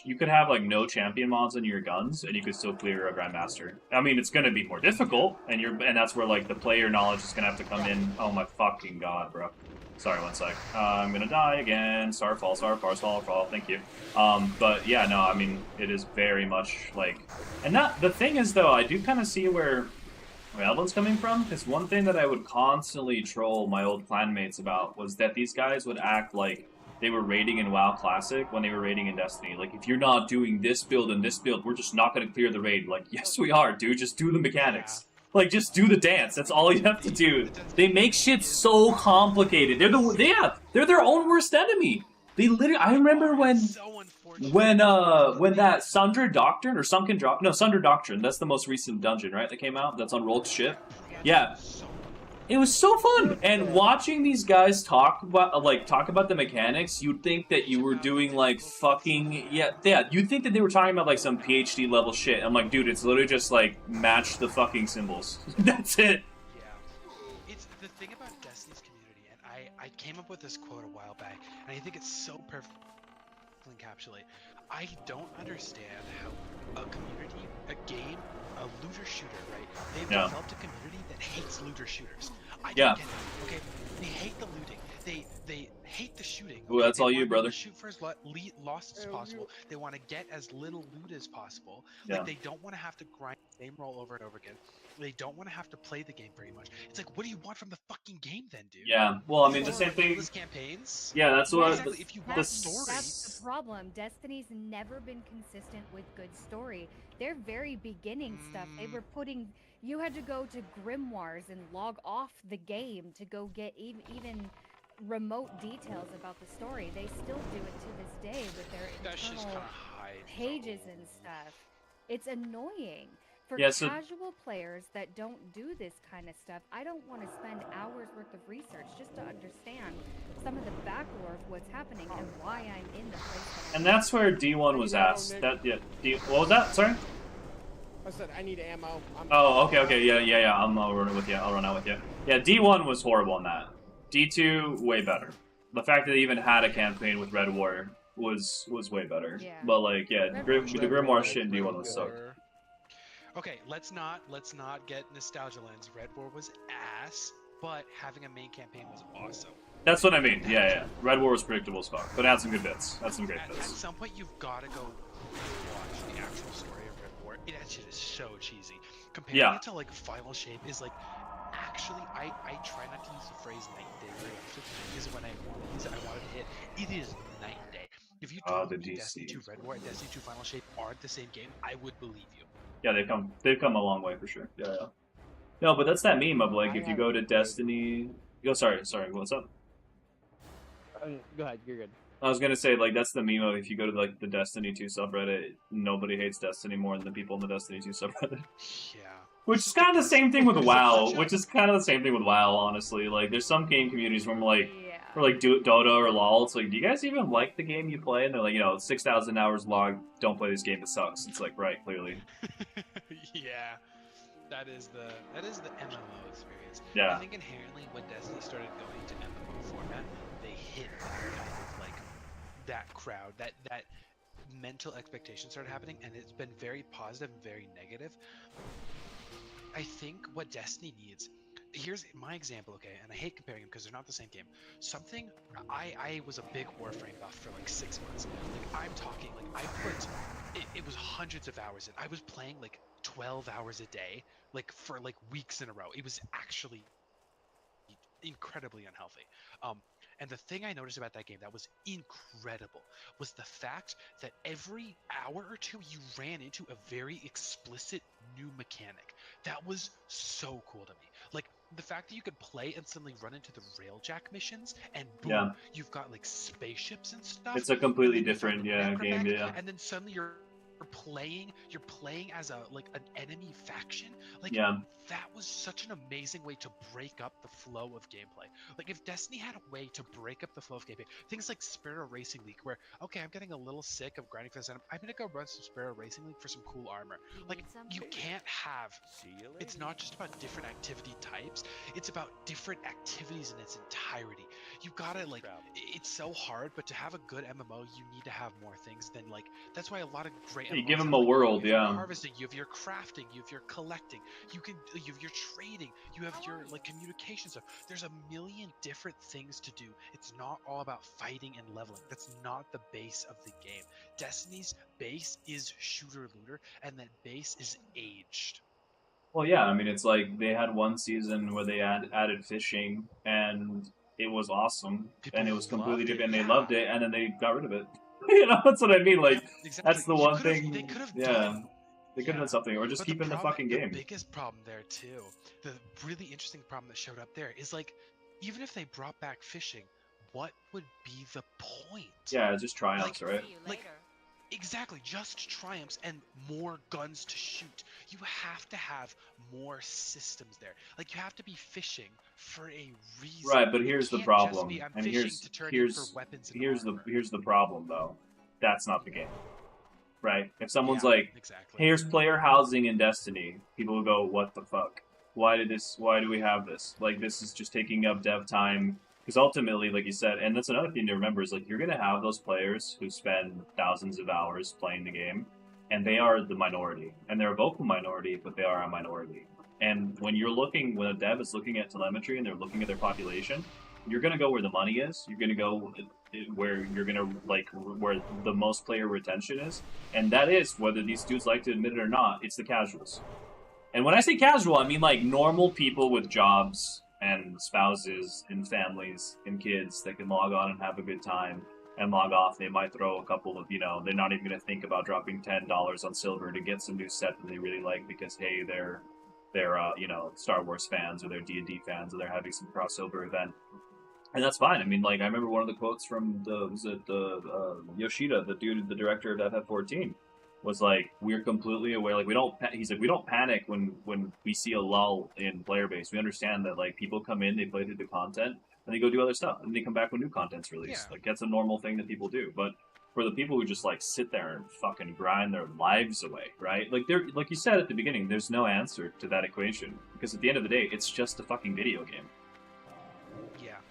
You could have like no champion mods on your guns, and you could still clear a Grandmaster. I mean, it's gonna be more difficult, and that's where like the player knowledge is gonna have to come in. Oh my fucking god, bro! Sorry, one sec. I'm gonna die again. Starfall. Thank you. But yeah, no, I mean, it is very much like, and that the thing is though, I do kind of see where Evelyn's coming from. Because one thing that I would constantly troll my old clanmates about was that these guys would act like they were raiding in WoW Classic when they were raiding in Destiny. Like, if you're not doing this build and this build, we're just not going to clear the raid. Like, yes, we are, dude. Just do the mechanics. Yeah. Like, just do the dance. That's all you have to do. They make shit so complicated. They're their own worst enemy. They literally. I remember when that Sundra Doctrine or Sundra Doctrine. That's the most recent dungeon, right? That came out. That's on Rolk's ship. Yeah. It was so fun, and watching these guys talk about the mechanics, you'd think that you were doing like fucking you'd think that they were talking about like some PhD level shit. I'm like, dude, it's literally just like match the fucking symbols. That's it. Yeah, it's the thing about Destiny's community, and I came up with this quote a while back, and I think it's so perfect to encapsulate. I don't understand how a community, a game, a looter shooter, right? They've developed a community that hates looter shooters. I don't get it. Okay, they hate the looting. They hate the shooting. Ooh, that's all you, brother. Shoot for as lost as possible. They want to get as little loot as possible. Yeah. Like they don't want to have to grind the same role over and over again. They don't want to have to play the game very much. It's like, what do you want from the fucking game then, dude? Yeah. Well, I mean, the same thing. Campaigns. Yeah, that's what. Exactly. If you want stories, that's the problem. Destiny's never been consistent with good story. Their very beginning stuff, they were putting. You had to go to grimoires and log off the game to go get even remote details about the story. They still do it to this day with their internal pages and stuff. It's annoying. For casual players that don't do this kind of stuff, I don't want to spend hours worth of research just to understand some of the backlore of what's happening and why I'm in the place. And that's where D1 was asked. What was that? Sorry? I said I need ammo. Okay, yeah. I'll run with you. I'll run out with you. Yeah, D1 was horrible on that. D2 way better. The fact that they even had a campaign with Red War was way better. Yeah. But like, yeah, the Grimoire shit in D1 was sucked. Okay, let's not get nostalgia lens. Red War was ass, but having a main campaign was awesome. That's what I mean. Yeah. Red War was predictable as fuck, but it had some good bits. Had some great bits. At some point, you've got to go watch the actual story of Red War. That shit is so cheesy. Comparing it to like Final Shape is like. Actually, I try not to use the phrase night and day very often because when I want to use it, I want it to hit. It is night and day. If you told me Destiny 2 Red War and Destiny 2 Final Shape aren't the same game, I would believe you. Yeah, they've come a long way for sure. Yeah. No, but that's that meme of like if you go to Destiny. Oh, sorry. What's up? Go ahead. You're good. I was gonna say like that's the meme of if you go to like the Destiny 2 subreddit, nobody hates Destiny more than the people in the Destiny 2 subreddit. Yeah. Which is kind of the same thing with WoW. Honestly. Like, there's some game communities where I'm like, Dota or LoL. It's like, do you guys even like the game you play? And they're like, 6,000 hours logged. Don't play this game. It sucks. It's like, right, clearly. Yeah, that is the MMO experience. Yeah. I think inherently when Destiny started going to MMO format, they hit that kind of like that crowd, that mental expectation started happening, and it's been very positive and very negative. I think what Destiny needs, here's my example, okay, and I hate comparing them because they're not the same game. Something I was a big Warframe buff for like 6 months. Like I'm talking like I put it was hundreds of hours in. I was playing like 12 hours a day, like for like weeks in a row. It was actually incredibly unhealthy. And the thing I noticed about that game that was incredible was the fact that every hour or two you ran into a very explicit new mechanic. That was so cool to me. Like the fact that you could play and suddenly run into the railjack missions and boom, you've got like spaceships and stuff. It's a completely different game, yeah. And then suddenly you're playing as a like an enemy faction. Like that was such an amazing way to break up the flow of gameplay. Like if Destiny had a way to break up the flow of gameplay, things like Sparrow Racing League, where okay, I'm getting a little sick of grinding for this item, I'm gonna go run some Sparrow Racing League for some cool armor. Like you can't have. It's not just about different activity types. It's about different activities in its entirety. You gotta like. It's so hard, but to have a good MMO, you need to have more things than like. That's why a lot of great. You give them a world, you have your harvesting, you have your crafting, you have your collecting, you have your trading, you have your like communication stuff. There's a million different things to do. It's not all about fighting and leveling. That's not the base of the game. Destiny's base is shooter looter, and that base is aged. Well, yeah, I mean, it's like they had one season where they added fishing, and it was awesome, and it was completely different, and they loved it, and then they got rid of it. You know, that's what I mean. Like, that's the one thing. They could have done something, or just keep in the fucking game. The biggest problem there too, the really interesting problem that showed up there is like, even if they brought back fishing, what would be the point? Yeah, just triumphs, right? Like, exactly, just triumphs and more guns to shoot. You have to have more systems there. Like you have to be fishing for a reason. Right, but here's the problem. And here's the problem though. That's not the game. Right? If someone's like, here's player housing in Destiny, people will go, what the fuck? Why do we have this? Like this is just taking up dev time. Because ultimately, like you said, and that's another thing to remember, is like you're going to have those players who spend thousands of hours playing the game, and they are the minority. And they're a vocal minority, but they are a minority. And when a dev is looking at telemetry and they're looking at their population, you're going to go where the money is. You're going to go where you're going to, like, where the most player retention is. And that is, whether these dudes like to admit it or not, it's the casuals. And when I say casual, I mean like normal people with jobs and spouses and families and kids that can log on and have a good time and log off. They might throw a couple of, they're not even going to think about dropping $10 on silver to get some new set that they really like because, hey, they're Star Wars fans or they're D&D fans or they're having some crossover event. And that's fine. I mean, like, I remember one of the quotes from Yoshida, the director of FF14, was like, we're completely aware, like, we don't panic when we see a lull in player base. We understand that, like, people come in, they play through the content, and they go do other stuff, and they come back when new content's released. Yeah. Like, that's a normal thing that people do. But for the people who just, like, sit there and fucking grind their lives away, right? Like, like you said at the beginning, there's no answer to that equation. Because at the end of the day, it's just a fucking video game.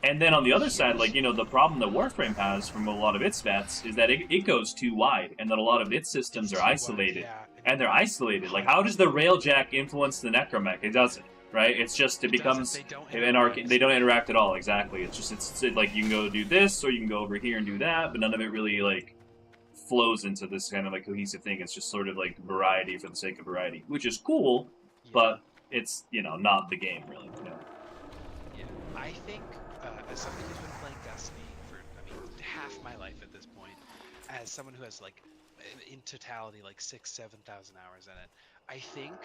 And then on the other side, like, the problem that Warframe has from a lot of its stats is that it goes too wide, and that a lot of its systems are isolated. And they're isolated. Like, how does the Railjack influence the Necromech? It doesn't, right? It's just, it becomes they don't interact at all, exactly. It's just, it's like, you can go do this, or you can go over here and do that, but none of it really, like, flows into this kind of, like, cohesive thing. It's just sort of, like, variety for the sake of variety, which is cool, but it's, not the game, really. Yeah, I think... as somebody who's been playing Destiny for, half my life at this point, as someone who has, like, in totality, like, 6,000 to 7,000 hours in it, I think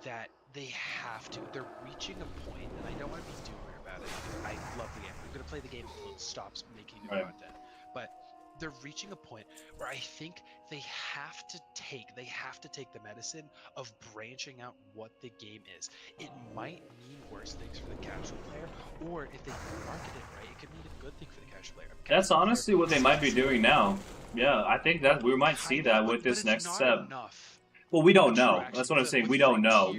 that they're reaching a point, and I don't want to be doomer about it, because I love the game. I'm going to play the game until it stops making new content. But they're reaching a point where I think they have to take the medicine of branching out what the game is. It might mean worse things for the casual player, or if they market it right, it could mean a good thing for the casual player. That's honestly what they might be doing now. Yeah, I think that we might see that with this next step. Well, we don't know. That's what I'm saying. We don't know.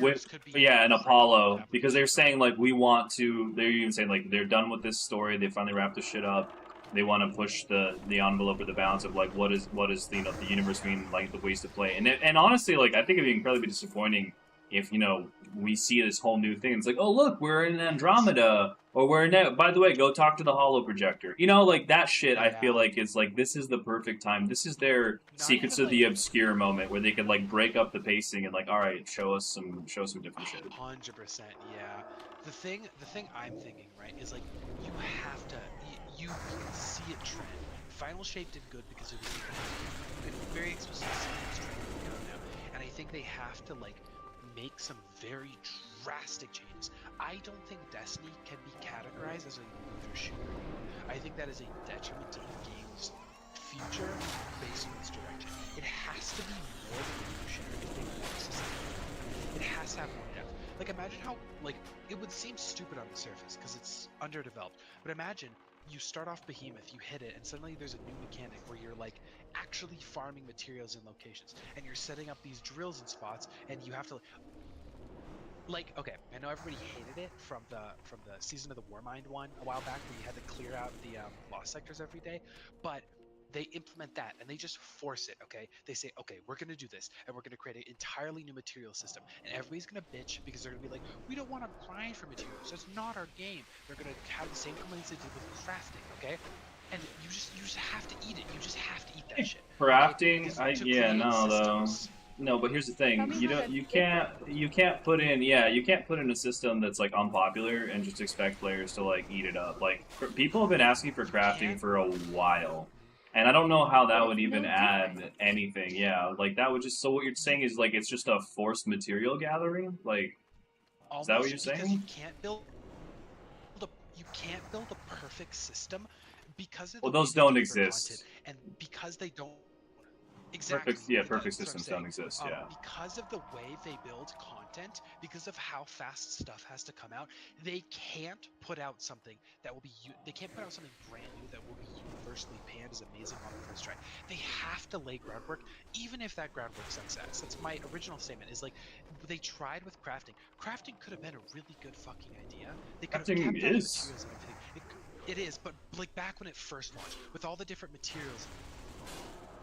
Yeah, and Apollo, because they're saying, like, they're even saying, like, they're done with this story. They finally wrapped the shit up. They want to push the envelope or the balance of, like, what is the universe being, like, the ways to play. And honestly, like, I think it'd be incredibly disappointing if, you know, we see this whole new thing, it's like, oh, look, we're in Andromeda, or we're in, by the way, go talk to the holo projector. You know, like, that shit, I feel Yeah. like, is, like, this is the perfect time. This is their Not Secrets even, of the like- Obscure moment, where they could, like, break up the pacing and, like, all right, show us some different shit. 100%, yeah. The thing I'm thinking, right, is like you have to, you can see it trend. Final Shape did good because it was you can very explicitly see it's trending down now, and I think they have to like make some very drastic changes. I don't think Destiny can be categorized as a looter shooter. I think that is a detriment to the game's future based on its direction. It has to be more than a looter shooter if they want to sustain it. It has to have more depth. Like, imagine how, like, it would seem stupid on the surface because it's underdeveloped. But imagine you start off Behemoth, you hit it, and suddenly there's a new mechanic where you're, like, actually farming materials in locations. And you're setting up these drills in spots, and you have to, like, okay, I know everybody hated it from the Season of the Warmind one a while back, where you had to clear out the lost sectors every day, but they implement that and they just force it. Okay, they say, okay, we're gonna do this, and we're gonna create an entirely new material system, and everybody's gonna bitch because they're gonna be like, we don't want to grind for materials. That's not our game. They're gonna have the same complaints they did with crafting. Okay, and you just have to eat it. You just have to eat that shit. Crafting, Okay? To yeah, create no, though. systems. No, but here's the thing: Tell me how that's you different. can't put in, yeah, you can't put in a system that's like unpopular and just expect players to like eat it up. Like, people have been asking for You crafting can't. for a while, and I don't know how that But would it's even no add different. anything. Yeah, like that would just, so what you're saying is like it's just a forced material gathering. Like, is that what you're Almost because saying? you can't build a perfect system because of Well, the way those they don't deliver content, exist. and because they don't Perfect, exactly yeah, perfect that's what I'm systems saying. don't exist. Yeah. Because of the way they build content, because of how fast stuff has to come out, they can't put out something that will be they can't put out something brand new that will be universally panned as amazing on the first try. They have to lay groundwork, even if that groundwork sucks ass. That's my original statement. Is like they tried with crafting. Crafting could have been a really good fucking idea. They could have Crafting kept all the is. materials and everything. It is, but like back when it first launched, with all the different materials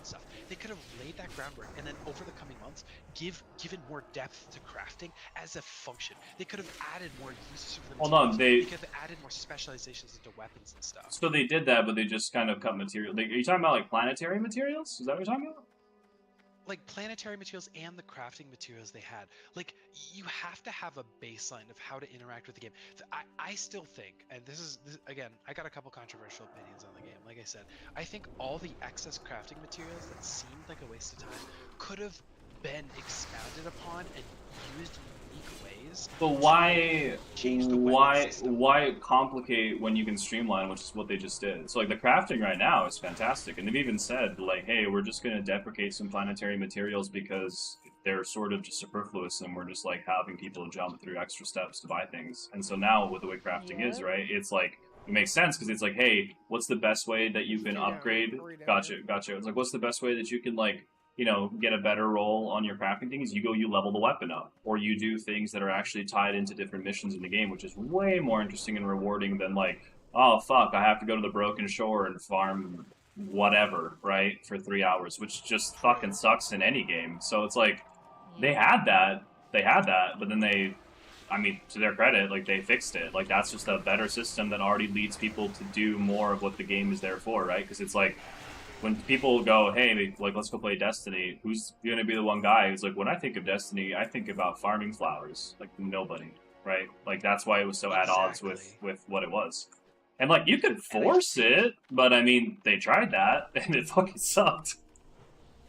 stuff. They could have laid that groundwork and then over the coming months given more depth to crafting as a function. They could have added more uses for the Hold materials. on, They could have added more specializations into weapons and stuff. so they did that, but they just kind of cut material. Are you talking about like planetary materials? Is that what you're talking about? Like planetary materials and the crafting materials they had. Like you have to have a baseline of how to interact with the game. I still think, and this is again, I got a couple controversial opinions on the game. Like I said, I think all the excess crafting materials that seemed like a waste of time could have been expounded upon and used in unique ways. But To change the weapon system. why complicate when you can streamline, which is what they just did? So like the crafting right now is fantastic, and they've even said like, hey, we're just going to deprecate some planetary materials because they're sort of just superfluous, and we're just like having people jump through extra steps to buy things. And so now with the way crafting is, Yep. right, it's like it makes sense because it's like, hey, what's the best way that you can Two down, upgrade? three down. Gotcha. It's like, what's the best way that you can like, you know, get a better roll on your crafting things, you level the weapon up, or you do things that are actually tied into different missions in the game, which is way more interesting and rewarding than like, oh fuck, I have to go to the Broken Shore and farm whatever, right, for 3 hours, which just fucking sucks in any game. So it's like they had that, but then I mean, to their credit, like they fixed it. Like that's just a better system that already leads people to do more of what the game is there for, right? Because it's like, when people go, hey, like, let's go play Destiny, who's going to be the one guy who's like, when I think of Destiny, I think about farming flowers. Like, nobody, right? Like, that's why it was so at odds with what it was. And, like, you could force it, but, I mean, they tried that, and it fucking sucked.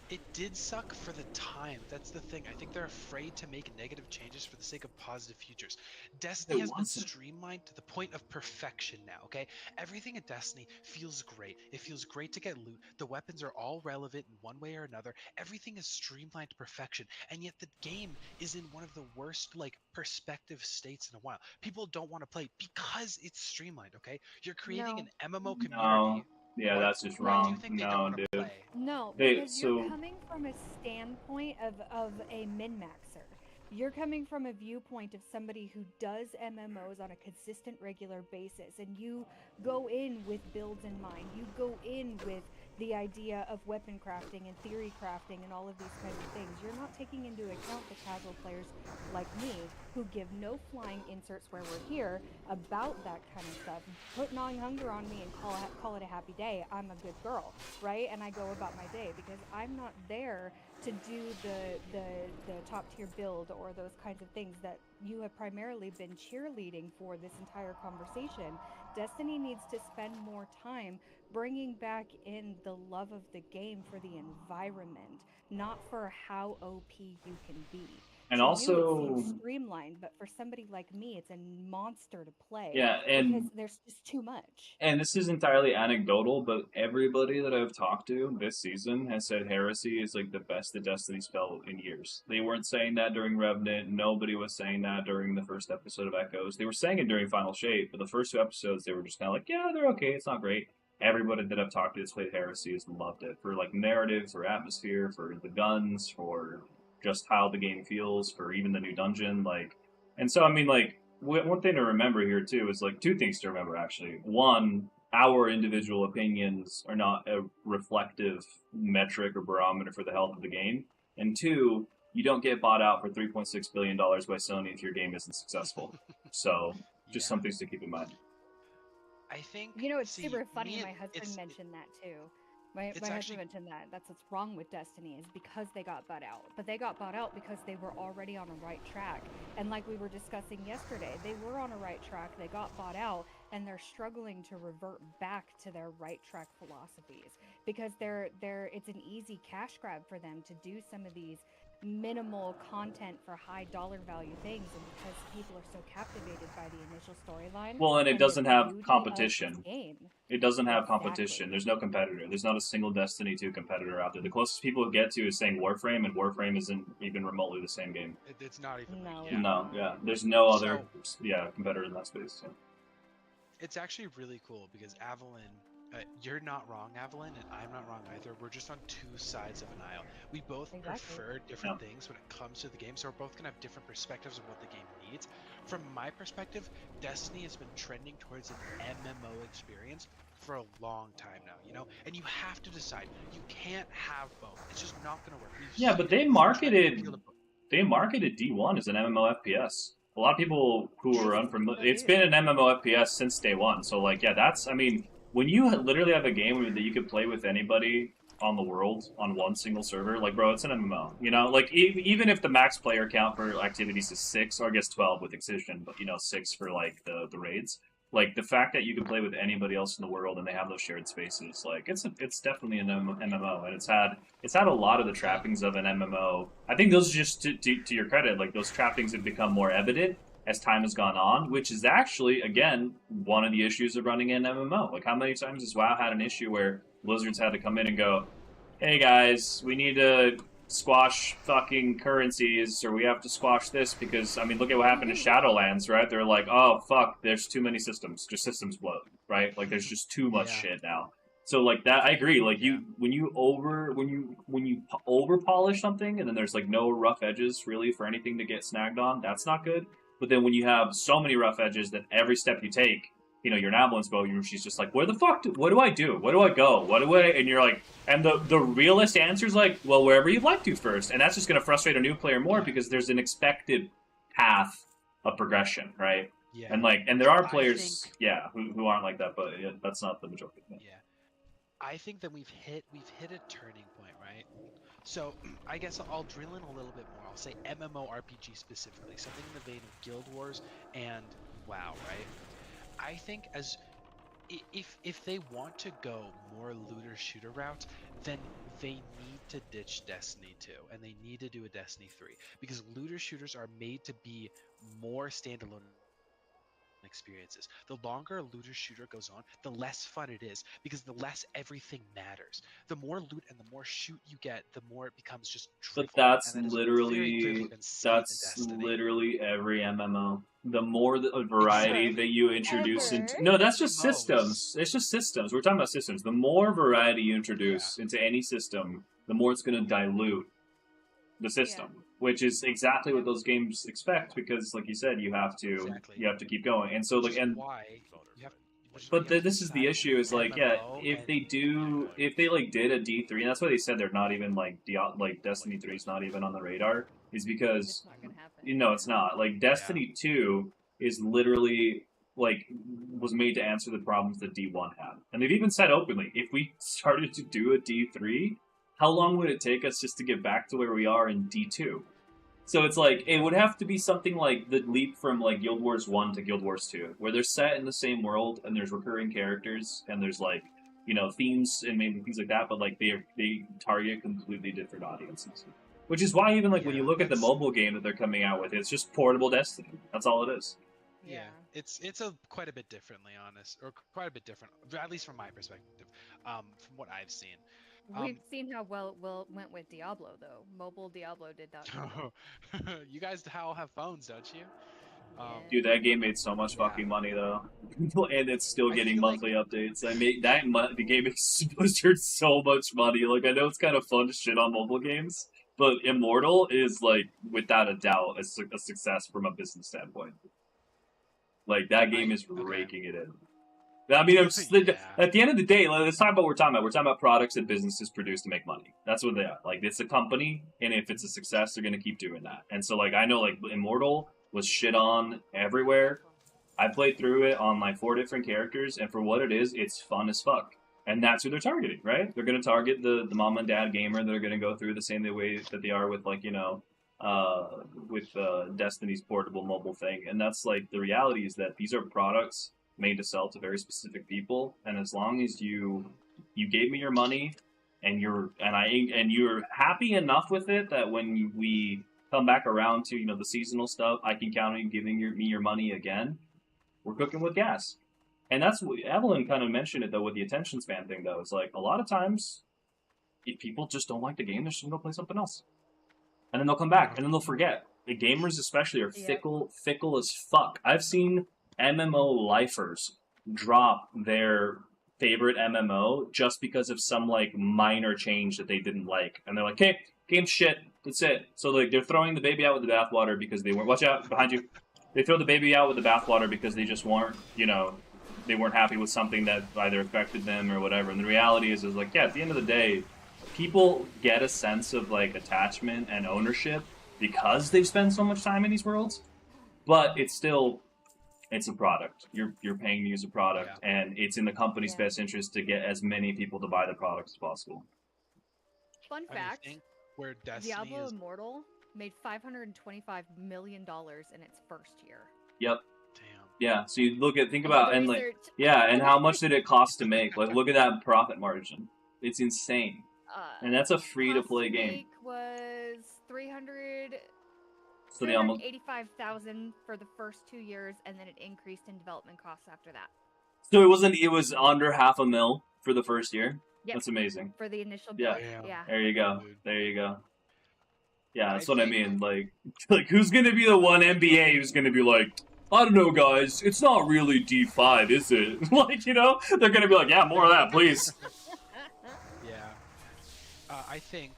It did suck for the time. That's the thing. I think they're afraid to make negative changes for the sake of positive futures. Destiny has been streamlined to the point of perfection now, okay? Everything in Destiny feels great. It feels great to get loot. The weapons are all relevant in one way or another. Everything is streamlined to perfection. And yet the game is in one of the worst, like, perspective states in a while. People don't want to play because it's streamlined, okay? You're creating an MMO community. No. Yeah, What? that's just Why do you wrong. think they don't No, want to dude. play? No, Hey, because so... you're coming from a standpoint of a min-maxer. You're coming from a viewpoint of somebody who does MMOs on a consistent, regular basis, and you go in with builds in mind. You go in with the idea of weapon crafting and theory crafting and all of these kinds of things. You're not taking into account the casual players like me who give no flying inserts where we're here about that kind of stuff. Put gnawing hunger on me and call it a happy day. I'm a good girl, right? And I go about my day because I'm not there to do the top tier build or those kinds of things that you have primarily been cheerleading for this entire conversation. Destiny needs to spend more time bringing back in the love of the game for the environment, not for how OP you can be. And To also, you, it seems streamlined, but for somebody like me, it's a monster to play. yeah, because there's just too much. And this is entirely anecdotal, but everybody that I've talked to this season has said Heresy is like the best the Destiny's felt in years. They weren't saying that during Revenant. Nobody was saying that during the first episode of Echoes. They were saying it during Final Shape, but the first 2 episodes they were just kind of like, yeah, they're okay. It's not great. Everybody that I've talked to that's played Heresy has loved it for like narrative, for atmosphere, for the guns, for just how the game feels, for even the new dungeon. Like, and so I mean, like, one thing to remember here too is like 2 things to remember actually. One, our individual opinions are not a reflective metric or barometer for the health of the game. And 2, you don't get bought out for $3.6 billion by Sony if your game isn't successful. So just some things to keep in mind. I think It's super funny. My husband it's- mentioned that too. My It's husband actually- mentioned that. That's what's wrong with Destiny is because they got bought out. But they got bought out because they were already on a right track. And like we were discussing yesterday, they were on a right track. They got bought out, and they're struggling to revert back to their right track philosophies because it's an easy cash grab for them to do some of these minimal content for high dollar value things, and because people are so captivated by the initial storyline. Well, and it the doesn't have beauty of competition. this game. It doesn't have Exactly. competition. There's no competitor. There's not a single Destiny 2 competitor out there. The closest people get to is saying Warframe, and Warframe isn't even remotely the same game. It's not even. No. Yeah. No, yeah. There's no other competitor in that space. So. It's actually really cool because Avalon, you're not wrong, Avalon, and I'm not wrong either. We're just on 2 sides of an aisle. We both prefer different things when it comes to the game, so we're both gonna have different perspectives of what the game needs. From my perspective, Destiny has been trending towards an MMO experience for a long time now, you know? And you have to decide. You can't have both. It's just not gonna work. But they marketed D1 as an MMO FPS. A lot of people who are unfamiliar, it's been an MMO FPS since day one. So like, yeah, that's, I mean, when you literally have a game that you could play with anybody on the world on one single server, like, bro, it's an MMO. You know, like, even if the max player count for activities is 6, or I guess 12 with Excision, but, 6 for, like, the raids. Like, the fact that you can play with anybody else in the world and they have those shared spaces, like, it's definitely an MMO, and it's had a lot of the trappings of an MMO. I think those are just, to your credit, like, those trappings have become more evident as time has gone on, which is actually, again, one of the issues of running an MMO. Like, how many times has WoW had an issue where Blizzard's had to come in and go, hey guys, we need to squash fucking currencies, or we have to squash this because, I mean, look at what happened to Shadowlands, right? They're like, oh, fuck, there's too many systems. Just systems bloat, right? Like, there's just too much shit now. So, like, that, I agree. Like, when you over polish something, and then there's, like, no rough edges, really, for anything to get snagged on, that's not good. But then when you have so many rough edges that every step you take, you're an ambulance boat, she's just like, what do I do? Where do I go? And you're like, and the realist answer is like, well, wherever you'd like to first. And that's just going to frustrate a new player more because there's an expected path of progression, right? Yeah. And there are players, who aren't like that, but that's not the majority. Yeah. I think that we've hit a turning point, right? So I guess I'll drill in a little bit more. I'll say MMORPG specifically, something in the vein of Guild Wars and WoW, right? I think if they want to go more looter shooter route, then they need to ditch Destiny 2 and they need to do a Destiny 3 because looter shooters are made to be more standalone experiences. The longer a looter shooter goes on, the less fun it is because the less everything matters. The more loot and the more shoot you get, the more it becomes just drivel. But that's literally every MMO. The more variety that you introduce into... No, that's just systems. It's just systems. We're talking about systems. The more variety you introduce into any system, the more it's going to dilute the system. Which is exactly what those games expect, because, like you said, you have to keep going, and so why you have push But against this is the that issue. Is like, yeah, MMO if and- they do, if they like did a D3, and that's why they said they're not even like Destiny 3 is not even on the radar, is It's because not gonna happen. you know it's not. Like Destiny 2 is literally like was made to answer the problems that D1 had, and they've even said openly, if we started to do a D3, how long would it take us just to get back to where we are in D2? So it's like, it would have to be something like the leap from like Guild Wars 1 to Guild Wars 2, where they're set in the same world and there's recurring characters and there's like, you know, themes and maybe things like that, but like they target completely different audiences. Which is why even like when you look at the mobile game that they're coming out with, it's just portable Destiny. That's all it is. Yeah, it's quite a bit differently, honest, or quite a bit different, at least from my perspective, from what I've seen. We've seen how well it went with Diablo, though. Mobile Diablo did not. You guys all have phones, don't you? Dude, that game made so much fucking money though, and it's still getting monthly updates. I made the game makes Blizzard so much money. Like I know it's kind of fun to shit on mobile games, but Immortal is like without a doubt a success from a business standpoint. Like that game is raking it in. I mean, at the end of the day, let's talk about what we're talking about. We're talking about products that businesses produce to make money. That's what they are. Like, it's a company, and if it's a success, they're going to keep doing that. And so, like, I know, like, Immortal was shit on everywhere. I played through it on, like, 4 different characters, and for what it is, it's fun as fuck. And that's who they're targeting, right? They're going to target the mom and dad gamer that are going to go through the same way that they are with, like, you know, with Destiny's portable mobile thing. And that's, like, the reality is that these are products made to sell to very specific people, and as long as you gave me your money and you're happy enough with it that when we come back around to, you know, the seasonal stuff, I can count on you giving me your money again, we're cooking with gas. And that's what Evelyn kind of mentioned it though with the attention span thing though. It's like a lot of times if people just don't like the game, they're just gonna go play something else. And then they'll come back and then they'll forget. The gamers especially are fickle as fuck. I've seen MMO lifers drop their favorite MMO just because of some like minor change that they didn't like, and they're like, "Okay, game's shit. That's it." So like they're throwing the baby out with the bathwater because they weren't. Watch out behind you. They throw the baby out with the bathwater because they just weren't, you know, they weren't happy with something that either affected them or whatever. And the reality is like, yeah, at the end of the day, people get a sense of like attachment and ownership because they've spent so much time in these worlds, but it's still. It's a product. You're paying to use a product, and it's in the company's best interest to get as many people to buy the product as possible. Fun fact: where Diablo Immortal made $525 million in its first year. Yep. Damn. Yeah. So you think about and like and how much did it cost to make? Like look at that profit margin. It's insane. And that's a free to play game. Was 300. So they almost 85,000 for the first 2 years, and then it increased in development costs after that. So it was under $500,000 for the first year. Yep. That's amazing. For the initial build. Yeah. There you go. There you go. Yeah, that's what I mean. Like who's gonna be the one NBA who's gonna be like, I don't know, guys, it's not really D5, is it? Like, you know, they're gonna be like, yeah, more of that, please. I think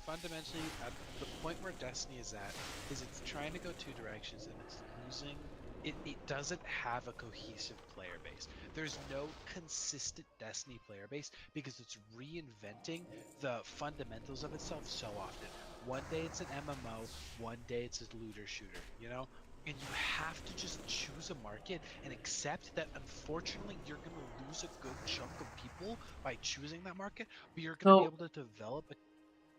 fundamentally at the point where Destiny is at is it's trying to go 2 directions and it's losing. It doesn't have a cohesive player base. There's no consistent Destiny player base because it's reinventing the fundamentals of itself so often. One day it's an MMO, one day it's a looter shooter, you know? And you have to just choose a market and accept that unfortunately you're going to lose a good chunk of people by choosing that market, but you're going to be able to develop a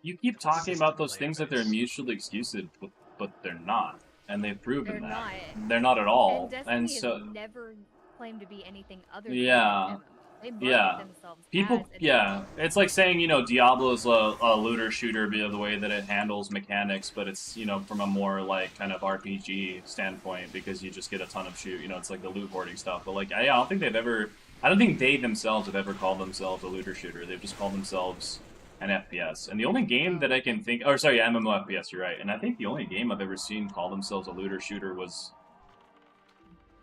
You keep talking about those things that they're mutually exclusive, but they're not, and they've proven that they're not at all. And so has never claimed to be anything other than yeah, they market themselves people, it's like saying, you know, Diablo's a looter shooter via the way that it handles mechanics, but it's, you know, from a more like kind of RPG standpoint because you just get a ton of shoot, you know, it's like the loot hoarding stuff. But like, I don't think they themselves have ever called themselves a looter shooter. They've just called themselves an FPS. And the only game that I can think, MMO FPS, you're right. And I think the only game I've ever seen call themselves a looter shooter was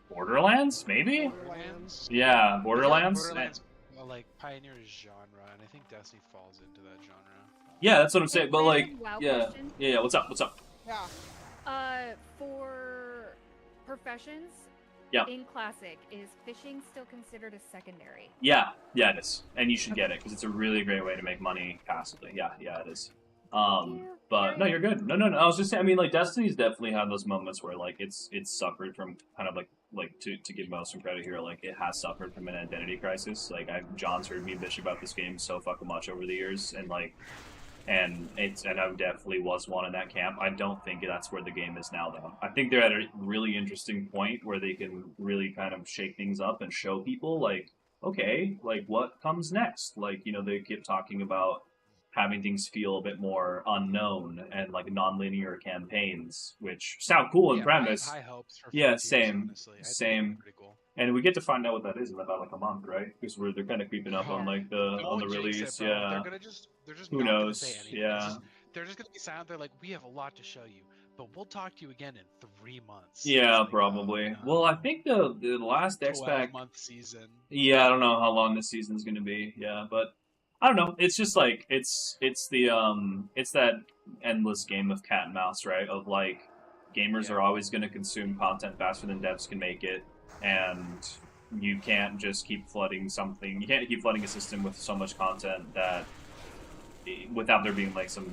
Borderlands, maybe? Borderlands? Yeah, Borderlands. Borderlands, like, pioneers genre, and I think Destiny falls into that genre. Yeah, that's what I'm saying. But like, question? What's up? Yeah. For professions, Yeah. In Classic, is fishing still considered a secondary? Yeah, it is, and you should get it because it's a really great way to make money passively. Yeah, it is. But no, you're good. No. I was just saying. I mean, like Destiny's definitely had those moments where like it's suffered from kind of like to give Mo some credit here. Like it has suffered from an identity crisis. Like John's heard me bitch about this game so fucking much over the years, and like. And I definitely was one in that camp. I don't think that's where the game is now, though. I think they're at a really interesting point where they can really kind of shake things up and show people, like, okay, like what comes next? Like, they keep talking about having things feel a bit more unknown and like non-linear campaigns, which sound cool in premise. I have high hopes for yeah, Frontiers, same, honestly. I think same. it's pretty cool. And we get to find out what that is in about like a month, right? Because they're kind of creeping up on like the release. It, yeah. They're just Who not gonna knows? say anything. Yeah. They're just gonna be silent. They're like, we have a lot to show you, but we'll talk to you again in 3 months. Yeah, like, probably. Well, I think the last X-Pac 12-month season. Yeah, I don't know how long this season's gonna be. Yeah, but I don't know. It's just like it's that endless game of cat and mouse, right? Of like gamers are always gonna consume content faster than devs can make it, and you can't just keep flooding something. You can't keep flooding a system with so much content that without there being like some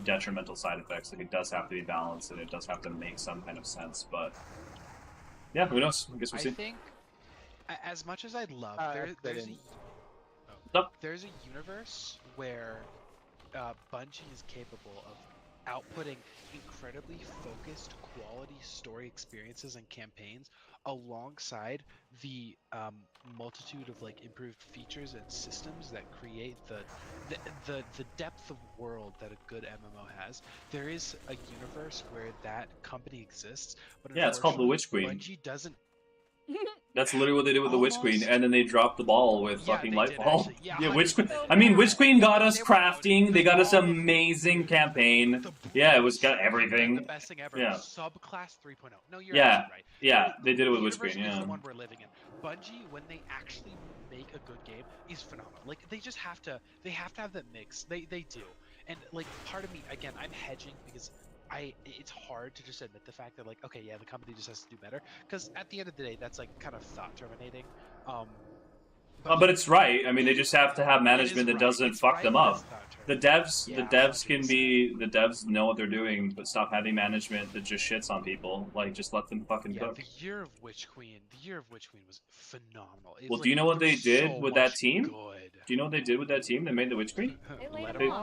detrimental side effects. Like it does have to be balanced and it does have to make some kind of sense. But yeah, who knows? I guess we'll see. I think as much as I'd love, there's a universe where Bungie is capable of outputting incredibly focused, quality story experiences and campaigns alongside the multitude of like improved features and systems that create the depth of world that a good MMO has. There is a universe where that company exists, but yeah, it's called the Witch Queen. Bungie doesn't. That's literally what they did with the Witch Queen, and then they dropped the ball with fucking Lightfall. Yeah, Witch Queen. I mean, Witch Queen got us crafting. They got us amazing campaign. Yeah, it was got everything. The best thing ever. Yeah. Subclass 3.0. No, you're yeah, right. yeah, they did it with Witch Queen. Is Yeah. the one we're living in. Bungie, when they actually make a good game, is phenomenal. Like they just have to. They have to have that mix. They do. And like part of me, again, I'm hedging because it's hard to just admit the fact that like, okay, yeah, the company just has to do better, because at the end of the day, that's like kind of thought terminating. But it's right. I mean, they just have to have management that doesn't fuck them up. The devs know what they're doing, but stop having management that just shits on people. Like, just let them fucking cook. The year of Witch Queen was phenomenal. Well, do you know what they did with that team? Do you know what they did with that team that made the Witch Queen?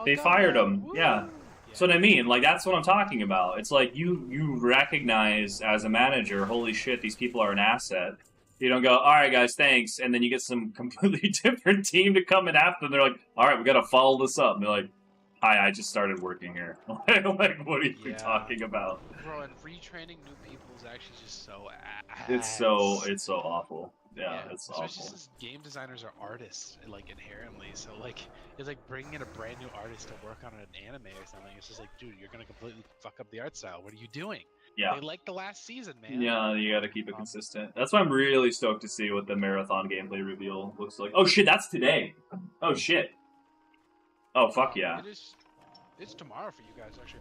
They fired them. Yeah. So what I mean, like that's what I'm talking about. It's like you recognize as a manager, holy shit, these people are an asset. You don't go, all right, guys, thanks, and then you get some completely different team to come in after. They're like, all right, we got to follow this up. And they're like, hi, I just started working here. Like, what are you talking about? Bro, and retraining new people is actually just so ass. It's so awful. Yeah, it's awful. Especially since game designers are artists, like inherently. So like, it's like bringing in a brand new artist to work on an anime or something. It's just like, dude, you're gonna completely fuck up the art style. What are you doing? Yeah. They like the last season, man. Yeah, you gotta keep it consistent. That's why I'm really stoked to see what the marathon gameplay reveal looks like. Oh shit, that's today. Oh shit. Oh fuck yeah. It's tomorrow for you guys, actually.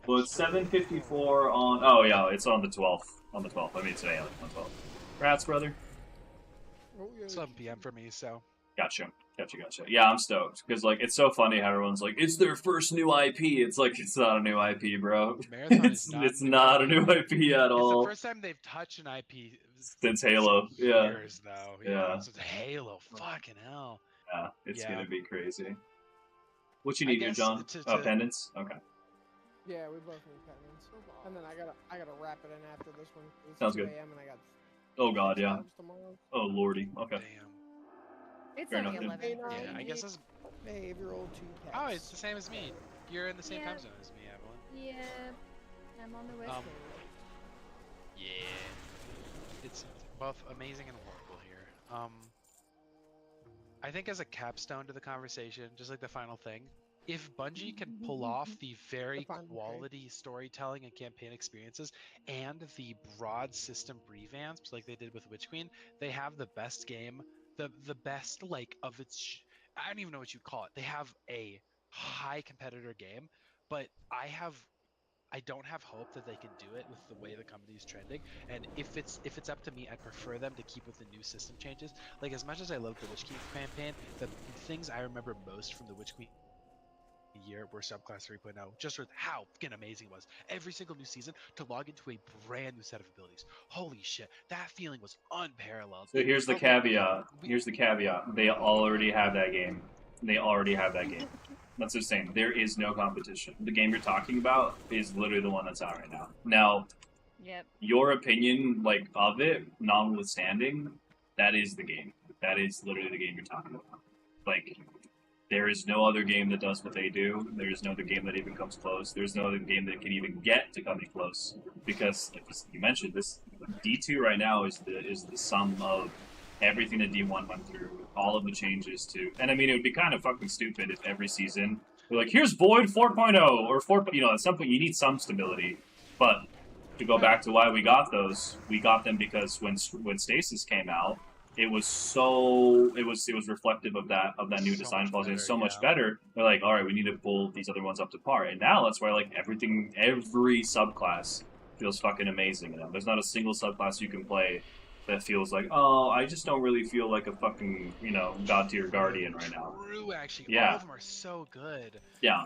Well, it's 7:54 on. Oh yeah, it's on the 12th. On the 12th. I mean today on the 12th. Rats, brother. 7 p.m. for me, so. Gotcha. Yeah, I'm stoked because like it's so funny how everyone's like, it's their first new IP. It's like it's not a new IP, bro. It's not a new IP at all. It's the first time they've touched an IP since Halo. Years now. Yeah. Since Halo. Fucking hell. Yeah, it's gonna be crazy. What you need here, John? Pendants. Okay. Yeah, we both need pendants. And then I gotta wrap it in after this one. It's Sounds 2 good. a.m. and I got. Oh god, yeah. Oh lordy. Okay. Damn. It's Fair only enough, 11. Yeah, I guess that's. Behavioral 2 packs. Oh, it's the same as me. You're in the same Yeah. time zone as me, Evelyn. Yeah, I'm on the West Coast. Yeah. It's both amazing and horrible here. I think as a capstone to the conversation, just like the final thing, if Bungie can pull off the very quality storytelling and campaign experiences and the broad system revamps like they did with Witch Queen, they have the best game, the best like of its. I don't even know what you call it. They have a high competitor game, but I have I don't have hope that they can do it with the way the company is trending. And if it's up to me, I'd prefer them to keep with the new system changes. Like, as much as I love the Witch Queen campaign, the things I remember most from the Witch Queen year were subclass 3.0, just with how fucking amazing it was. Every single new season to log into a brand new set of abilities. Holy shit, that feeling was unparalleled. So here's the caveat. Here's the caveat. They already have that game. They already have that game. That's the same. There is no competition. The game you're talking about is literally the one that's out right now. Now, Yep. your opinion, like, of it, notwithstanding, that is the game. That is literally the game you're talking about. Like, there is no other game that does what they do. There is no other game that even comes close. There's no other game that can even get to coming close. Because, like you mentioned, this D2 right now is the sum of everything that D1 went through, all of the changes to... And I mean, it would be kind of fucking stupid if every season we're like, here's Void 4.0, or 4... You know, at some point you need some stability. But to go back to why we got those, we got them because when Stasis came out, it was reflective of that new design philosophy. It's so much better. They're like, all right, we need to pull these other ones up to par. And now that's why like every subclass feels fucking amazing. There's not a single subclass you can play that feels like, oh, I just don't really feel like a fucking, god tier guardian right now. True, actually. Yeah. All of them are so good. Yeah.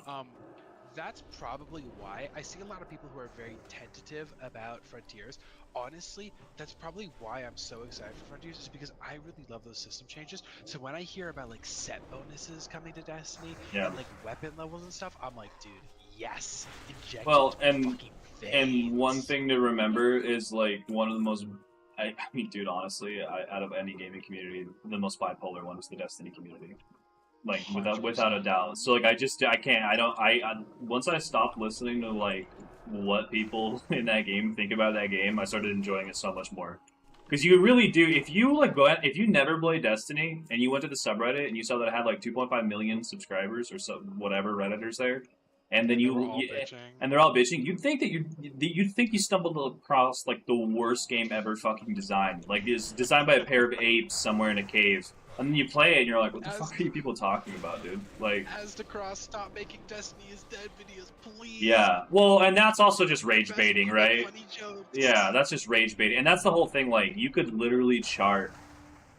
That's probably why I see a lot of people who are very tentative about Frontiers. Honestly, that's probably why I'm so excited for Frontiers, is because I really love those system changes. So when I hear about like set bonuses coming to Destiny and like weapon levels and stuff, I'm like, dude, yes, inject and one thing to remember is like one of the most, I mean, dude, honestly, out of any gaming community, the most bipolar one is the Destiny community. Like, without a doubt. So, like, once I stopped listening to, like, what people in that game think about that game, I started enjoying it so much more. Because you really do, if you, like, if you never played Destiny, and you went to the subreddit, and you saw that it had, like, 2.5 million subscribers, or so, whatever Redditors there, and then and they're all bitching, you'd think that you stumbled across, like, the worst game ever fucking designed. Like, it's designed by a pair of apes somewhere in a cave. And then you play it, and you're like, what the fuck are you people talking about, dude? Like, Cross, stop making Destiny is dead videos, please. Yeah, well, and that's also just rage baiting, right? Yeah, that's just rage baiting. And that's the whole thing, like, you could literally chart...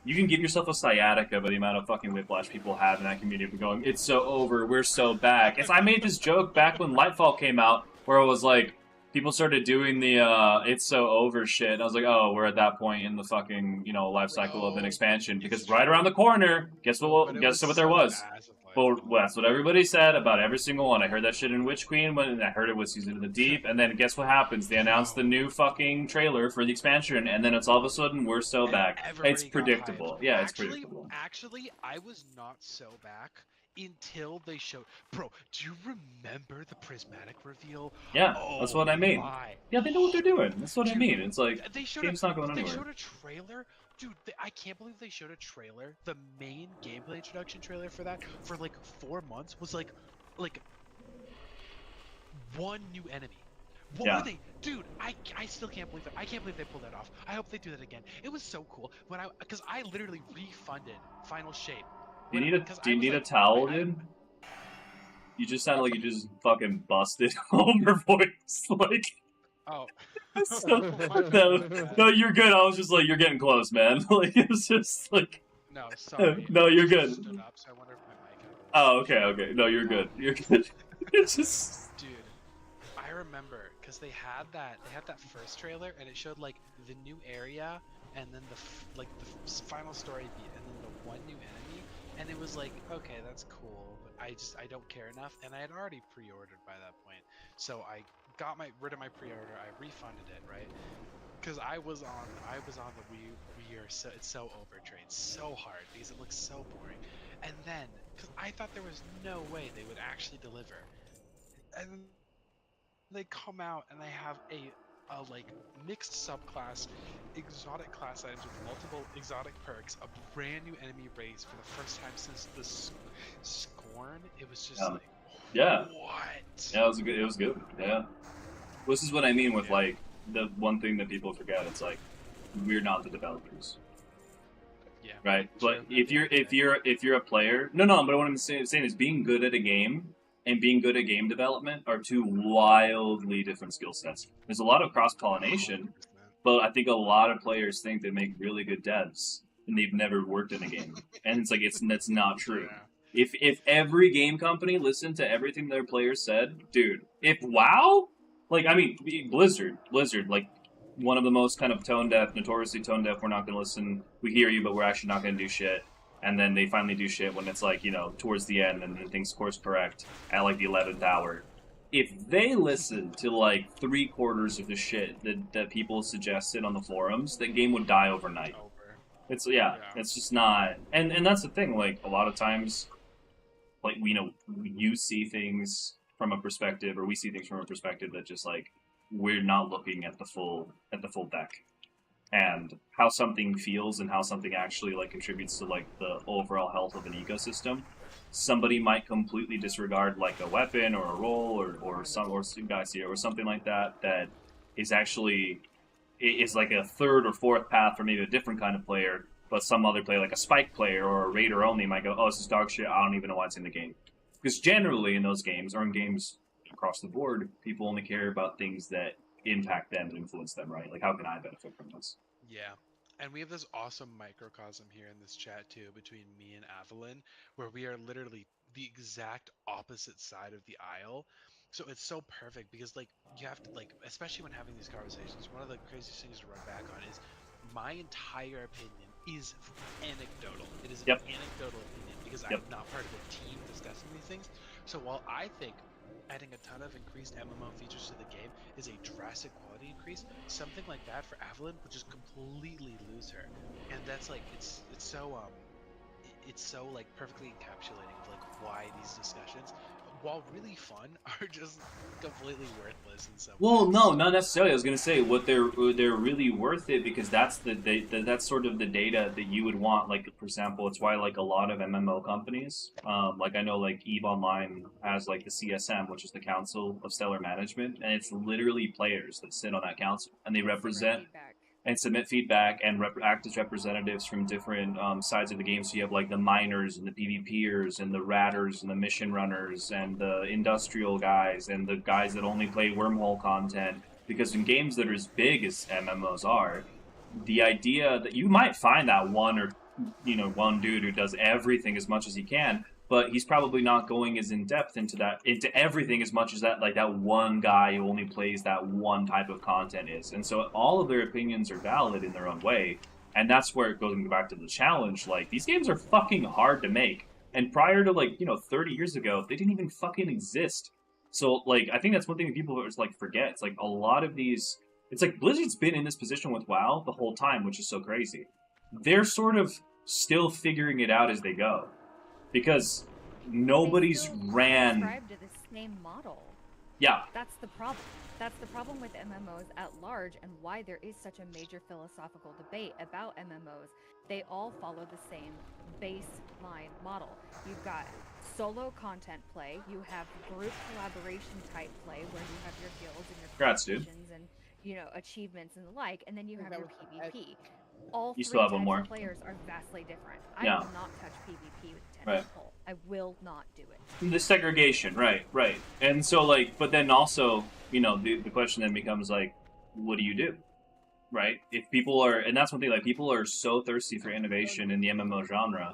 You can give yourself a sciatica by the amount of fucking whiplash people have in that community for going, it's so over, we're so back. I made this joke back when Lightfall came out, where it was like, people started doing the, it's so over shit. And I was like, oh, we're at that point in the fucking, life cycle of an expansion. Because right around the corner, guess what there was? Well, that's what everybody said about every single one. I heard that shit in Witch Queen, when I heard it with Season of the Deep, and then guess what happens? They announced the new fucking trailer for the expansion, and then it's all of a sudden, we're so back. It's predictable. Yeah, it's predictable. Actually, I was not so back until they showed... Bro, do you remember the prismatic reveal? Yeah, that's what I mean. Yeah, they know what they're doing. That's what I mean. It's like, game's not going anywhere. They showed a trailer... Dude, I can't believe they showed a trailer. The main gameplay introduction trailer for that, for like 4 months, was like one new enemy. What were they? Dude, I still can't believe it. I can't believe they pulled that off. I hope they do that again. It was so cool. Because I literally refunded Final Shape. Do you need a towel, dude? You just sounded like you just fucking busted over voice. Like... Oh. No, you're good. I was just like, you're getting close, man. Like, it was just like... No, sorry. No, you're good. Stood up, so I wonder if my mic had... Oh, okay. No, you're good. You're good. It's just... Dude, I remember, because they had that first trailer, and it showed, like, the new area, and then the final story beat, and then the one new enemy, and it was like, okay, that's cool, but I don't care enough, and I had already pre-ordered by that point, so I got rid of my pre-order. I refunded it, right? Because I was on the Wii it's so overtrained, so hard because it looks so boring. And then, because I thought there was no way they would actually deliver, and then they come out and they have a like mixed subclass, exotic class items with multiple exotic perks, a brand new enemy race for the first time since the Scorn. It was just like, yeah. What? Yeah, it was good. Yeah. This is what I mean with like the one thing that people forget. It's like we're not the developers. Yeah. Right. But if you're a player, no. But what I'm saying is being good at a game and being good at game development are two wildly different skill sets. There's a lot of cross-pollination, 100%. but I think a lot of players think they make really good devs, and they've never worked in a game. And it's like, that's not true. Yeah. If every game company listened to everything their players said, dude, if WoW, like, I mean, Blizzard, like, one of the most kind of tone-deaf, notoriously tone-deaf, we're not going to listen, we hear you, but we're actually not going to do shit. And then they finally do shit when it's like, you know, towards the end and then things course correct at like the 11th hour. If they listen to like 3/4 of the shit that people suggested on the forums, that game would die overnight. Over. It's Yeah. it's just not, and that's the thing. Like a lot of times, like you see things from a perspective, or we see things from a perspective that just like we're not looking at the full deck, and how something feels and how something actually like contributes to like the overall health of an ecosystem. Somebody might completely disregard like a weapon or a role or something like that is actually is like a third or fourth path for maybe a different kind of player, but some other player like a spike player or a raider only might go, oh, this is dog shit, I don't even know why it's in the game. Because generally in those games, or in games across the board, people only care about things that impact them and influence them, right? Like, how can I benefit from this? Yeah. And we have this awesome microcosm here in this chat too between me and Avalyn, where we are literally the exact opposite side of the aisle. So it's so perfect because like you have to like, especially when having these conversations, one of the craziest things to run back on is my entire opinion is anecdotal. It is an Yep. anecdotal opinion because Yep. I'm not part of a team discussing these things. So while I think adding a ton of increased MMO features to the game is a drastic quality increase, something like that for Avalyn would just completely lose her. And that's like it's so like perfectly encapsulating of like why these discussions, while really fun, are just completely worthless in some Well, ways. no, not necessarily. I was gonna say what they're really worth it because that's that's sort of the data that you would want. Like for example, it's why like a lot of MMO companies, like I know like Eve Online has like the CSM, which is the Council of Stellar Management, and it's literally players that sit on that council and they represent Feedback. and submit feedback and act as representatives from different sides of the game. So you have like the miners and the PvPers and the ratters and the mission runners and the industrial guys and the guys that only play wormhole content. Because in games that are as big as MMOs are, the idea that you might find that one dude who does everything as much as he can, but he's probably not going as in depth into everything as much as that one guy who only plays that one type of content is. And so all of their opinions are valid in their own way, and that's where it goes back to the challenge. Like, these games are fucking hard to make, and prior to 30 years ago, they didn't even fucking exist. So like, I think that's one thing that people just like forget. It's like a lot of these. It's like Blizzard's been in this position with WoW the whole time, which is so crazy. They're sort of still figuring it out as they go. Because nobody's They still ran. subscribe to the same model. Yeah. That's the problem. That's the problem with MMOs at large, and why there is such a major philosophical debate about MMOs. They all follow the same baseline model. You've got solo content play, you have group collaboration type play where you have your guilds and your Congrats, dude. competitions and achievements and the like, and then you have That your was- PvP. All You three still have one types more. of players are vastly different. I Yeah. will not touch PvP with 10 Right. people. I will not do it. The segregation, right. And so but then also, the question then becomes like, what do you do? Right? If people are, and that's one thing, like, people are so thirsty for innovation in the MMO genre,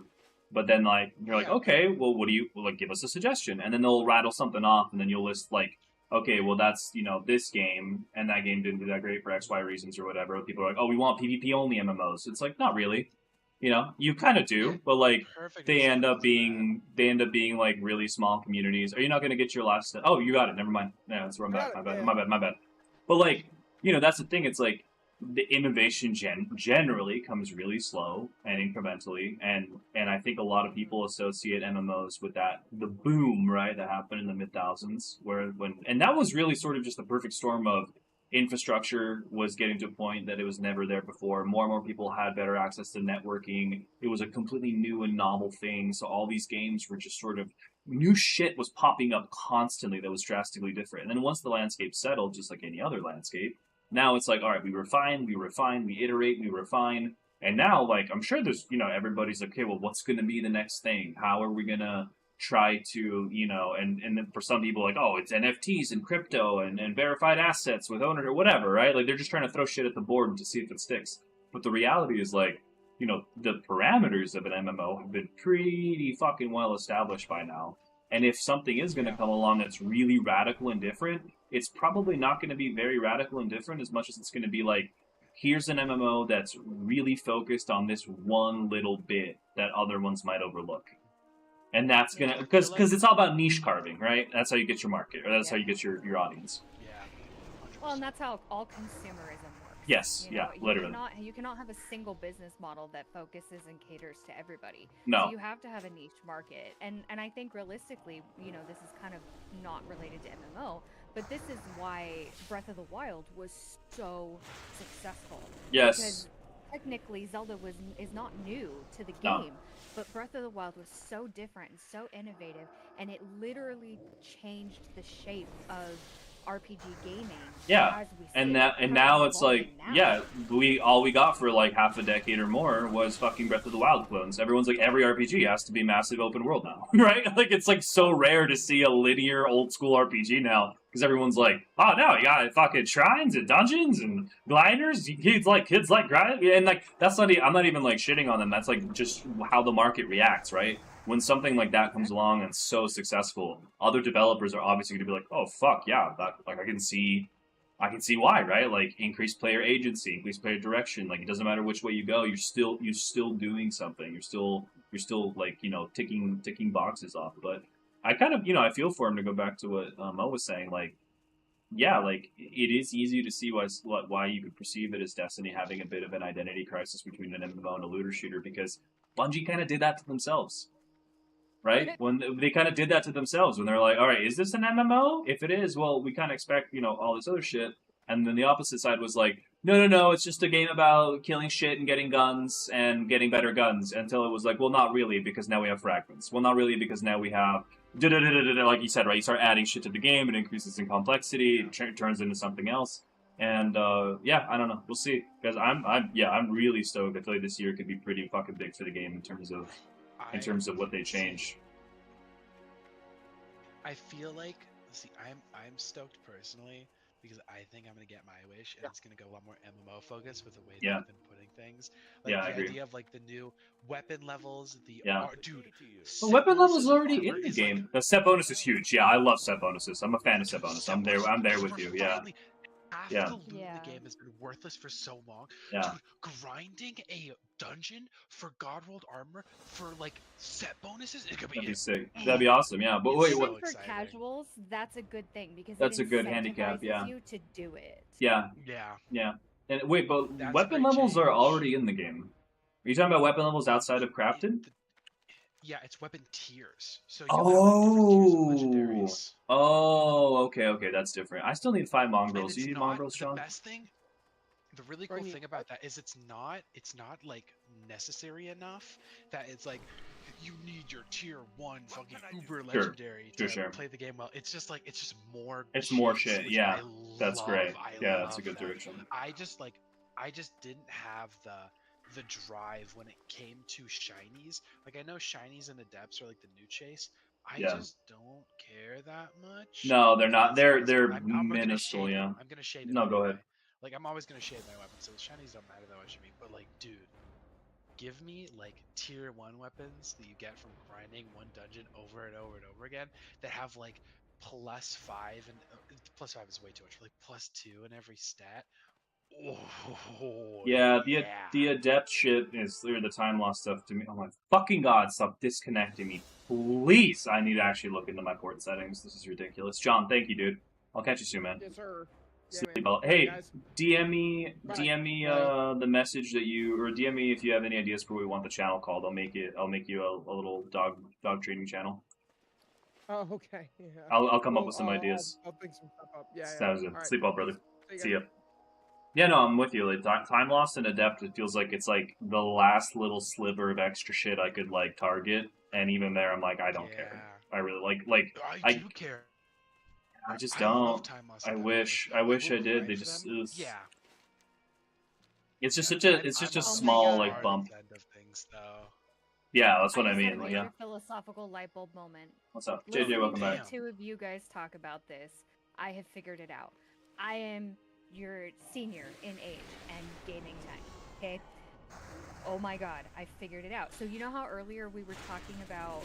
but then you're like, okay, well, what do you, give us a suggestion, and then they'll rattle something off, and then you'll list okay, well, that's, this game, and that game didn't do that great for XY reasons or whatever. People are like, oh, we want PvP only MMOs. It's like, not really. You kind of do, but Perfect they end up example of being really small communities. Are you not going to get your last? Oh, you got it. Never mind. Yeah, that's run back. My bad. But that's the thing. It's like the innovation generally comes really slow and incrementally, and I think a lot of people associate MMOs with the boom, right, that happened in the mid-thousands, and that was really sort of just the perfect storm of infrastructure was getting to a point that it was never there before. More and more people had better access to networking. It was a completely new and novel thing. So all these games were just sort of, new shit was popping up constantly that was drastically different. And then once the landscape settled, just like any other landscape, now it's like, all right, we refine, we iterate, we refine. And now, I'm sure there's, everybody's like, okay, well, what's going to be the next thing? How are we going to, try to, you know, and then for some people, like, oh, it's NFTs and crypto and verified assets with owner or whatever, right? Like, they're just trying to throw shit at the board to see if it sticks. But the reality is, like, you know, the parameters of an MMO have been pretty fucking well established by now. And if something is going to come along that's really radical and different, it's probably not going to be very radical and different as much as it's going to be like, here's an MMO that's really focused on this one little bit that other ones might overlook. And that's going to, because it's all about niche carving, right? That's how you get your market, or that's how you get your audience. Yeah. 100%. Well, and that's how all consumerism works. Yes, you know, literally. You cannot have a single business model that focuses and caters to everybody. No. So you have to have a niche market. And I think realistically, you know, this is kind of not related to MMO, but this is why Breath of the Wild was so successful. Yes. Because technically Zelda is not new to the game, No. but Breath of the Wild was so different and so innovative, and it literally changed the shape of RPG gaming. Yeah, as we see and it. now it's like, Now. yeah, all we got for like half a decade or more was fucking Breath of the Wild clones. Everyone's like, every RPG has to be massive open world now, right? Like, it's like so rare to see a linear old school RPG now, because everyone's like, oh no, you got fucking shrines and dungeons and gliders. Kids like grind, and like that's not. I'm not even like shitting on them. That's like just how the market reacts, right? When something like that comes along and so successful, other developers are obviously going to be like, "Oh fuck yeah!" That, like, I can see why, right? Like, increased player agency, increased player direction. Like, it doesn't matter which way you go, you're still doing something. You're still like, you know, ticking boxes off. But I kind of, you know, I feel for him, to go back to what Mo was saying. Like, yeah, like, it is easy to see why you could perceive it as Destiny having a bit of an identity crisis between an MMO and a looter shooter, because Bungie kind of did that to themselves. Right? When they kind of did that to themselves, when they're like, all right, is this an MMO? If it is, well, we kind of expect, you know, all this other shit. And then the opposite side was like, no, it's just a game about killing shit and getting guns and getting better guns. Until it was like, well, not really, because now we have fragments. Well, not really, because now we have like you said, right? You start adding shit to the game, it increases in complexity, it turns into something else. And yeah, I don't know. We'll see. Because I'm really stoked. I feel like this year could be pretty fucking big for the game in terms of what they change. I feel like, see, I'm stoked personally because I think I'm gonna get my wish, and it's gonna go a lot more MMO focused with the way they've been putting things. Like I the agree. idea of like the new weapon levels, dude. Well, weapon levels bonuses already armor in the is, game. like, The set bonus is huge. Yeah, I love set bonuses. I'm a fan of set bonus. set I'm there bonuses with you. Yeah. finally- After Yeah. the loot in Yeah. the game has been worthless for so long, Yeah. dude, grinding a dungeon for God rolled armor for like set bonuses is gonna be That'd be it. sick. That'd be awesome. Yeah. But It's wait, so what? For exciting. casuals, that's a good thing because That's it a good handicap, incentivizes yeah. you to do it. Yeah. Yeah. And wait, but That's a weapon great levels are change. already in the game. Are you talking about weapon levels outside of crafted? Yeah, it's weapon tiers. So you have like different tiers of Oh. legendaries. Oh, okay, that's different. I still need 5 mongrels. And You it's need not mongrels, the Sean? best thing. The really cool thing about that is it's not like necessary enough that it's like you need your tier 1 fucking uber legendary to Sure. play the game well. It's just like it's just more. It's more cheats, shit. which Yeah, I that's love. great. I Yeah, that's a love good that. direction. I just didn't have the drive when it came to shinies. Like, I know shinies and adepts are like the new chase. I just don't care that much. No, they're not. because They're I'm gonna minuscule. shade Yeah. it. I'm gonna shade it. No, go anyway. ahead. Like, I'm always gonna shade my weapons, so the shinies don't matter that much to me. But like, dude, give me like tier 1 weapons that you get from grinding one dungeon over and over and over again that have like +5, and +5 is way too much. Like +2 in every stat. Oh, Yeah, the adept shit is the time loss stuff to me. Oh my fucking god, stop disconnecting me, please! I need to actually look into my port settings. This is ridiculous. John, thank you, dude. I'll catch you soon, man. Yes, sir. Yeah, Sleep man. well. Bye, Hey, guys. DM me Bye. the message that you, or DM me if you have any ideas for what we want the channel called. I'll make you a little dog training channel. Oh, okay. Yeah. I'll come up with some ideas. I'll think some stuff up. Yeah. Sounds good. All right. Sleep well, brother. See See ya. ya. Yeah, no, I'm with you. Like, time lost and adept, it feels like it's like the last little sliver of extra shit I could like target, and even there, I'm like, I don't care. I really like. I do care. I just I love don't. time loss I and wish Like, I we'll did. They grind for just them. ugh. Yeah. It's just Yeah, such a I'm it's just a on the small hard like bump. end of things, though. Yeah, that's what I just had mean. a Like, major yeah. philosophical light bulb moment. What's up, JJ? Listening Welcome to back. the two of you guys talk about this, I have figured it out. I am your senior in age and gaming time. Okay. Oh my god, I figured it out. So you know how earlier we were talking about,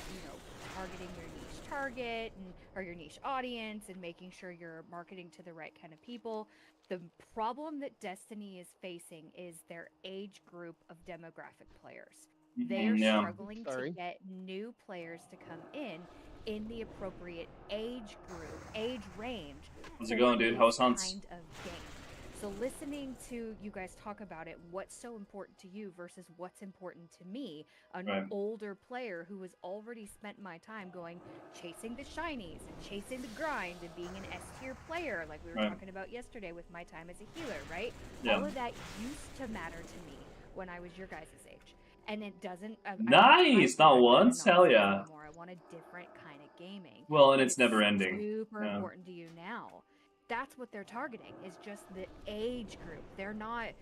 targeting your niche target or your niche audience and making sure you're marketing to the right kind of people. The problem that Destiny is facing is their age group of demographic players. They are Yeah. struggling to get new players to come in the appropriate age group, age range. How's it going, dude? House hunts. Kind of game. So listening to you guys talk about it, what's so important to you versus what's important to me, an older player who has already spent my time going chasing the shinies and chasing the grind and being an S tier player, like we were talking about yesterday with my time as a healer, right? Yeah. All of that used to matter to me when I was your guys' age. And it doesn't. Nice, not once. Hell yeah. Anymore. I want a different kind of gaming. Well, and it's never ending. Super important to you now. That's what they're targeting, is just the age group. They're not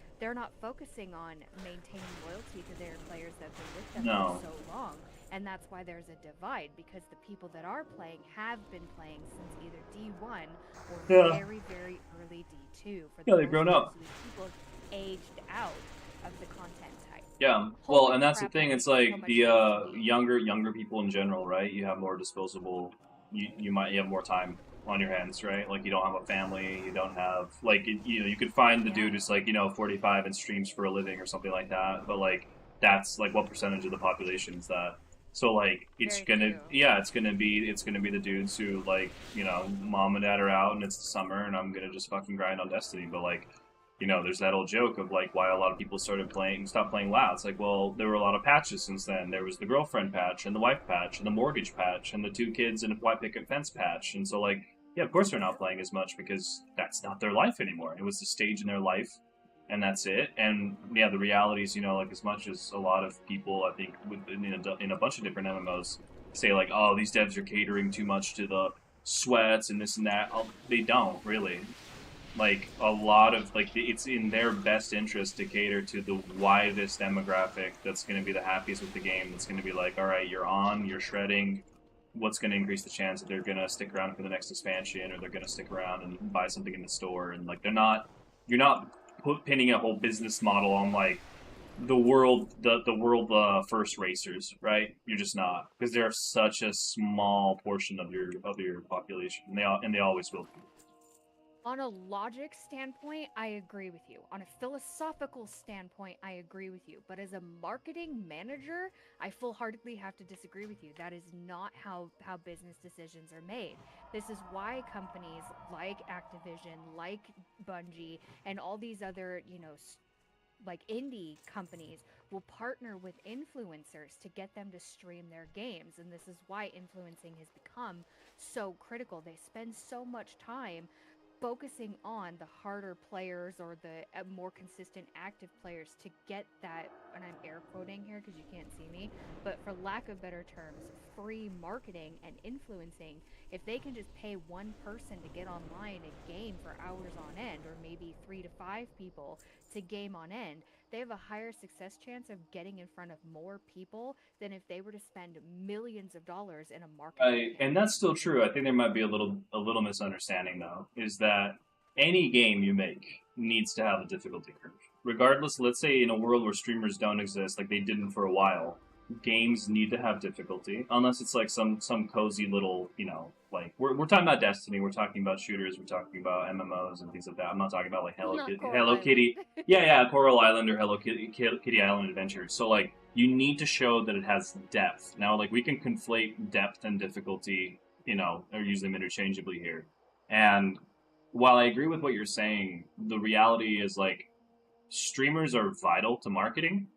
focusing on maintaining loyalty to their players that have been with them for so long. And that's why there's a divide, because the people that are playing have been playing since either D1 or very, very early D2. They've grown up. So people have aged out of the content type. Yeah, well, and that's the thing. It's like the younger people in general, right? You have more disposable. You have more time on your hands, right? Like, you don't have a family, you don't have, like, you could find the dude who's like, 45 and streams for a living or something like that, but like, that's like, what percentage of the population is that? So like, it's gonna be the dudes who, like, mom and dad are out and it's the summer and I'm gonna just fucking grind on Destiny. But like, there's that old joke of like why a lot of people stopped playing WoW. It's like, well, there were a lot of patches since then. There was the girlfriend patch and the wife patch and the mortgage patch and the 2 kids and a white picket fence patch. And so like, yeah, of course they're not playing as much because that's not their life anymore. It was the stage in their life, and that's it. And yeah, the reality is, like, as much as a lot of people, I think, in a bunch of different MMOs say like, oh, these devs are catering too much to the sweats and this and that. They don't really. Like, a lot of, like, it's in their best interest to cater to the widest demographic that's going to be the happiest with the game. That's going to be like, all right, you're shredding. What's going to increase the chance that they're going to stick around for the next expansion, or they're going to stick around and buy something in the store? And like, you're not pinning a whole business model on like the world first racers, right? You're just not, because they're such a small portion of your population, and they always will be. On a logic standpoint, I agree with you. On a philosophical standpoint, I agree with you. But as a marketing manager, I full-heartedly have to disagree with you. That is not how business decisions are made. This is why companies like Activision, like Bungie, and all these other, like indie companies will partner with influencers to get them to stream their games. And this is why influencing has become so critical. They spend so much time focusing on the harder players or the more consistent active players to get that, and I'm air quoting here because you can't see me, but for lack of better terms, free marketing and influencing. If they can just pay one person to get online and game for hours on end, or maybe 3 to 5 people to game on end, they have a higher success chance of getting in front of more people than if they were to spend millions of dollars in a marketing. And that's still true. I think there might be a little misunderstanding, though, is that any game you make needs to have a difficulty curve. Regardless, let's say in a world where streamers don't exist, like they didn't for a while, games need to have difficulty, unless it's like some cozy little, like we're talking about Destiny, we're talking about shooters, we're talking about MMOs and things like that. I'm not talking about like Hello Kitty, Coral Island or Hello Kitty Island Adventure. So like, you need to show that it has depth. Now, like, we can conflate depth and difficulty, or use them interchangeably here. And while I agree with what you're saying, the reality is like, streamers are vital to marketing.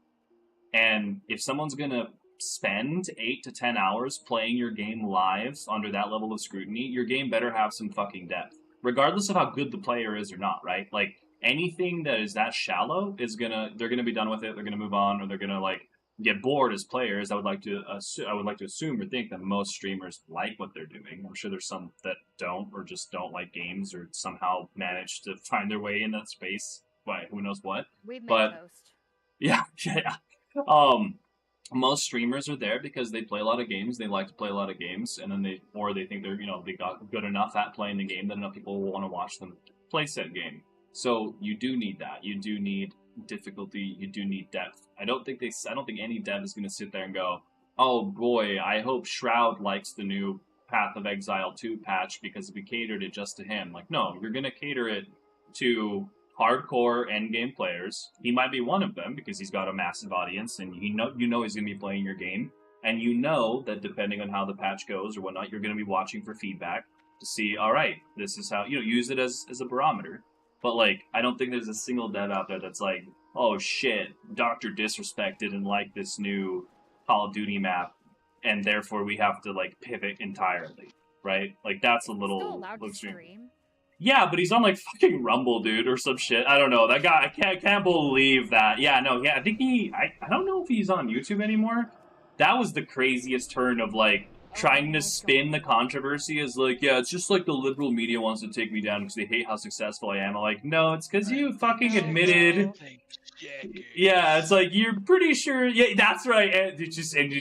And if someone's going to spend 8 to 10 hours playing your game live under that level of scrutiny, your game better have some fucking depth, regardless of how good the player is or not, right? Like, anything that is that shallow they're gonna be done with it. They're gonna move on, or they're gonna like get bored as players. I would like to assume or think that most streamers like what they're doing. I'm sure there's some that don't, or just don't like games, or somehow manage to find their way in that space by who knows what. We've made but toast. Yeah. most streamers are there because they play a lot of games. They like to play a lot of games, and then they think they're they got good enough at playing the game that enough people will want to watch them play said game. So you do need that. You do need difficulty. You do need depth. I don't think any dev is going to sit there and go, "Oh boy, I hope Shroud likes the new Path of Exile 2 patch because we catered it just to him." Like, no, you're going to cater it to hardcore endgame players. He might be one of them because he's got a massive audience, and he's going to be playing your game, and you know that depending on how the patch goes or whatnot, you're going to be watching for feedback to see, all right, this is how use it as a barometer. But like, I don't think there's a single dev out there that's like, oh shit, Dr. Disrespect didn't like this new Call of Duty map, and therefore we have to like pivot entirely, right? Like that's a little Still allowed to extreme. stream. Yeah, but he's on like fucking Rumble, dude, or some shit. I don't know. That guy, I can't believe that. Yeah, no, yeah, I think I don't know if he's on YouTube anymore. That was the craziest turn of like trying to spin the controversy as like, yeah, it's just like the liberal media wants to take me down because they hate how successful I am. I'm like, no, it's because you fucking admitted. Yeah, it's like you're pretty sure. Yeah, that's right. And did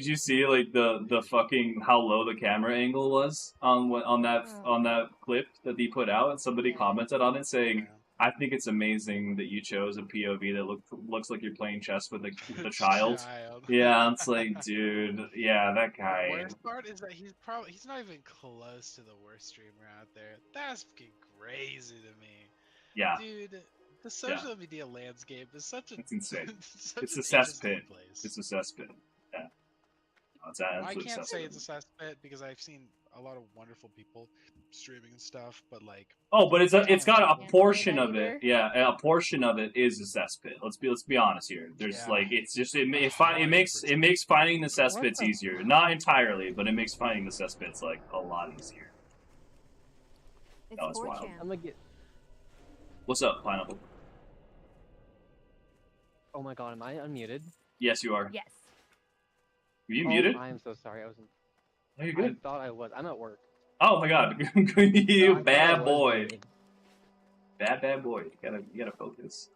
you see like the fucking how low the camera angle was on that clip that he put out? And somebody commented on it saying, "I think it's amazing that you chose a POV that looks like you're playing chess with a child." Yeah, it's like, dude, yeah, that guy. The worst part is that he's not even close to the worst streamer out there. That's fucking crazy to me. Yeah, dude. The social media landscape is such a... It's insane. It's a cesspit. It's a cesspit. Yeah. No, I can't say it's a cesspit because I've seen a lot of wonderful people streaming and stuff, but like... Oh, but it's got a portion of it. Yeah, a portion of it is a cesspit. Let's be honest here. There's like it makes finding the cesspits easier. Not entirely, but it makes finding the cesspits like a lot easier. It's wild. I'm gonna get. What's up, Pineapple? Oh my god, am I unmuted? Yes, you are. Yes. Are you muted? I'm so sorry. I wasn't. Oh, you're good. I thought I was. I'm at work. Oh my god, you No, bad boy. Bad boy. You gotta focus.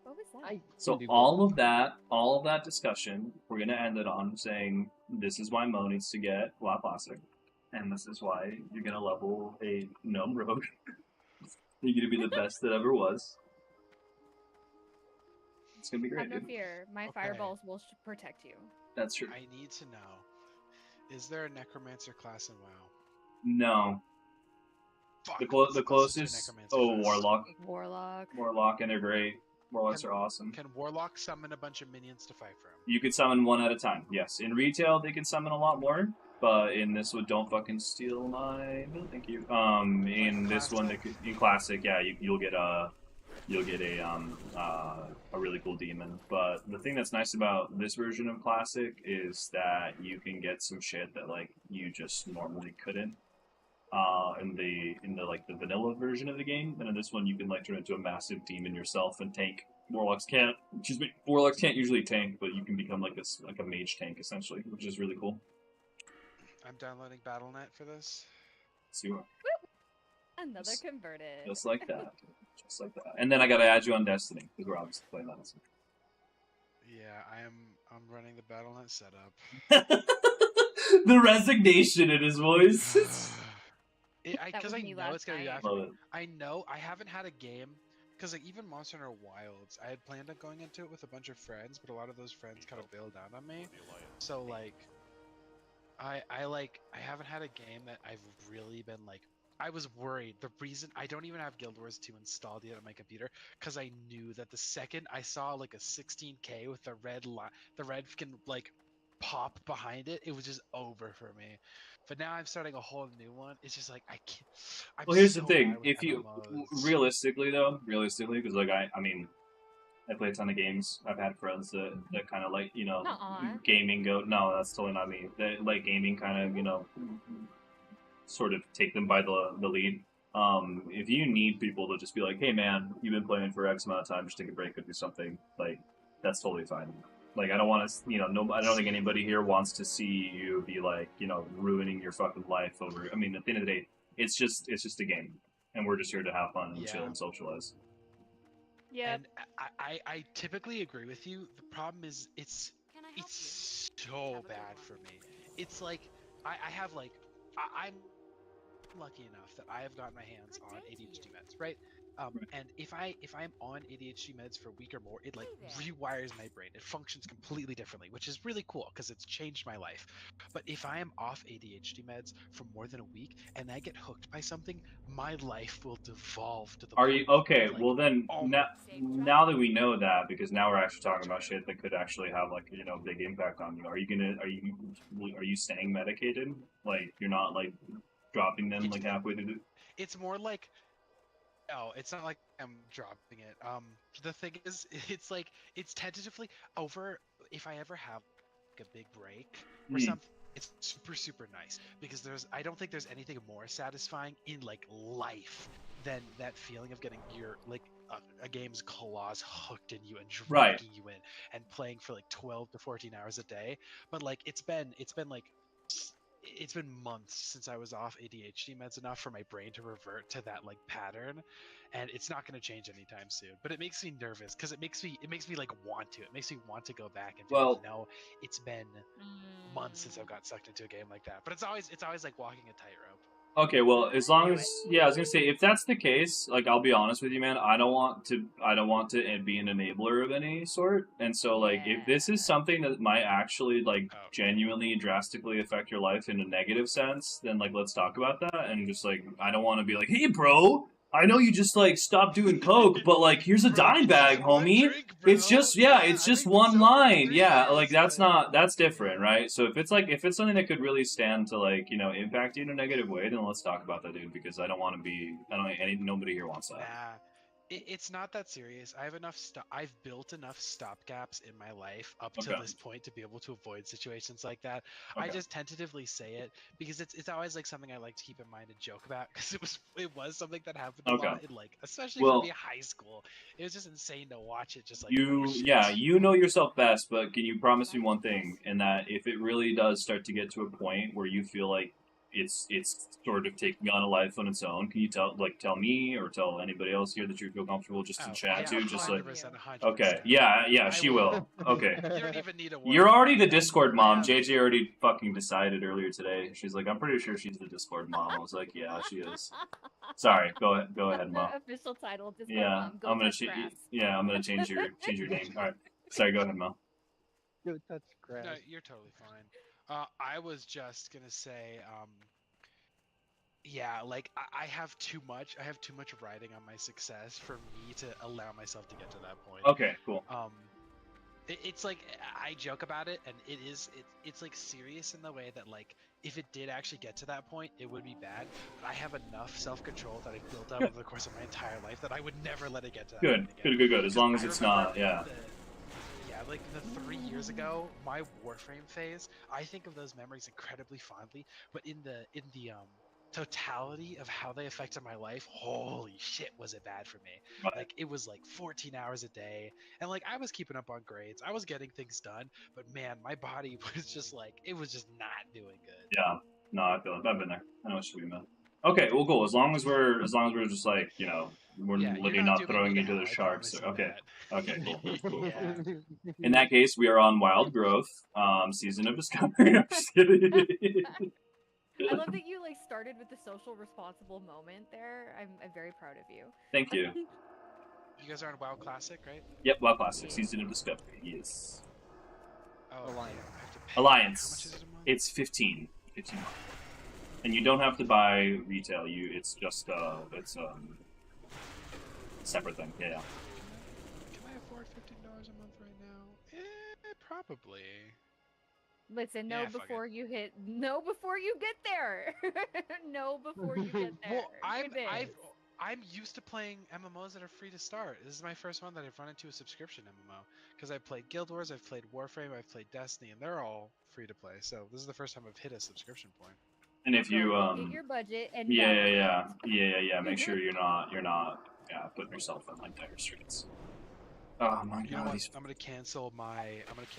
What was that? So all of that discussion, we're gonna end it on saying this is why Mo needs to get WoW Classic, and this is why you're gonna level a gnome rogue. You're gonna be the best that ever was. It's gonna be great. Have no fear. My fireballs will protect you. That's true. I need to know: is there a necromancer class in WoW? No. Fuck, The closest. Oh, warlock. Warlock, and they're great. Warlocks are awesome. Can warlock summon a bunch of minions to fight for him? You could summon one at a time. Yes. In retail, they can summon a lot more. But in this one, don't fucking steal my. No, thank you. In this one, in classic, yeah, you'll get a really cool demon. But the thing that's nice about this version of classic is that you can get some shit that like you just normally couldn't. In the vanilla version of the game, and in this one, you can like turn into a massive demon yourself and tank. Warlocks can't usually tank, but you can become like a mage tank essentially, which is really cool. I'm downloading BattleNet for this. So you are. Another converted. Just like that. Just like that. And then I gotta add you on Destiny, because we're obviously playing that. Yeah, I'm running the BattleNet setup. The resignation in his voice. Because I know it's gonna be after. I know I haven't had a game because like even Monster Hunter Wilds, I had planned on going into it with a bunch of friends, but a lot of those friends kind of bailed out on me. So like, I haven't had a game that I've really been like. I was worried. The reason I don't even have Guild Wars 2 installed yet on my computer because I knew that the second I saw like a 16K with the red fucking like pop behind it, it was just over for me. But now I'm starting a whole new one. It's just like I can't. Well, here's the thing: if you realistically, because like I mean, I play a ton of games. I've had friends that kind of like gaming go. No, that's totally not me. They like gaming, kind of sort of take them by the lead. If you need people to just be like, hey man, you've been playing for X amount of time, just take a break and do something, like that's totally fine. Like I don't want to, I don't think anybody here wants to see you be like, ruining your fucking life over. I mean, at the end of the day, it's just a game, and we're just here to have fun and chill and socialize. Yeah. And I typically agree with you. The problem is it's so bad for me. It's like I have like I'm lucky enough that I have gotten my hands on ADHD meds, right? And if I'm on ADHD meds for a week or more, it like rewires my brain. It functions completely differently, which is really cool because it's changed my life. But if I am off ADHD meds for more than a week and I get hooked by something, my life will devolve to the Are point you of, okay? like, Well, then almost now that we know that, because now we're actually talking about shit that could actually have like big impact on you. Are you staying medicated? Like you're not like dropping them like halfway through? it's more like, no, it's not like I'm dropping it. The thing is, it's like it's tentatively over. If I ever have like a big break or something, it's super nice because I don't think there's anything more satisfying in like life than that feeling of getting your like a game's claws hooked in you and Right. dragging you in and playing for like 12 to 14 hours a day. But like it's been months since I was off ADHD meds enough for my brain to revert to that like pattern, and it's not going to change anytime soon. But it makes me nervous because it makes me like want to. It makes me want to go back and be Well, like, no, it's been months since I've got sucked into a game like that. But it's always like walking a tightrope. okay, well, as long as I was gonna say if that's the case, like I'll be honest with you, man. I don't want to be an enabler of any sort. And so, like, if this is something that might actually like genuinely drastically affect your life in a negative sense, then like let's talk about that. And just like I don't want to be like, hey, bro, I know you just like stopped doing coke, but like here's a dime bag, homie. It's just it's just one line. Yeah, like that's different, right? So if it's something that could really stand to like, impact you in a negative way, then let's talk about that, dude, because I don't want to be nobody here wants that. Nah, it's not that serious. I've built enough stopgaps in my life up to this point to be able to avoid situations like that. I just tentatively say it because it's always like something I like to keep in mind and joke about because it was something that happened a lot in like, especially for me high school. It was just insane to watch it. Just like you know yourself best, but can you promise me one thing? And that if it really does start to get to a point where you feel like it's sort of taking on a life on its own, can you tell me or tell anybody else here that you feel comfortable just to chat to? Just like 100%. okay, yeah, she will. Okay, you don't even need a word. You're already the Discord mom. JJ already fucking decided earlier today. She's like, I'm pretty sure she's the Discord mom. I was like, yeah, she is. Sorry, go ahead, mom. Official title, Discord mom. I'm gonna change your name. All right, sorry, go ahead, mom. Go touch grass. No, you're totally fine. I was just gonna say, yeah, like I have too much riding on my success for me to allow myself to get to that point. Okay, cool. It's like I joke about it, and it's like serious in the way that like if it did actually get to that point, it would be bad. But I have enough self-control that I've built up over the course of my entire life that I would never let it get to that point again. Good. As long as it's not, like the 3 years ago, my Warframe phase, I think of those memories incredibly fondly. But in the totality of how they affected my life, holy shit, was it bad for me. Right. Like it was like 14 hours a day, and like I was keeping up on grades, I was getting things done, but man, my body was just like, it was just not doing good. Yeah, no, I feel it. I've been there. I know what you mean. Okay, well, cool. As long as we're just like, we're literally not throwing you to the sharks. Okay, cool. In that case, we are on Wild Growth, Season of Discovery. I'm just kidding. I love that you like started with the social responsible moment there. I'm very proud of you. Thank you. You guys are on WoW Classic, right? Yep, WoW Classic, Season of Discovery. Yes. Oh, Alliance. I have to pay. Alliance. How much is it a month? It's 15. And you don't have to buy retail. It's just it's separate thing. Yeah. Can I afford $15 a month right now? Probably. Listen, no before you get there. No before you get there. Well, I'm used to playing MMOs that are free to start. This is my first one that I've run into a subscription MMO because I've played Guild Wars, I've played Warframe, I've played Destiny, and they're all free to play. So this is the first time I've hit a subscription point. And if you get your budget and yeah, make sure you're not putting yourself in like dire straits. Oh my god, I'm gonna cancel my streaming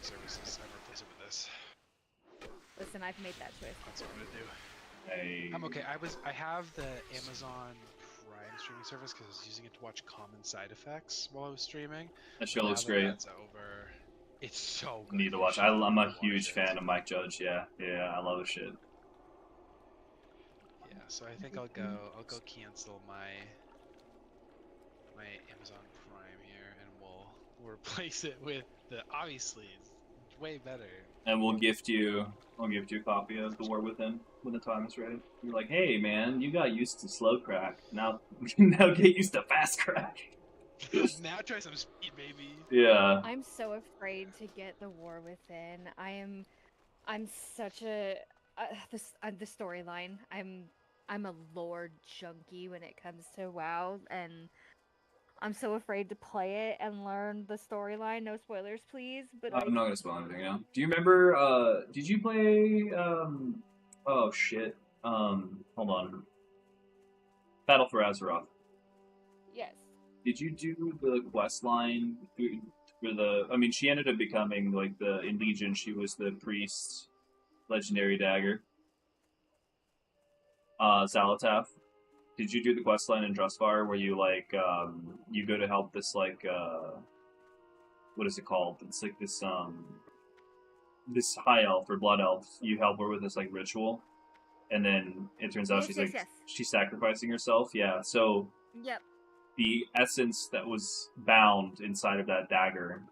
services and replace it with this. Listen, I've made that choice. That's what I'm gonna do. Hey. I'm okay. I have the Amazon Prime streaming service because I was using it to watch Common Side Effects while I was streaming. That show looks great. That's over. It's so good. Need to You watch. should I'm a watch huge it. fan of Mike Judge. Yeah, I love his shit. Yeah, so I think I'll go cancel my Amazon Prime here, and we'll replace it with the obviously it's way better. And we'll gift you a copy of The War Within when the time is right. You're like, hey man, you got used to slow crack. Now get used to fast crack. Now try some speed, baby. Yeah. I'm so afraid to get The War Within. I'm such a the storyline. I'm a lore junkie when it comes to WoW, and I'm so afraid to play it and learn the storyline. No spoilers, please. But I'm not gonna spoil anything now. Do you remember? Did you play? Oh shit. Hold on. Battle for Azeroth. yes. Did you do the quest line for the? I mean, she ended up becoming like in Legion. She was the priest's legendary dagger. Zalataf. Did you do the quest line in Drustvar where you you go to help this what is it called? It's like this high elf or blood elf. You help her with this like ritual, and then it turns out Yes. she's sacrificing herself. Yeah. So Yep. the essence that was bound inside of that dagger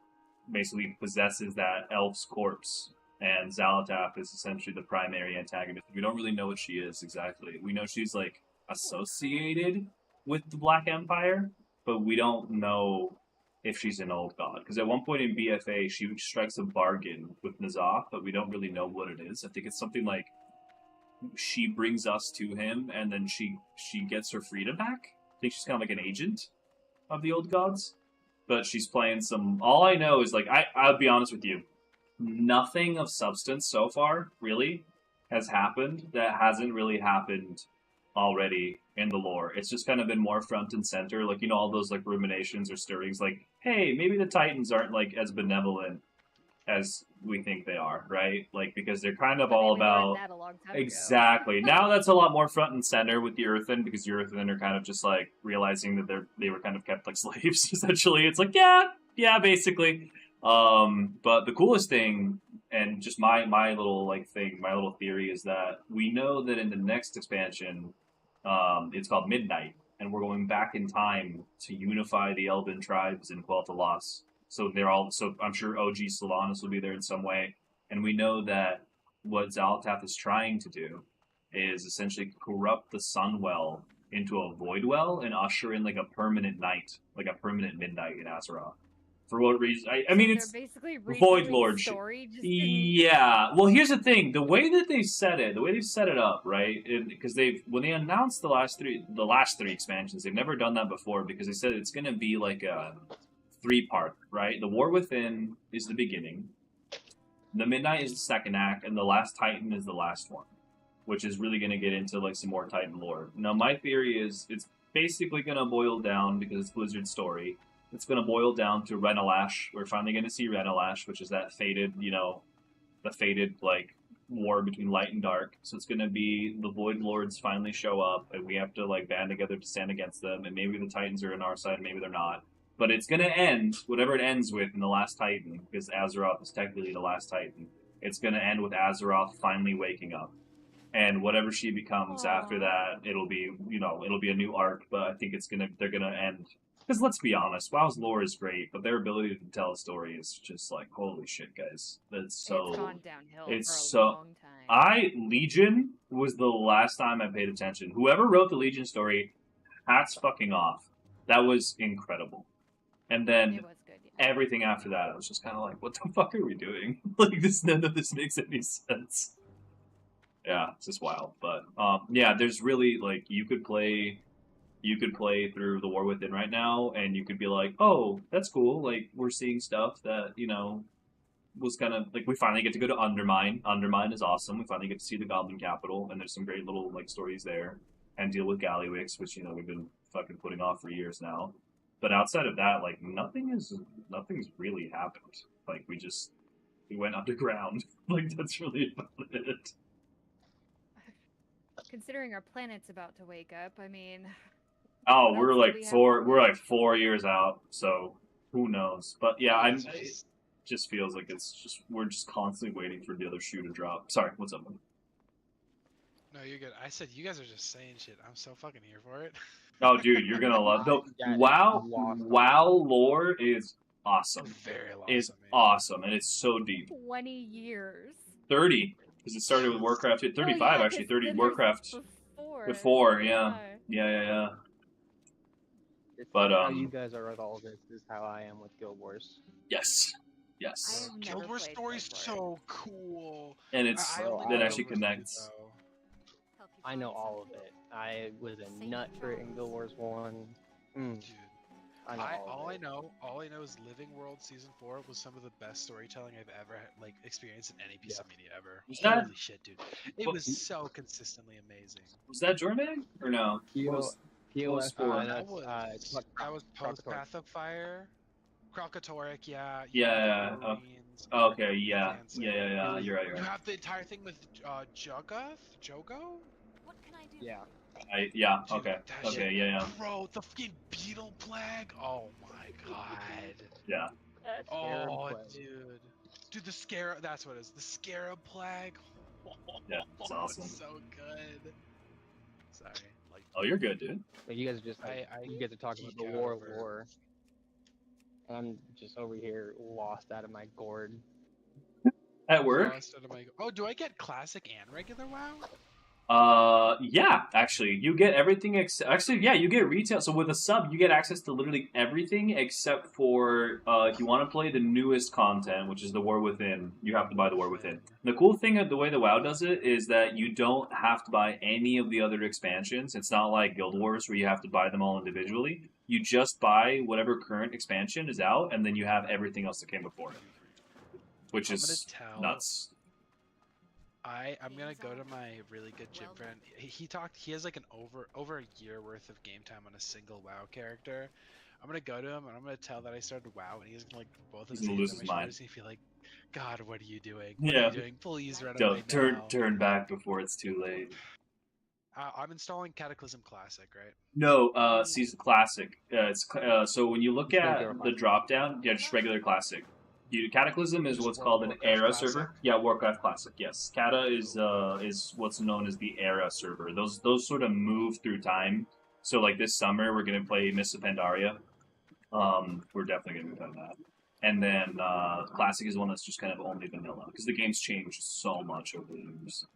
basically possesses that elf's corpse, and Zalataf is essentially the primary antagonist. We don't really know what she is exactly. We know she's like associated with the Black Empire, but we don't know if she's an old god. Because at one point in BFA, she strikes a bargain with N'Zoth, but we don't really know what it is. I think it's something like she brings us to him, and then she gets her freedom back. I think she's kind of like an agent of the old gods, but she's playing some. All I know is like I'll be honest with you, nothing of substance so far really has happened that hasn't really happened already in the lore. It's just kind of been more front and center, like all those like ruminations or stirrings, like hey, maybe the Titans aren't like as benevolent as we think they are, right? Like because they're kind of all about that a long time exactly. Now that's a lot more front and center with the Earthen, because the Earthen are kind of just like realizing that they were kind of kept like slaves. Essentially, it's like yeah, basically. But the coolest thing, and just my little like thing, my little theory is that we know that in the next expansion, it's called Midnight, and we're going back in time to unify the Elven tribes in Quel'Thalas. So I'm sure OG Sylvanas will be there in some way. And we know that what Zalataf is trying to do is essentially corrupt the Sunwell into a void well and usher in like a permanent night, like a permanent midnight in Azeroth. For what reason? I mean, it's basically Void Lord shit. Yeah. Well, here's the thing: the way that they've set it up, right? Because when they announced the last three expansions, they've never done that before because they said it's going to be like a 3-part, right? The War Within is the beginning, the Midnight is the second act, and the Last Titan is the last one, which is really going to get into like some more Titan lore. Now, my theory is it's basically going to boil down, because it's Blizzard's story, it's going to boil down to Renalash. We're finally going to see Renalash, which is that fated, the fated like war between light and dark. So it's going to be the Void Lords finally show up, and we have to like band together to stand against them. And maybe the Titans are on our side, maybe they're not. But it's going to end, whatever it ends with in the Last Titan, because Azeroth is technically the Last Titan. It's going to end with Azeroth finally waking up. And whatever she becomes after that, it'll be a new arc, but I think they're going to end. Because let's be honest, WoW's lore is great, but their ability to tell a story is just like, holy shit, guys. It's gone downhill for a long time. Legion was the last time I paid attention. Whoever wrote the Legion story, hats fucking off. That was incredible. And then It was good, yeah. everything after that, I was just kind of like, what the fuck are we doing? Like, none of this makes any sense. Yeah, it's just wild. But, yeah, there's really, like, you could play through the War Within right now, and you could be like, oh, that's cool. Like, we're seeing stuff that, was kind of, like, we finally get to go to Undermine. Undermine is awesome. We finally get to see the Goblin Capital, and there's some great little, like, stories there. And deal with Gallywix, which, we've been fucking putting off for years now. But outside of that, like, nothing's really happened. Like, we went underground. Like, that's really about it. Considering our planet's about to wake up, I mean... Oh, we're like 4 years out, so who knows? But yeah, just feels like we're just constantly waiting for the other shoe to drop. Sorry, what's up? No, you're good. I said you guys are just saying shit. I'm so fucking here for it. Oh, dude, you're gonna love the Yeah, WoW. it's lost on WoW lore is awesome. Very lost Is on me. awesome, and it's so deep. 20 years. 30, because it started with Warcraft. 35 yeah, actually. 30 there's Warcraft. Before. Before, yeah. Yeah. But how you guys are with all of this is how I am with Guild Wars. Yes. I have never Guild Wars played Story's Guild Wars. so cool. And it's I only it know actually Guild Wars connects. 2, though. I know all of it. I was a nut for it in Guild Wars 1. Dude. I know All of I it. know is Living World Season 4 was some of the best storytelling I've ever like experienced in any piece of media ever. Was that- Holy shit, dude! It What- was so consistently amazing. Was that Jordan or no? What was- POS sport? that's, That was post Krakator. Path of Fire, Krakatoric, yeah. Yeah, the Marines, Okay, yeah. Advancing. Yeah. You're right. You have the entire thing with Jogo. What can I do? Yeah. Yeah. Dude, Okay. that Okay. shit- Yeah. Bro, the fucking beetle plague. Oh my god. Yeah. Oh, plague. dude, the scarab. That's what it is. The scarab plague. Yeah, it's awesome. So good. Sorry. Like, Oh, you're good, dude. Like you guys are just like, I you guys are talking about geek the out War of over- War. And I'm just over here lost out of my gourd. At work? lost out of my- Oh, do I get classic and regular WoW? Yeah, actually, you get everything actually, yeah, you get retail. So with a sub, you get access to literally everything except for, if you want to play the newest content, which is the War Within, you have to buy the War Within. The cool thing of the way the WoW does it is that you don't have to buy any of the other expansions. It's not like Guild Wars where you have to buy them all individually. You just buy whatever current expansion is out, and then you have everything else that came before it. Which I'm is gonna tell- nuts. I'm gonna go to my really good gym friend. He has like an over a year worth of game time on a single WoW character. I'm gonna go to him and I'm gonna tell that I started WoW, and he's gonna like both his He's gonna hands lose on his my mind. shoulders and he'd be like, God, what are you doing? What Yeah. are you doing? Please run away Don't now. turn back before it's too late. I'm installing Cataclysm Classic, right? No, Season Classic. So when you look Just at regular the Classic. drop down, yeah, just regular Classic. Cataclysm is Just what's called an Warcraft era Classic? server. Yeah, Warcraft Classic. Yes, Kata is what's known as the era server. Those sort of move through time. So like this summer, we're gonna play Mists of Pandaria. We're definitely gonna be playing that. And then Classic is one that's just kind of only vanilla because the game's changed so much over the years.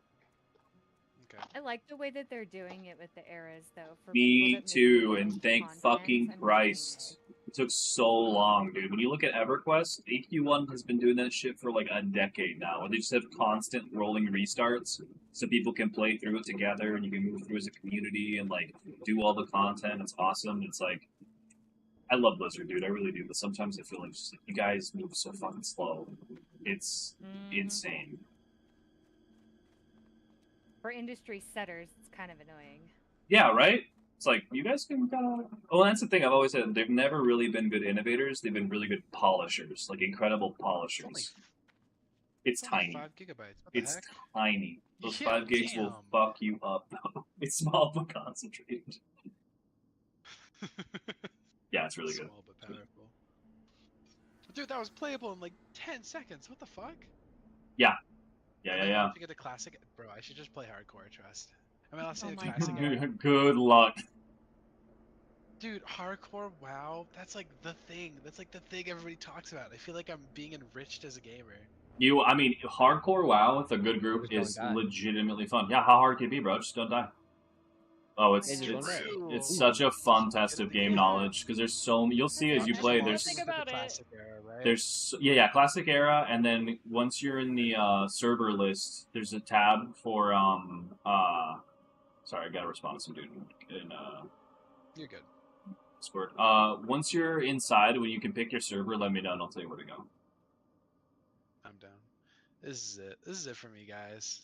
Okay. I like the way that they're doing it with the eras, though. For Me people that too, maybe and don't thank content fucking and Christ. It took so long, dude. When you look at EverQuest, AQ1 has been doing that shit for like a decade now, where they just have constant rolling restarts so people can play through it together and you can move through as a community and like do all the content. It's awesome. It's like, I love Blizzard, dude. I really do. But sometimes I feel like, just, like you guys move so fucking slow. It's insane. For industry setters, it's kind of annoying. Yeah, right? It's like, you guys can kind of... Well, that's the thing I've always said. They've never really been good innovators. They've been really good polishers. Like, incredible polishers. It's only tiny. 5 gigabytes. What the It's heck? tiny. Those Yeah, 5 gigs will damn. fuck you up, though. It's small but concentrated. Yeah, it's really good. Small but powerful. Dude, that was playable in like 10 seconds. What the fuck? Yeah, To get a classic, bro, I should just play hardcore. Trust. I mean, I'll say Oh a my classic. God. era. Good luck. Dude, hardcore WoW. That's like the thing. That's like the thing everybody talks about. I feel like I'm being enriched as a gamer. I mean, hardcore WoW with a good group Just don't is die. legitimately fun. Yeah, how hard can it be, bro? Just don't die. Oh, it's Yeah, just don't die. such a fun test of game knowledge because there's so you'll see as you play. There's Think about it. classic era, right? There's classic era, and then once you're in the server list, there's a tab for sorry, I gotta respond to some dude in You're good. Discord. Once you're inside, when you can pick your server, let me know, and I'll tell you where to go. I'm down. This is it. This is it for me, guys.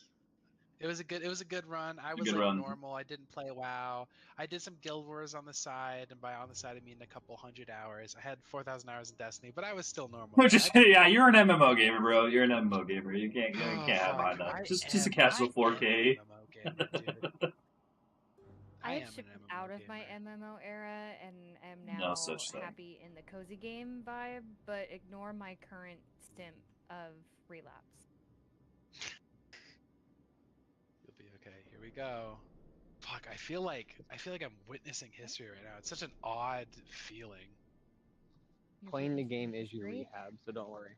It was a good run. I was good like run. normal. I didn't play WoW. I did some Guild Wars on the side, and by on the side I mean a couple hundred hours. I had 4,000 hours in Destiny, but I was still normal. Yeah, you're an MMO gamer, bro. You're an MMO gamer. You can't Oh, have fuck. that. I Just a am- casual I am 4K. an MMO gamer, dude. I am have an shipped MMO out of my gamer. MMO era and am No now such thing. happy in the cozy game vibe, but ignore my current stint of relapse. You'll be okay. Here we go. Fuck, I feel like I'm witnessing history right now. It's such an odd feeling. You're Playing the witnessing game is your history? rehab, so don't worry.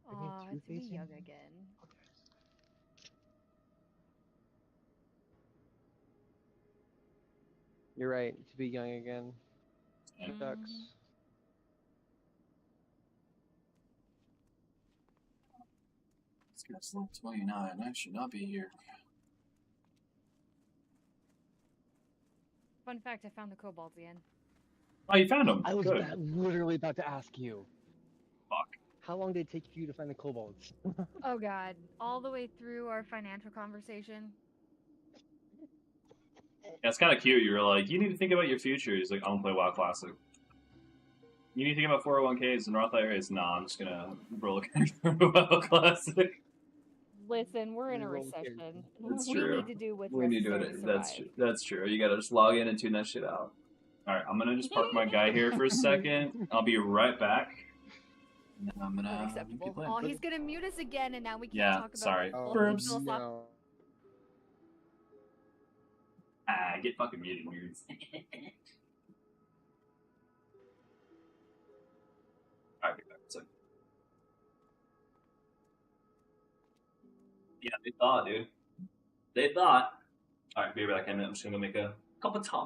Aw, to be young again. You're right. To be young again. And Ducks. this guy's level 29. I should not be here. Fun fact, I found the kobolds again. Oh, you found him. I was Good. literally about to ask you. Fuck. How long did it take you to find the kobolds? Oh god, all the way through our financial conversation. Yeah, it's kind of cute. You were like, you need to think about your future. He's like, I'm gonna play WoW Classic. You need to think about 401ks and Roth IRAs. Nah, I'm just gonna roll a WoW Classic. Listen, we're in a Roll carry. recession. That's We true. need to do what's We need to do necessary to it. survive. That's true. You gotta just log in and tune that shit out. Alright, I'm gonna just park my guy here for a second. I'll be right back. And then I'm gonna Unacceptable. keep playing. Oh, he's gonna mute us again, and now we can't Yeah, talk about sorry. all Burps. these philosophical. Ah, get fucking muted, weirds. Alright, be back. So, yeah, they thought, dude. They thought. Alright, be right back. I'm just gonna go make a cup of tea.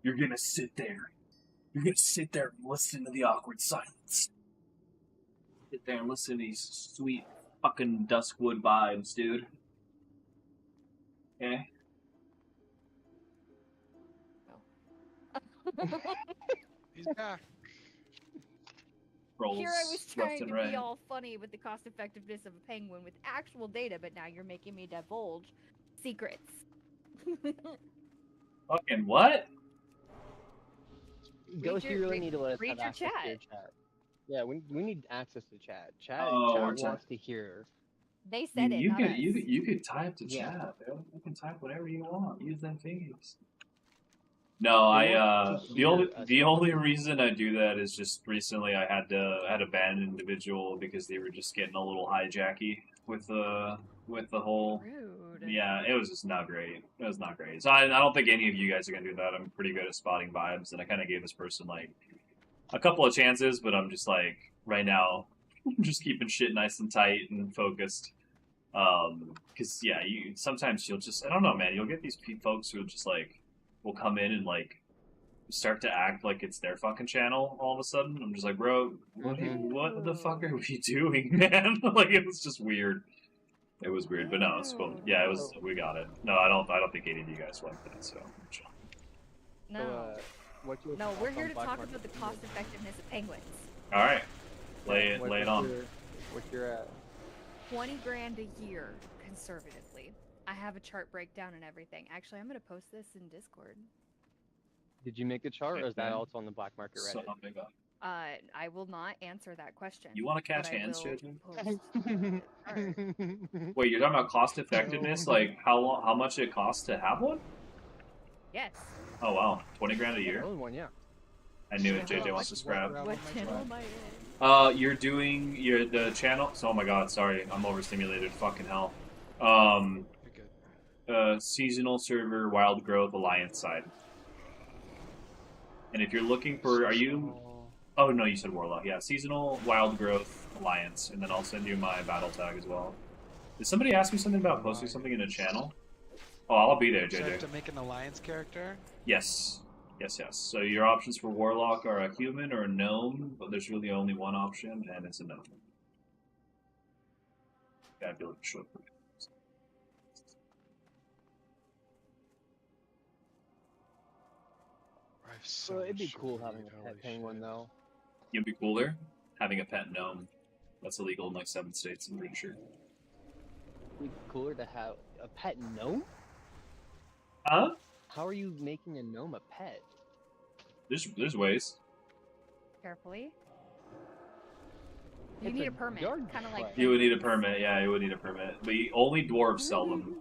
You're gonna sit there. You're gonna sit there and listen to the awkward silence. Sit there and listen to these sweet fucking Duskwood vibes, dude. Okay? He's back. Rolls Here I was trying left and to right. be all funny with the cost effectiveness of a penguin with actual data, but now you're making me divulge secrets. Fucking what? Ghost, you really need to let us read have your access to your chat. chat. Yeah, we need access to chat. Chat, Oh, we're chat wants to hear. They said it, not us. You could type to Yeah. chat, bro. You can type whatever you want. Use them thingies. No, They want to hear us the talk. only reason I do that is just recently I had to ban an individual because they were just getting a little hijacky with the whole. Rude. Yeah, it was just not great. It was not great. So I don't think any of you guys are gonna do that. I'm pretty good at spotting vibes, and I kind of gave this person like a couple of chances, but I'm just like right now, I'm just keeping shit nice and tight and focused. Because yeah, sometimes you'll just I don't know, man. You'll get these folks who just like will come in and like start to act like it's their fucking channel all of a sudden. I'm just like, bro, what the fuck are we doing, man? Like it was just weird. It was weird, but no, it's cool. Yeah, it was. We got it. No, I don't think any of you guys like that. So. No. No, we're here to talk about the cost effectiveness of penguins. All right, lay it on. What's your at? 20 grand a year, conservatively. I have a chart breakdown and everything. Actually, I'm gonna post this in Discord. Did you make a chart, or is that also on the black market So Reddit? how big up? I will not answer that question. You want to catch but I hands, will JJ? post the chart. Wait, you're talking about cost effectiveness? Like how much it costs to have one? Yes. Oh wow, 20 grand a year. Only one, yeah. I knew it. JJ wants to scrap. What channel am I in? You're doing the channel. So, oh my god, sorry, I'm overstimulated. Fucking hell. Seasonal server, Wild Growth Alliance side. And if you're looking for, are you? Oh no, you said Warlock. Yeah, Seasonal Wild Growth Alliance, and then I'll send you my battle tag as well. Did somebody ask me something about posting something in a channel? Oh, I'll be there, So I have JJ. to make an alliance character? Yes. Yes, yes. So your options for Warlock are a human or a gnome, but there's really only one option, and it's a gnome. Fabulous short. So it'd be cool having a pet penguin, though. It'd be cooler having a pet gnome. That's illegal in like 7 states, I'm pretty sure. It'd be cooler to have a pet gnome? Huh? How are you making a gnome a pet? There's ways. Carefully. You It's need a a permit, yard kind of like. fight. You would need a permit, yeah, you would need a permit. But only dwarves sell them.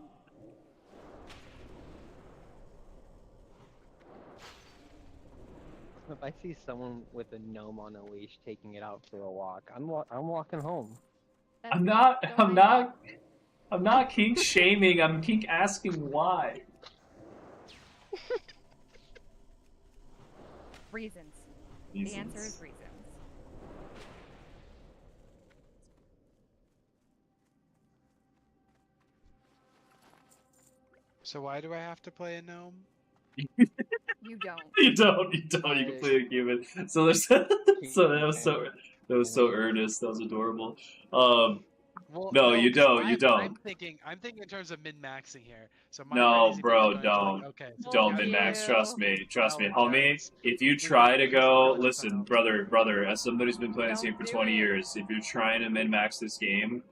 If I see someone with a gnome on a leash taking it out for a walk, I'm walking home. I'm not kink shaming, I'm kink asking why. Reasons. The answer is reasons. So why do I have to play a gnome? You don't. You don't. You can play a human. So there's so that was so earnest. That was adorable. Well, No, you don't. You don't. I'm thinking in terms of min-maxing here. So my No, crazy bro, thing is going to, don't. like, okay, so Don't we min gotta- max. Trust me, homie. Apologize. If you try to go, listen, brother. As somebody who's been playing this game for 20 years, if you're trying to min max this game,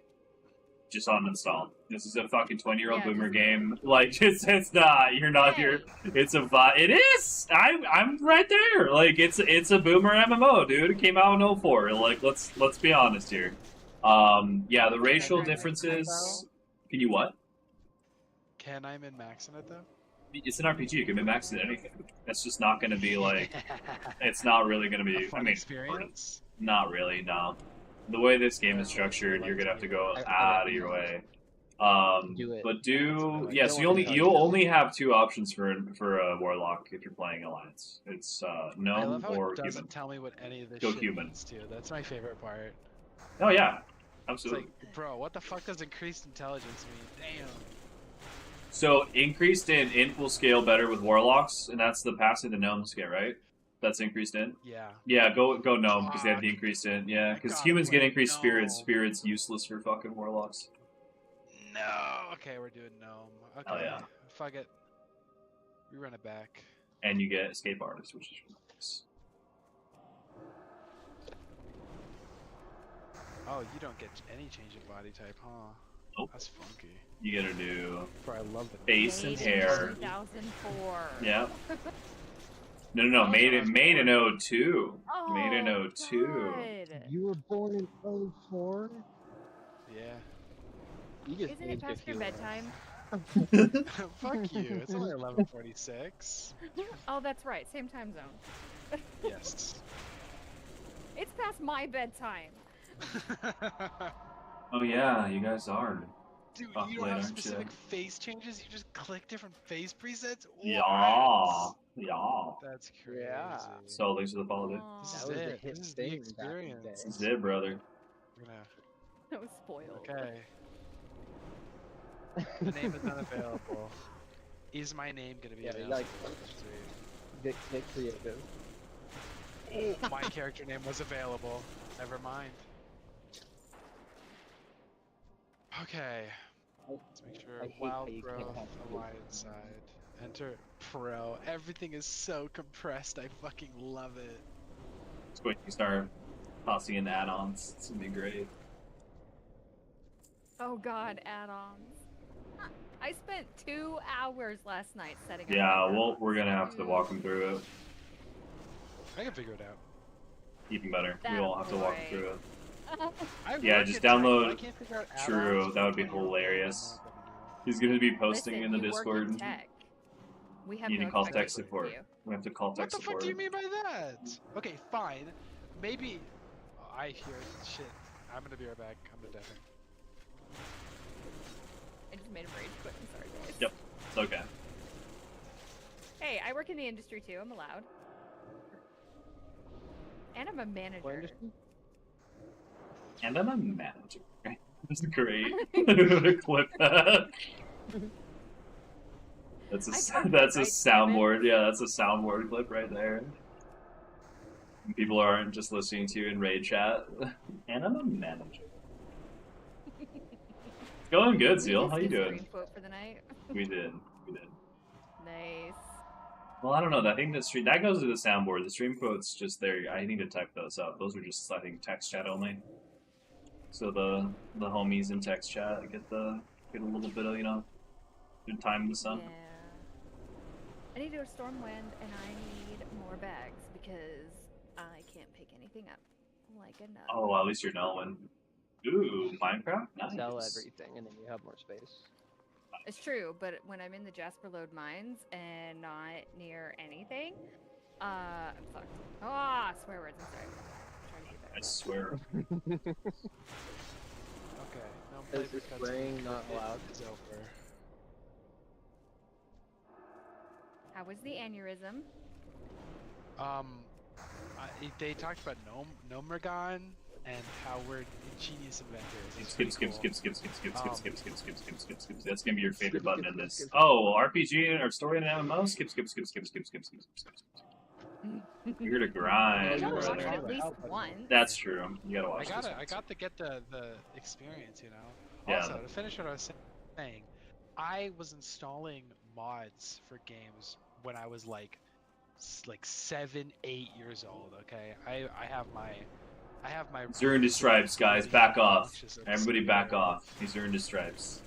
just uninstall. This is a fucking 20-year-old Yeah, boomer just- game. Like it's not. You're not Hey. here. It's a It is. I'm right there. Like it's a boomer MMO, dude. It came out in 04. Like let's be honest here. Yeah, the racial differences. Can you what? Can I min-max in it though? It's an RPG. You can min-max it anything. That's just not going to be like. It's not really going to be. A fun experience? Not really. No. The way this game is structured, you're going to have to go out of your way. But yeah. So you'll only have 2 options for a warlock if you're playing alliance. It's I gnome love how or it doesn't human. tell me what any of this Go shit human. means too. That's my favorite part. Oh yeah, It's absolutely. like, bro, what the fuck does increased intelligence mean? Damn. So increased in int will scale better with warlocks, and that's the passive the gnomes get, right? That's increased in. Yeah. Yeah, go gnome because they have the increased in. Yeah, because gotta humans get play increased spirits. gnome. Spirits useless for fucking warlocks. No. Okay, we're doing gnome. Okay. Oh, yeah. Fuck it. We run it back. And you get escape artist, which is nice. Oh, you don't get any change in body type, huh? Nope. That's funky. You gotta do For I love the face and Made in hair. 2004. Yeah. No. Made in 02. Oh, Made in 02. God. You were born in 04? Yeah. You just Isn't it aged a past your few bedtime? Fuck you. It's only 11:46. Oh, that's right. Same time zone. Yes. It's past my bedtime. Oh yeah, you guys are. Dude, Fuck you don't later, have shit. specific face changes. You just click different face presets. Yeah. What? Yeah. That's crazy. Yeah. So thanks for the follow, dude. Aw, This That is was the it. hit This is the thing back in the experience. day. This is it, brother. We're gonna. that was spoiled. Okay. The name is unavailable. Is my name gonna be Yeah, available? like get creative. Oh, my character name was available. Never mind. Okay. Let's make I sure hate Wild how you can't Growth have Alliance side. Enter Pro. Everything is so compressed. I fucking love it. It's going to start tossing in add-ons. It's gonna be great. Oh God, add-ons. I spent 2 hours last night setting up. Yeah, my well, add-ons. we're gonna have to walk them through it. I can figure it out. Even better. We That all have to walk boy. through it. I Yeah, work just at tech, download- but I can't figure out True, add-ons that would for be 20-year-old. hilarious. I don't know what He's gonna be posting Listen, in the you Discord. Work in tech. We have You need no to call tech expectations support. of you. We have to call to do. tech What the fuck support. do you mean by that? Okay, fine. Maybe. Oh, I hear shit. I'm gonna be right back. I'm the devil. I just made a rage quit. I'm sorry, guys. Yep, it's okay. Hey, I work in the industry too. I'm allowed. And I'm a manager. What industry? And I'm a manager. That's great. I'm gonna clip that. That's a I got that's a right, soundboard. Yeah, that's a soundboard clip right there. People aren't just listening to you in raid chat. And I'm a manager. It's going good, We Seal. just How you did doing? screen quote for the night. We did. We did. Nice. Well, I don't know. I think the stream that goes to the soundboard. The stream quotes just there. I need to type those up. Those are just I think text chat only. So the homies in text chat get a little bit of good time in the sun. Yeah. I need to go Stormwind and I need more bags because I can't pick anything up like a nut. Oh, at least you're knowing. Ooh, Minecraft. Nice. Sell everything and then you have more space. It's true, but when I'm in the Jasper Lode mines and not near anything, I'm fucked. Ah, swear words. I'm sorry. I'm trying to do I swear. Okay. No Is flavor this cuts swearing not it allowed? is over. How was the aneurysm? They talked about Nomergon and how we're ingenious inventors. It's Skip. pretty cool. That's gonna be your favorite button in this. Oh, RPG or story in an MMO? Skip. You're to You grind. gotta watch it brother. at least once. That's true. You gotta watch this. I got to get the experience, you know. Yeah. Also, to finish what I was saying, I was installing mods for games when I was like 7, 8 years old. Okay, I have my He's earned his stripes, guys. Back off. Obnoxious Everybody back obscure- off. He's earned his stripes.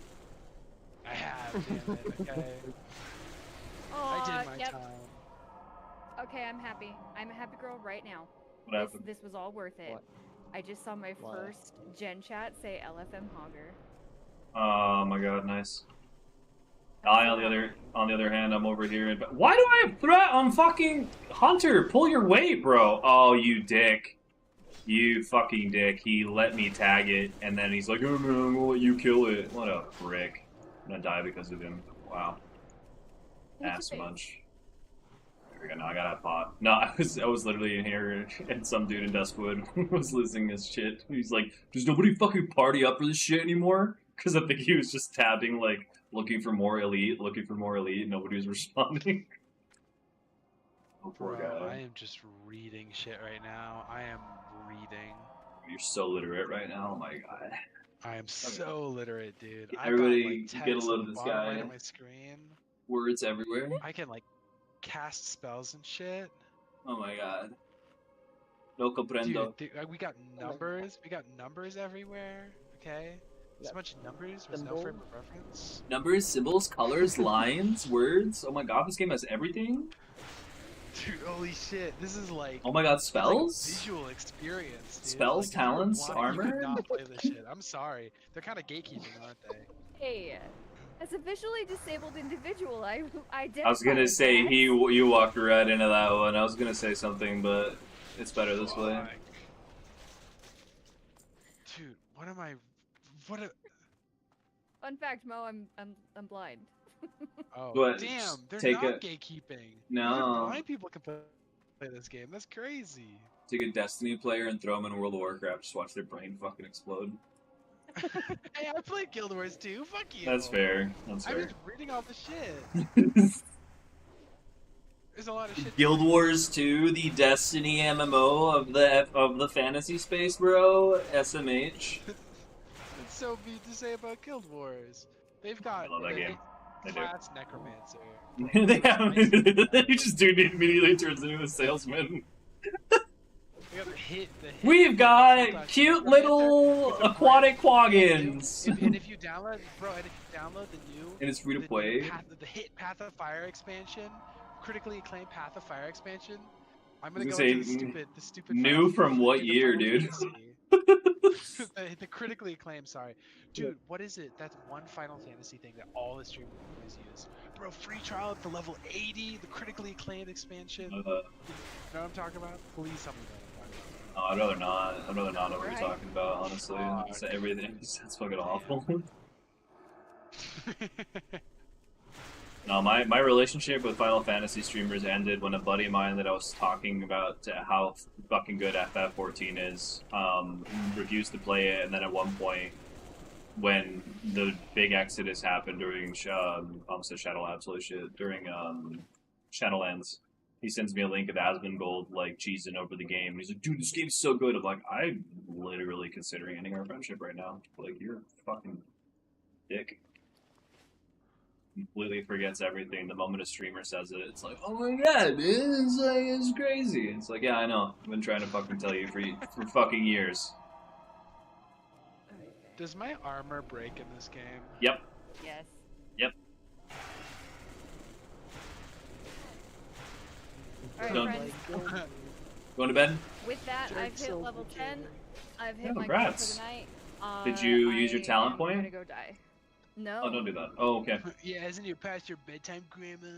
I have, damn it, okay. I Aw, did my yep. time. Okay, I'm happy. I'm a happy girl right now. What happened? This was all worth it. What? I just saw my Why? first gen chat say LFM Hogger. Oh my god, nice. On the other hand, I'm over here. Why do I have threat on fucking Hunter? Pull your weight, bro. Oh, you dick. You fucking dick. He let me tag it, and then he's like, oh man, I'm gonna let you kill it. What a prick. I'm gonna die because of him. Wow. Ass munch. There we go. Now I got a pot. No, I was literally in here, and some dude in Duskwood was losing his shit. He's like, does nobody fucking party up for this shit anymore? Because I think he was just tabbing like looking for more elite, looking for more elite. Nobody was responding. Oh, poor Bro, guy. I am just reading shit right now. I am reading. You're so literate right now. Oh my god. I am so literate, dude. I got Everybody like get a text load on of the this bottom guy. right of my screen. Words everywhere. I can like cast spells and shit. Oh my god. No Dude, comprendo. we got numbers. We got numbers everywhere. Okay. So much numbers with no frame of reference. Numbers, symbols, colors, lines, words. Oh my god, this game has everything. Dude, holy shit! This is like. Oh my god, It's like spells? a visual experience, dude. Spells, Like, if you were talents, blind, you could armor? not play this shit. I'm sorry. They're kind of gatekeeping, aren't they? Hey, as a visually disabled individual, I I was gonna with say that. you walked right into that one. I was gonna say something, but it's better this way. Fuck. Dude, what am I? What a. Fun fact, Mo, I'm blind. Oh, But damn! They're take not a- gatekeeping. No. Even blind people can play this game. That's crazy. Take a Destiny player and throw them in World of Warcraft. Just watch their brain fucking explode. Hey, I played Guild Wars too. Fuck you. That's fair. That's I fair. was reading all the shit. There's a lot of shit. Guild Wars 2, the Destiny MMO of the fantasy space, bro. SMH. It's so mean to say about Guild Wars. They've got I love that the game. They do. class necromancer. He just dude immediately turns into a salesman. They got the hit. We've got class cute necromancer little with the aquatic brand new- quaggins. And if you download, bro, and if you download the new, And it's free to the new play. the hit Path of Fire expansion, critically acclaimed Path of Fire expansion. I'm I gonna was go gonna into say, the stupid. new from what the year, Final dude? Fantasy. the critically acclaimed, sorry. Dude, what is it? That's one Final Fantasy thing that all the streamers use. Bro, free trial up to level 80, the critically acclaimed expansion. You know what I'm talking about? Please tell me what I'm talking about. Oh, I'd rather not. I'd rather not know what you're Right. talking about, honestly. It's everything. It's fucking awful. No, my relationship with Final Fantasy streamers ended when a buddy of mine that I was talking about how fucking good FF14 is refused to play it, and then at one point, when the big exodus happened during almost said Shadow Labs, holy shit, during Shadowlands, he sends me a link of Asmongold like cheesing over the game. He's like, dude, this game's so good. I'm like, I'm literally considering ending our friendship right now. Like, you're a fucking dick. Completely forgets everything. The moment a streamer says it, it's like, oh my god, man, it's crazy. It's like, yeah, I know. I've been trying to fucking tell you for fucking years. Does my armor break in this game? Yep. Yes. Yep. All right, Done. friends. Going to bed? With that, I've hit level 10. I've hit my goal for congrats. the night. Did you use your talent I'm point? gonna go die. No. Oh, don't do that. Oh, okay. Yeah, isn't it past your bedtime, Grandma?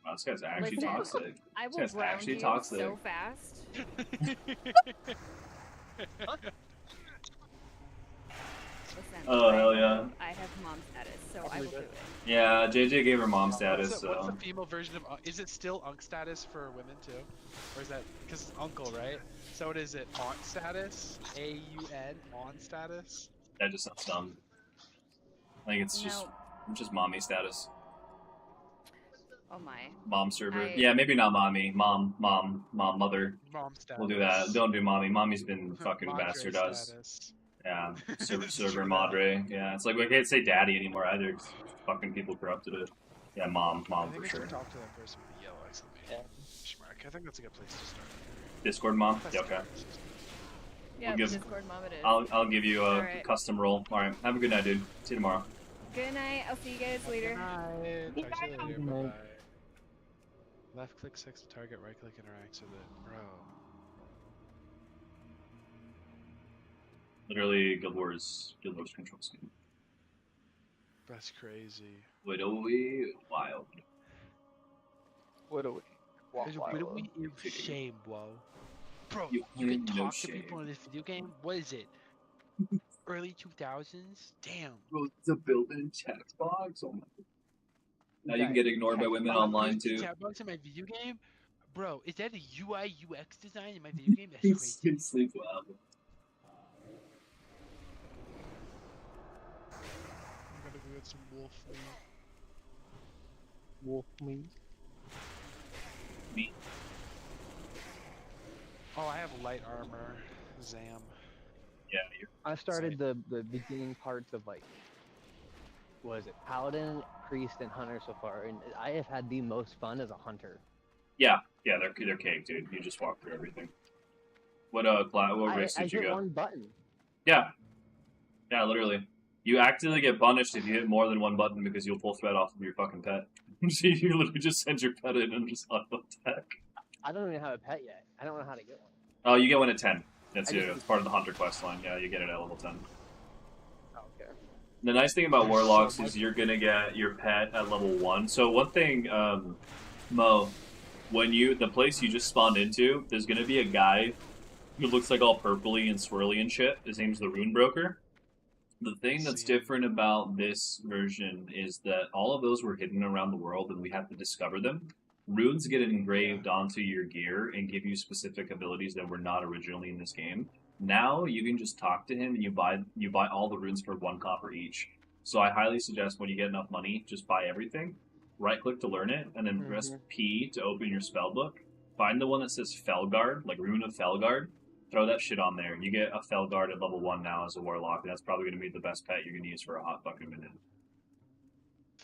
Wow, this guy's actually Listen, toxic. I will This guy's ground actually you toxic. so fast. Listen, Oh, hell yeah. I have mom status, so I will do it. Yeah, JJ gave her mom status, What's so. the female version of? Is it still Unk status for women too, or is that because it's uncle, right? So what is it? Aunt status? AUN? Aunt status? That just sounds dumb. I think it's just mommy status. Oh my. Mom server. I- Yeah, maybe not mommy. Mom, mother. Mom status. We'll do that. Don't do mommy. Mommy's been fucking Madre bastardized. status. Yeah, server madre. Yeah, it's like we can't say daddy anymore either. 'Cause fucking people corrupted it. Yeah, mom I for think I sure. should talk to that person with the yellow exclamation mark. I think that's a good place to start. Discord mom. That's Yeah, okay. Yeah, give- Discord mom it is. I'll give you a Alright. custom role. All right, have a good night, dude. See you tomorrow. Good night. I'll see you guys later. Good night. Talk to you later. Good night. Bye-bye. Left click sex to target, right click interacts with it. Bro. Literally, Guild Wars control scheme. That's crazy. Widowy wild. What do we? Walk There's a wild. widowy in shame, whoa. Bro, You you can ain't no talk to shame. people in this video game? What is it? Early 2000s? Damn. Bro, it's a built-in text box. Oh my. Now you can get ignored by women online too. Chat box in my video game? Bro, is that a UI UX design in my video game? That's crazy. Sleep well. I'm gonna do get some wolf meat. Wolf meat. Meat. Oh, I have light armor. Zam. Yeah, you're I started the beginning parts of like, what is it, Paladin, Priest, and Hunter so far, and I have had the most fun as a hunter. yeah, they're cake, dude. You just walk through everything. What race I did you hit go? one button. Yeah, literally. You actively get punished if you hit more than one button because you'll pull thread off of your fucking pet. So you literally just send your pet in and just auto attack. I don't even have a pet yet. I don't know how to get one. Oh, you get one at 10. That's I you. just- It's part of the hunter quest line. Yeah, you get it at level 10. Oh, okay. The nice thing about There's warlocks so is much- you're gonna get your pet at level 1. So one thing, Mo, when the place you just spawned into, there's gonna be a guy who looks like all purpley and swirly and shit. His name's the Rune Broker. The thing that's See him. different about this version is that all of those were hidden around the world and we have to discover them. Runes get engraved onto your gear and give you specific abilities that were not originally in this game. Now you can just talk to him and you buy all the runes for 1 copper each. So I highly suggest when you get enough money, just buy everything. Right click to learn it, and then press P to open your spell book. Find the one that says Felguard, like Rune of Felguard. Throw that shit on there. You get a Felguard at level 1 now as a warlock, and that's probably going to be the best pet you're going to use for a hot fucking minute.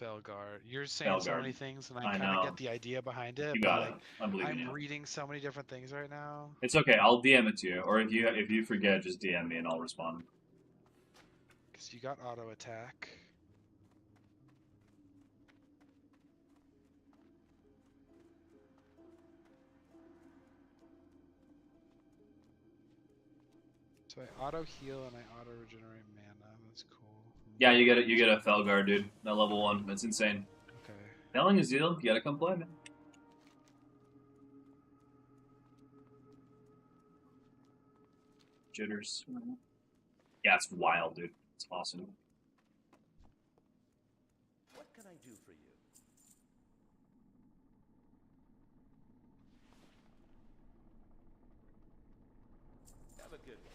Felguard. You're saying so Felguard. many things, and I I kind know. of get the idea behind it. You but got like, it. I believe in I'm you. reading so many different things right now. It's okay. I'll DM it to you, or if you forget, just DM me and I'll respond. Because you got auto attack. So I auto heal and I auto regenerate mana. That's cool. Yeah, you get it. You get a Felguard, dude. At level 1. That's insane. Okay. Telling you, Zeal, you gotta come play, man. Jitters. Yeah, it's wild, dude. It's awesome. What can I do for you? Have a good one.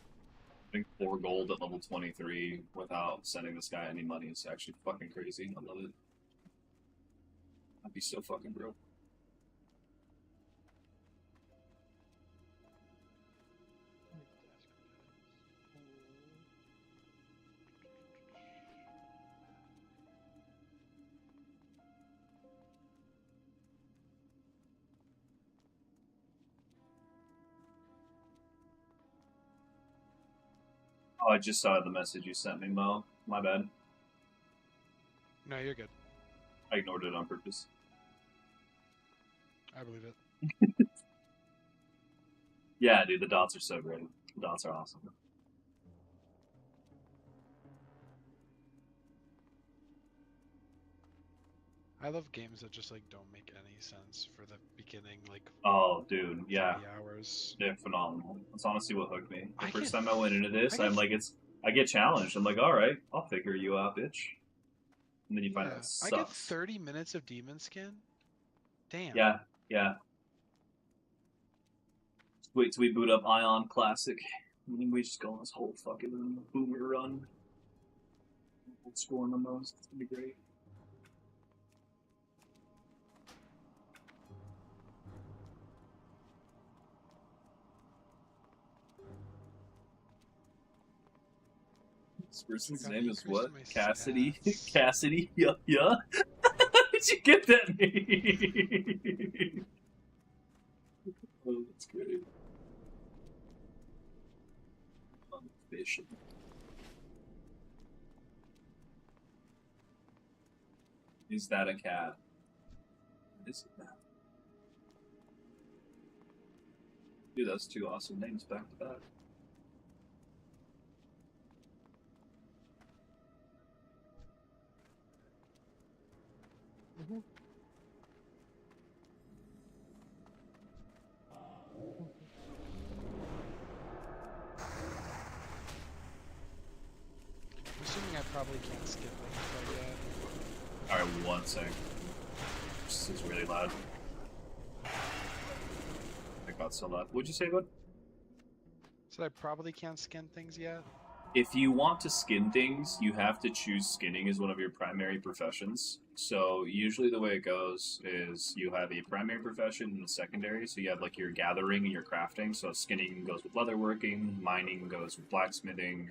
I think 4 gold at level 23 without sending this guy any money is actually fucking crazy. I love it. I'd be so fucking broke. Oh, I just saw the message you sent me, Mo. My bad. No, you're good. I ignored it on purpose. I believe it. Yeah, dude, the dots are so great. The dots are awesome. I love games that just like don't make any sense for the beginning, like Oh, dude, yeah. 30 hours. They're phenomenal. That's honestly what hooked me. The I first get- time I went into this, I I'm get- like, I get challenged. I'm like, alright, I'll figure you out, bitch. And then you find out it I get sucks. 30 minutes of demon skin. Damn. Yeah, yeah. Wait till we boot up Ion Classic. And then we just go on this whole fucking boomer run. We'll score on the most. It's gonna be great. This person's got name is increased what? my Cassidy? stats. Cassidy? Yeah, yeah? How did you get that name? Oh, that's great. Fish. Is that a cat? Is it that? Dude, that's 2 awesome names back to back. I'm assuming I probably can't skip it quite yet. Alright, one sec. This is really loud. I got so loud. What'd you say, bud? So I probably can't skin things yet. If you want to skin things, you have to choose skinning as one of your primary professions. So usually the way it goes is you have a primary profession and a secondary. So you have like your gathering and your crafting. So skinning goes with leatherworking, mining goes with blacksmithing,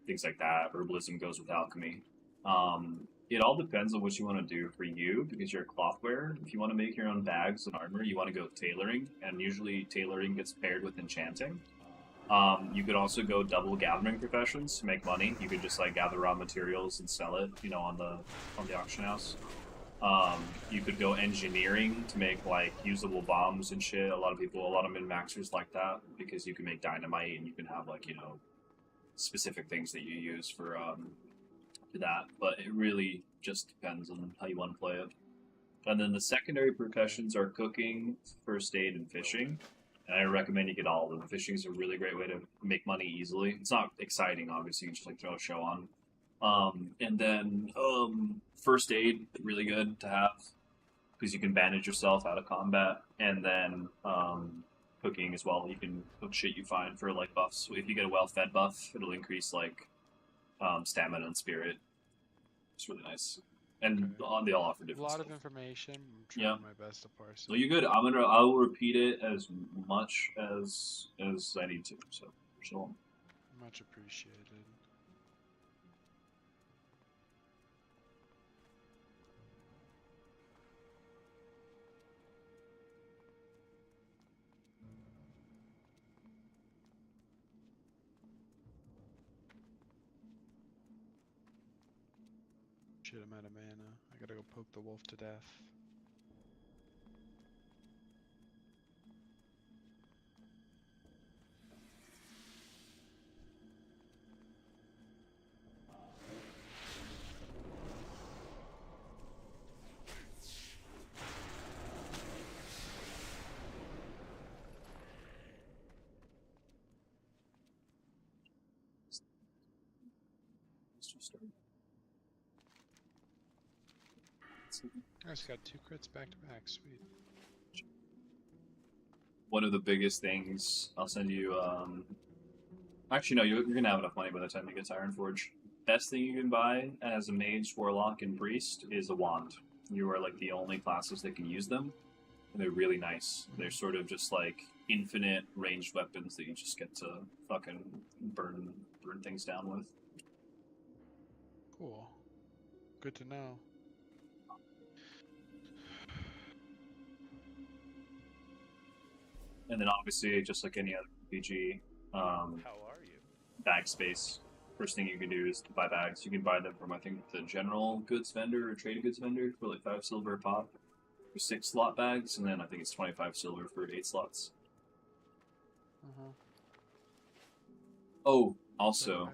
things like that. Herbalism goes with alchemy. It all depends on what you want to do for you because you're a cloth wearer. If you want to make your own bags and armor, you want to go tailoring, and usually tailoring gets paired with enchanting. You could also go double gathering professions to make money. You could just like gather raw materials and sell it, you know, on the auction house. You could go engineering to make like usable bombs and shit. A lot of min-maxers like that because you can make dynamite and you can have like, you know, specific things that you use for that. But it really just depends on how you want to play it. And then the secondary professions are cooking, first aid, and fishing. And I recommend you get all of them. Fishing is a really great way to make money easily. It's not exciting, obviously. You just like throw a show on. And then first aid, really good to have because you can bandage yourself out of combat. And then cooking as well. You can cook shit you find for like buffs. So if you get a well-fed buff, it'll increase like stamina and spirit. It's really nice. And they all offer different A lot stuff. of information. I'm trying my best to parse it. No, you're good. I will repeat it as much as I need to. So, chill. Much appreciated. Shit, I'm out of mana. I gotta go poke the wolf to death. Let's just start. I just got 2 crits back to back. Sweet. One of the biggest things I'll send you. Actually, no, you're gonna have enough money by the time you get to Ironforge. Best thing you can buy as a mage, warlock, and priest is a wand. You are like the only classes that can use them, and they're really nice. They're sort of just like infinite ranged weapons that you just get to fucking burn things down with. Cool. Good to know. And then obviously, just like any other RPG, How are you? bag space. First thing you can do is to buy bags. You can buy them from, I think, the general goods vendor or trade goods vendor for like 5 silver a pop for 6 slot bags, and then I think it's 25 silver for 8 slots. Oh, also,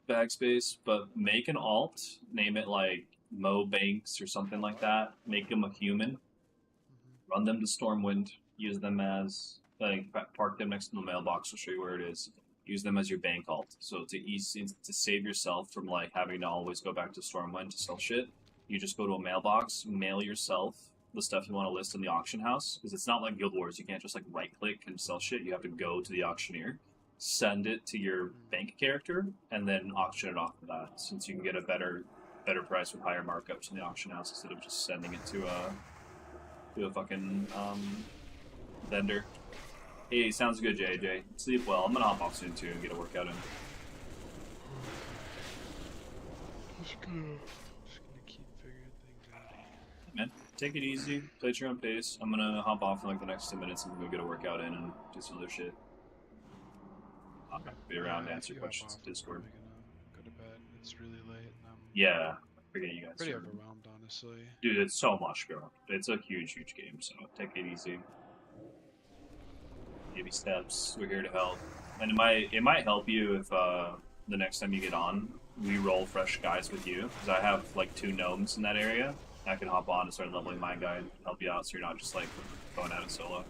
bag space, but make an alt, name it like Mo Banks or something like that. Make them a human. Run them to Stormwind. Use them as, like, park them next to the mailbox. I'll show you where it is. Use them as your bank alt. So to save yourself from like having to always go back to Stormwind to sell shit, you just go to a mailbox, mail yourself the stuff you want to list in the auction house. Because it's not like Guild Wars. You can't just like right click and sell shit. You have to go to the auctioneer, send it to your bank character, and then auction it off of that. Since you can get a better price with higher markups in the auction house instead of just sending it to a fucking vendor. Hey, sounds good, JJ. Sleep well. I'm gonna hop off soon too and get a workout in. Just gonna keep figuring things out. Man, take it easy. Play at your own pace. I'm gonna hop off in like the next 10 minutes and go get a workout in and do some other shit. I'll be around to answer questions on Discord. I'm gonna go to bed. It's really late. And I'm Yeah, forget you guys. pretty overwhelmed, honestly. Dude, it's so much, bro. It's a huge game, so take it easy. Baby steps. We're here to help. And it might help you if the next time you get on, we roll fresh guys with you. Because I have like 2 gnomes in that area. I can hop on and start leveling my guy and help you out so you're not just like going at it solo.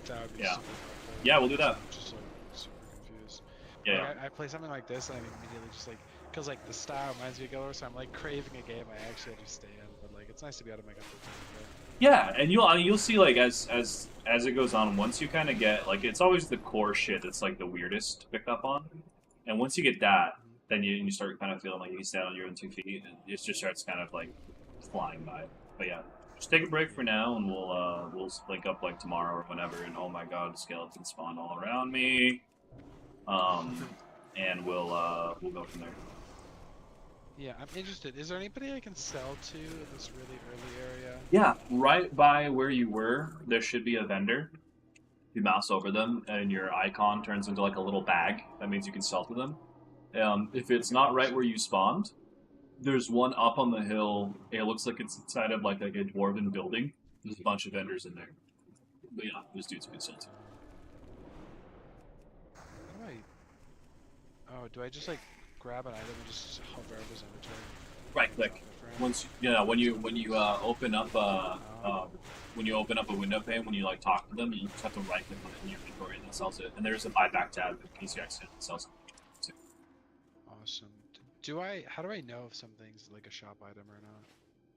That would be Yeah. super helpful. Yeah, we'll do that. I'm just like super confused. Yeah. Like, I play something like this and I'm immediately just like, because like the style reminds me of Guild Wars, so I'm like craving a game I actually understand. But like it's nice to be able to make up for time. Yeah, and you'll see like as it goes on, once you kind of get like it's always the core shit that's like the weirdest to pick up on. And once you get that, then you start kind of feeling like you can stand on your own 2 feet, and it just starts kind of like flying by. But yeah, just take a break for now, and we'll link up like tomorrow or whenever. And oh my god, skeletons spawn all around me. And we'll go from there. Yeah, I'm interested. Is there anybody I can sell to in this really early area? Yeah, right by where you were, there should be a vendor. You mouse over them, and your icon turns into like a little bag. That means you can sell to them. If it's not right where you spawned, there's one up on the hill. It looks like it's inside of like a dwarven building. There's a bunch of vendors in there. But yeah, those dudes can sell to. How do I... Oh, do I just like grab an item and just hover over his inventory? Right click. When you open up a window pane, when you like talk to them, you just have to right click on it in your inventory and it sells it. And there's a buyback tab in case you accidentally sell something. Awesome. How do I know if something's like a shop item or not?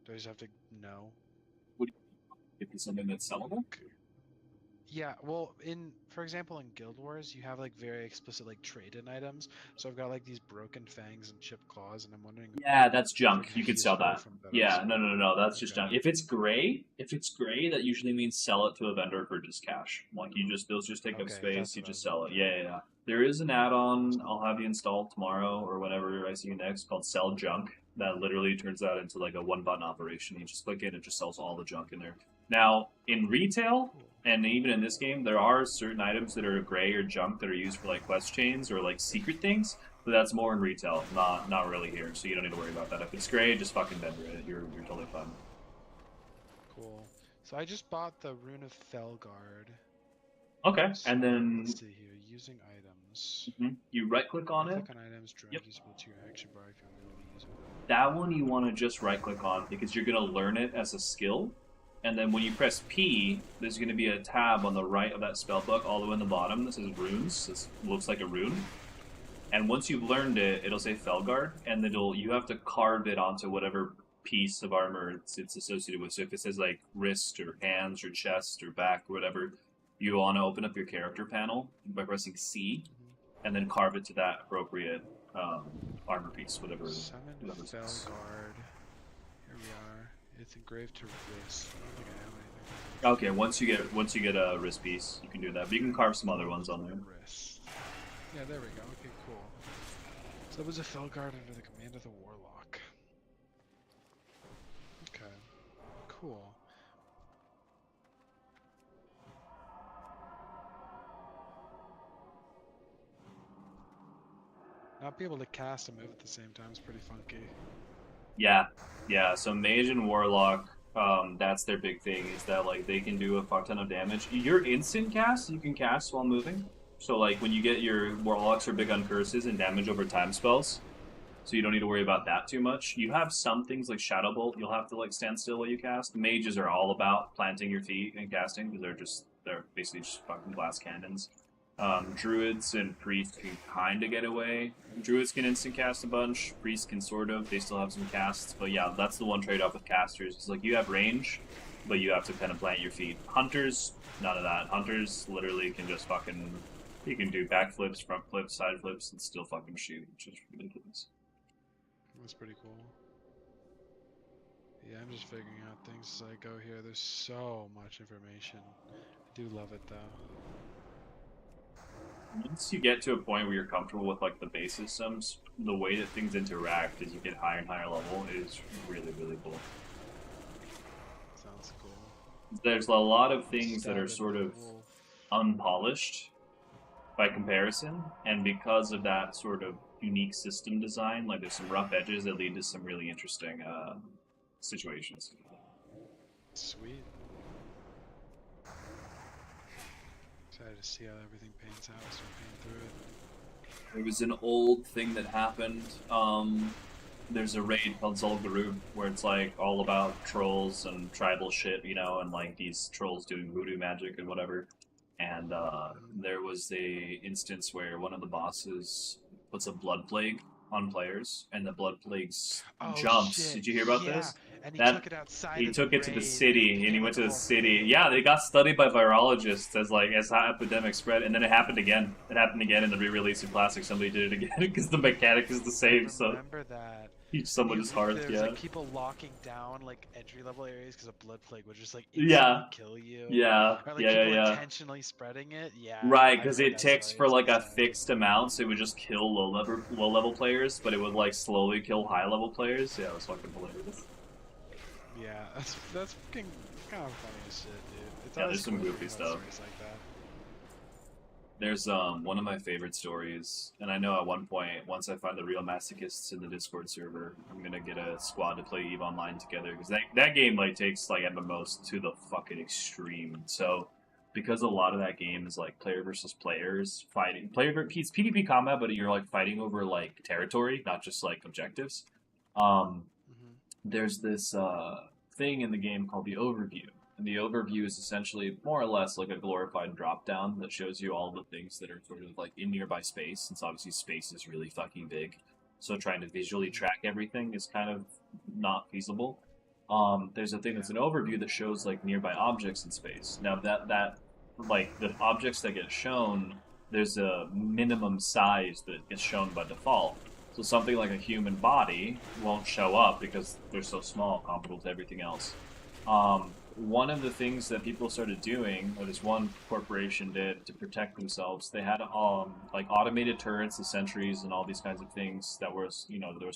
Do I just have to know? If it's something that's sellable? Yeah, well, for example, in Guild Wars, you have like very explicit like trade-in items. So I've got like these broken fangs and chipped claws, and I'm wondering. Yeah, that's junk. You could sell that. Yeah, no, that's just junk. If it's gray, that usually means sell it to a vendor for just cash. Like those just take up space. You just sell it. Yeah. There is an add-on I'll have you install tomorrow or whenever I see you next called Sell Junk. That literally turns that into like a one-button operation. You just click it, it just sells all the junk in there. Now, in retail, and even in this game, there are certain items that are gray or junk that are used for like quest chains or like secret things, but that's more in retail, not really here, so you don't need to worry about that. If it's gray, just fucking vendor it. You're totally fine. Cool. So I just bought the Rune of Felguard. Okay, so, and then let's see here, using items. You right-click on it. Click on items, drag usable to your action bar if you want to use it. That one you want to just right-click on because you're gonna learn it as a skill. And then when you press P, there's going to be a tab on the right of that spellbook all the way in the bottom. This is runes. This looks like a rune. And once you've learned it, it'll say Felguard, and then you have to carve it onto whatever piece of armor it's associated with. So if it says like wrist or hands or chest or back or whatever, you want to open up your character panel by pressing C, and then carve it to that appropriate armor piece, whatever. Summon Felguard. Here we are. It's engraved to wrist. I don't think I have anything. Okay, once you get a wrist piece, you can do that. But you can carve some other ones on there. Wrist. Yeah, there we go. Okay, cool. So it was a Felguard under the command of the Warlock. Okay, cool. Not be able to cast and move at the same time is pretty funky. Yeah. So Mage and Warlock, that's their big thing, is that like they can do a fuck ton of damage. Your instant cast, you can cast while moving. So like when you get your Warlocks or Big Gun Curses and damage over time spells, so you don't need to worry about that too much. You have some things like Shadow Bolt, you'll have to like stand still while you cast. Mages are all about planting your feet and casting, because they're basically just fucking glass cannons. Druids and priests can kind of get away. Druids can instant cast a bunch. Priests can sort of. They still have some casts. But yeah, that's the one trade-off with casters. It's like you have range, but you have to kind of plant your feet. Hunters, none of that. Hunters literally can just fucking... You can do backflips, front flips, side flips, and still fucking shoot, which is ridiculous. That's pretty cool. Yeah, I'm just figuring out things as I go here. There's so much information. I do love it, though. Once you get to a point where you're comfortable with like the base systems, the way that things interact as you get higher and higher level is really, really cool. Sounds cool. There's a lot of things that are sort of unpolished by comparison, and because of that sort of unique system design, like there's some rough edges that lead to some really interesting situations. Sweet. Excited to see how everything paints out as we paint through it. There was an old thing that happened. There's a raid called Zul'Gurub where it's like all about trolls and tribal shit, you know, and like these trolls doing voodoo magic and whatever. And there was a instance where one of the bosses puts a blood plague on players, and the blood plague jumps. Shit. Did you hear about this? And he That- took it outside. He of took the it to the raid, city, and he went to the city. Yeah, they got studied by virologists as how epidemic spread, and then it happened again. It happened again in the re-release of Classic. Somebody did it again because the mechanic is the same. So Remember that. each someone's heart. There was Yeah. like people locking down like entry level areas because a blood plague would just like Yeah. instantly kill you. Yeah. Or like Yeah. people Yeah. intentionally spreading it. Yeah. Right, I've because heard it that ticks story. for It's like a insane. fixed amount, so it would just kill low level players, but it would like slowly kill high level players. Yeah, it was fucking hilarious. Yeah, that's fucking kind of funny as shit, dude. It's Yeah, always there's some cool goofy hearing about stuff. stories like that. There's one of my favorite stories, and I know at one point, once I find the real masochists in the Discord server, I'm gonna get a squad to play EVE Online together, because that game like takes like MMOs to the fucking extreme. So because a lot of that game is like player versus players fighting, it's PvP combat, but you're like fighting over like territory, not just like objectives. There's this thing in the game called the overview. And the overview is essentially more or less like a glorified drop-down that shows you all the things that are sort of like in nearby space, since obviously space is really fucking big. So trying to visually track everything is kind of not feasible. There's a thing that's an overview that shows like nearby objects in space. Now that like the objects that get shown, there's a minimum size that gets shown by default. So something like a human body won't show up because they're so small comparable to everything else. One of the things that people started doing, or this one corporation did to protect themselves, they had like automated turrets and sentries and all these kinds of things that was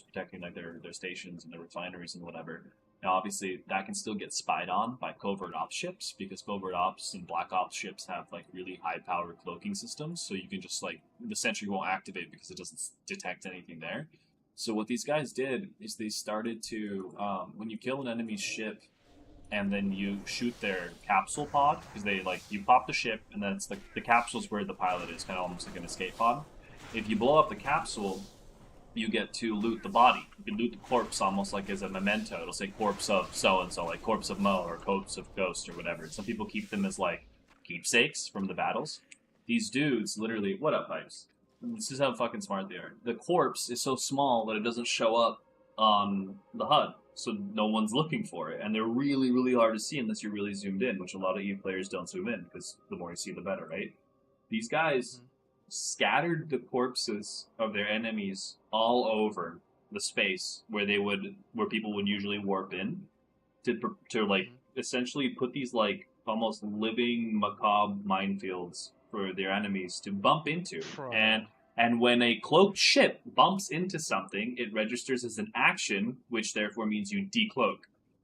protecting like their stations and their refineries and whatever. Now obviously that can still get spied on by covert ops ships, because covert ops and black ops ships have like really high powered cloaking systems, so you can just like the sentry won't activate because it doesn't detect anything there. So what these guys did is they started to when you kill an enemy's ship and then you shoot their capsule pod, because they like you pop the ship and then it's the capsule's where the pilot is, kind of almost like an escape pod. If you blow up the capsule, you get to loot the body. You can loot the corpse almost like as a memento. It'll say corpse of so and so, like corpse of Mo or corpse of Ghost or whatever. Some people keep them as like keepsakes from the battles. These dudes literally, what up, Pipes? This is how fucking smart they are. The corpse is so small that it doesn't show up on the HUD, so no one's looking for it, and they're really, really hard to see unless you're really zoomed in, which a lot of EVE players don't zoom in, because the more you see, the better, right? These guys scattered the corpses of their enemies all over the space where people would usually warp in, to like essentially put these like almost living macabre minefields for their enemies to bump into. And when a cloaked ship bumps into something, it registers as an action, which therefore means you decloak.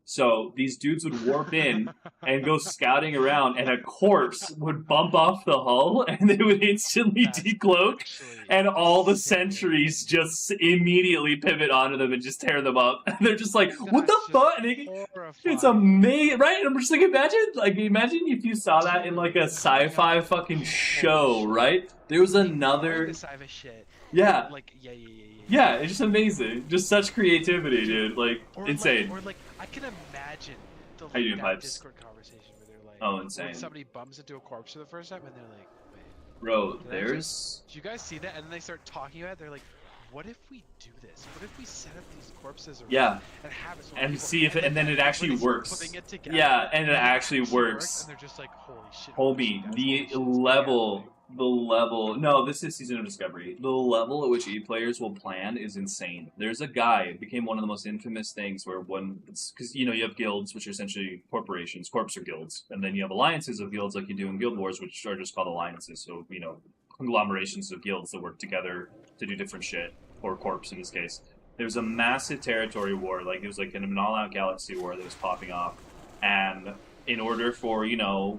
So these dudes would warp in and go scouting around, and a corpse would bump off the hull, and they would instantly decloak, and all the sentries just immediately pivot onto them and just tear them up. And they're just like, "What the fuck?" And it's amazing, right? And I'm just like, imagine if you saw that in like a sci-fi fucking show, right? There was another. Yeah. Yeah, it's just amazing. Just such creativity, dude. Like, insane. Or like, I can imagine the How you doing, Pipes? Discord conversation where they're like, oh, insane. when somebody bumps into a corpse for the first time and they're like, wait. Bro, there's... Did you guys see that? And then they start talking about it. They're like, what if we do this? What if we set up these corpses around and have it so and people, see if it, and then it actually works. Putting it together, yeah, and it actually works. And they're just like, holy shit. Homie, the level... No, this is Season of Discovery. The level at which EVE players will plan is insane. There's a guy, it became one of the most infamous things where because, you have guilds, which are essentially corporations, corps are guilds, and then you have alliances of guilds like you do in Guild Wars, which are just called alliances, so, conglomerations of guilds that work together to do different shit, or corps in this case. There's a massive territory war, like it was like an all-out galaxy war that was popping off, and in order for,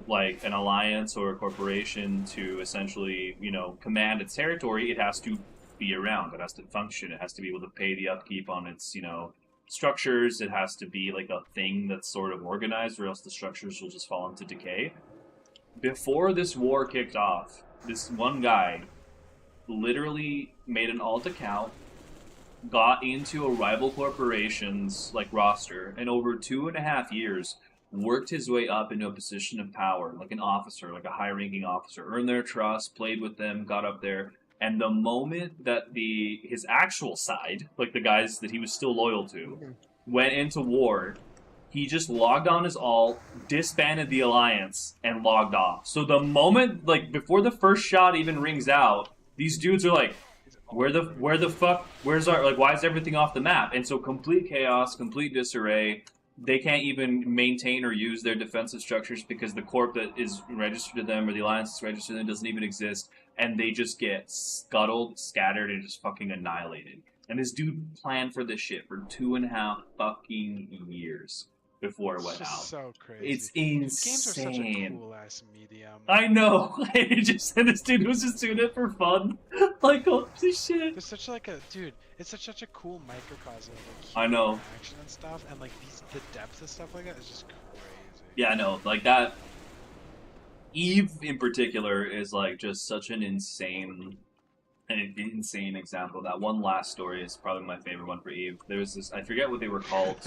like an alliance or a corporation to essentially, command its territory, it has to be around. It has to function. It has to be able to pay the upkeep on its, structures. It has to be like a thing that's sort of organized, or else the structures will just fall into decay. Before this war kicked off, this one guy literally made an alt account, got into a rival corporation's like roster, and over 2.5 years worked his way up into a position of power, like an officer, like a high-ranking officer, earned their trust, played with them, got up there, and the moment that his actual side, like the guys that he was still loyal to, went into war, he just logged on his alt, disbanded the alliance, and logged off. So the moment, like, before the first shot even rings out, these dudes are like, where the fuck, where's our, like, why is everything off the map? And so complete chaos, complete disarray. They can't even maintain or use their defensive structures because the corp that is registered to them or the alliance that's registered to them doesn't even exist. And they just get scuttled, scattered, and just fucking annihilated. And this dude planned for this shit for 2.5 fucking years before it went just out. So crazy. It's Games are such a insane. cool ass medium. I know. And this dude was just doing it for fun. Like, holy shit. There's such like a dude. It's such a cool microcosm of like I know. action and stuff, and like the depth of stuff like that is just crazy. Yeah, I know. Like that. Eve in particular is like just such an insane example. That one last story is probably my favorite one for Eve. There's this, I forget what they were called.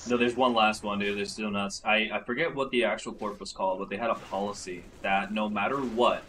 No, there's one last one, dude. They're still nuts. I forget what the actual corp was called, but they had a policy that no matter what,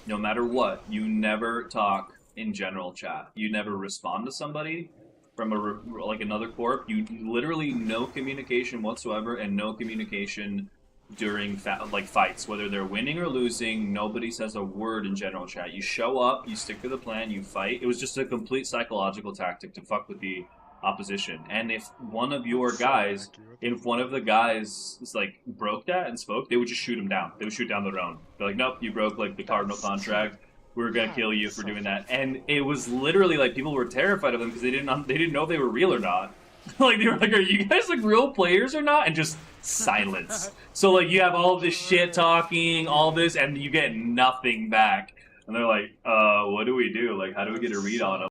you never talk in general chat. You never respond to somebody from like another corp. You literally no communication whatsoever, and no communication during like fights, whether they're winning or losing. Nobody says a word in general chat. You show up, you stick to the plan, you fight. It was just a complete psychological tactic to fuck with the opposition. And if one of your guys, if one of the guys like broke that and spoke, they would just shoot him down. They would shoot down their own. They're like, nope, you broke like the Cardinal contract. We're gonna kill you for doing that. And it was literally like people were terrified of them because they didn't know if they were real or not. Like they were like, are you guys like real players or not? And just silence. So like you have all this shit talking, all this, and you get nothing back. And they're like, what do we do? Like, how do we get a read on them?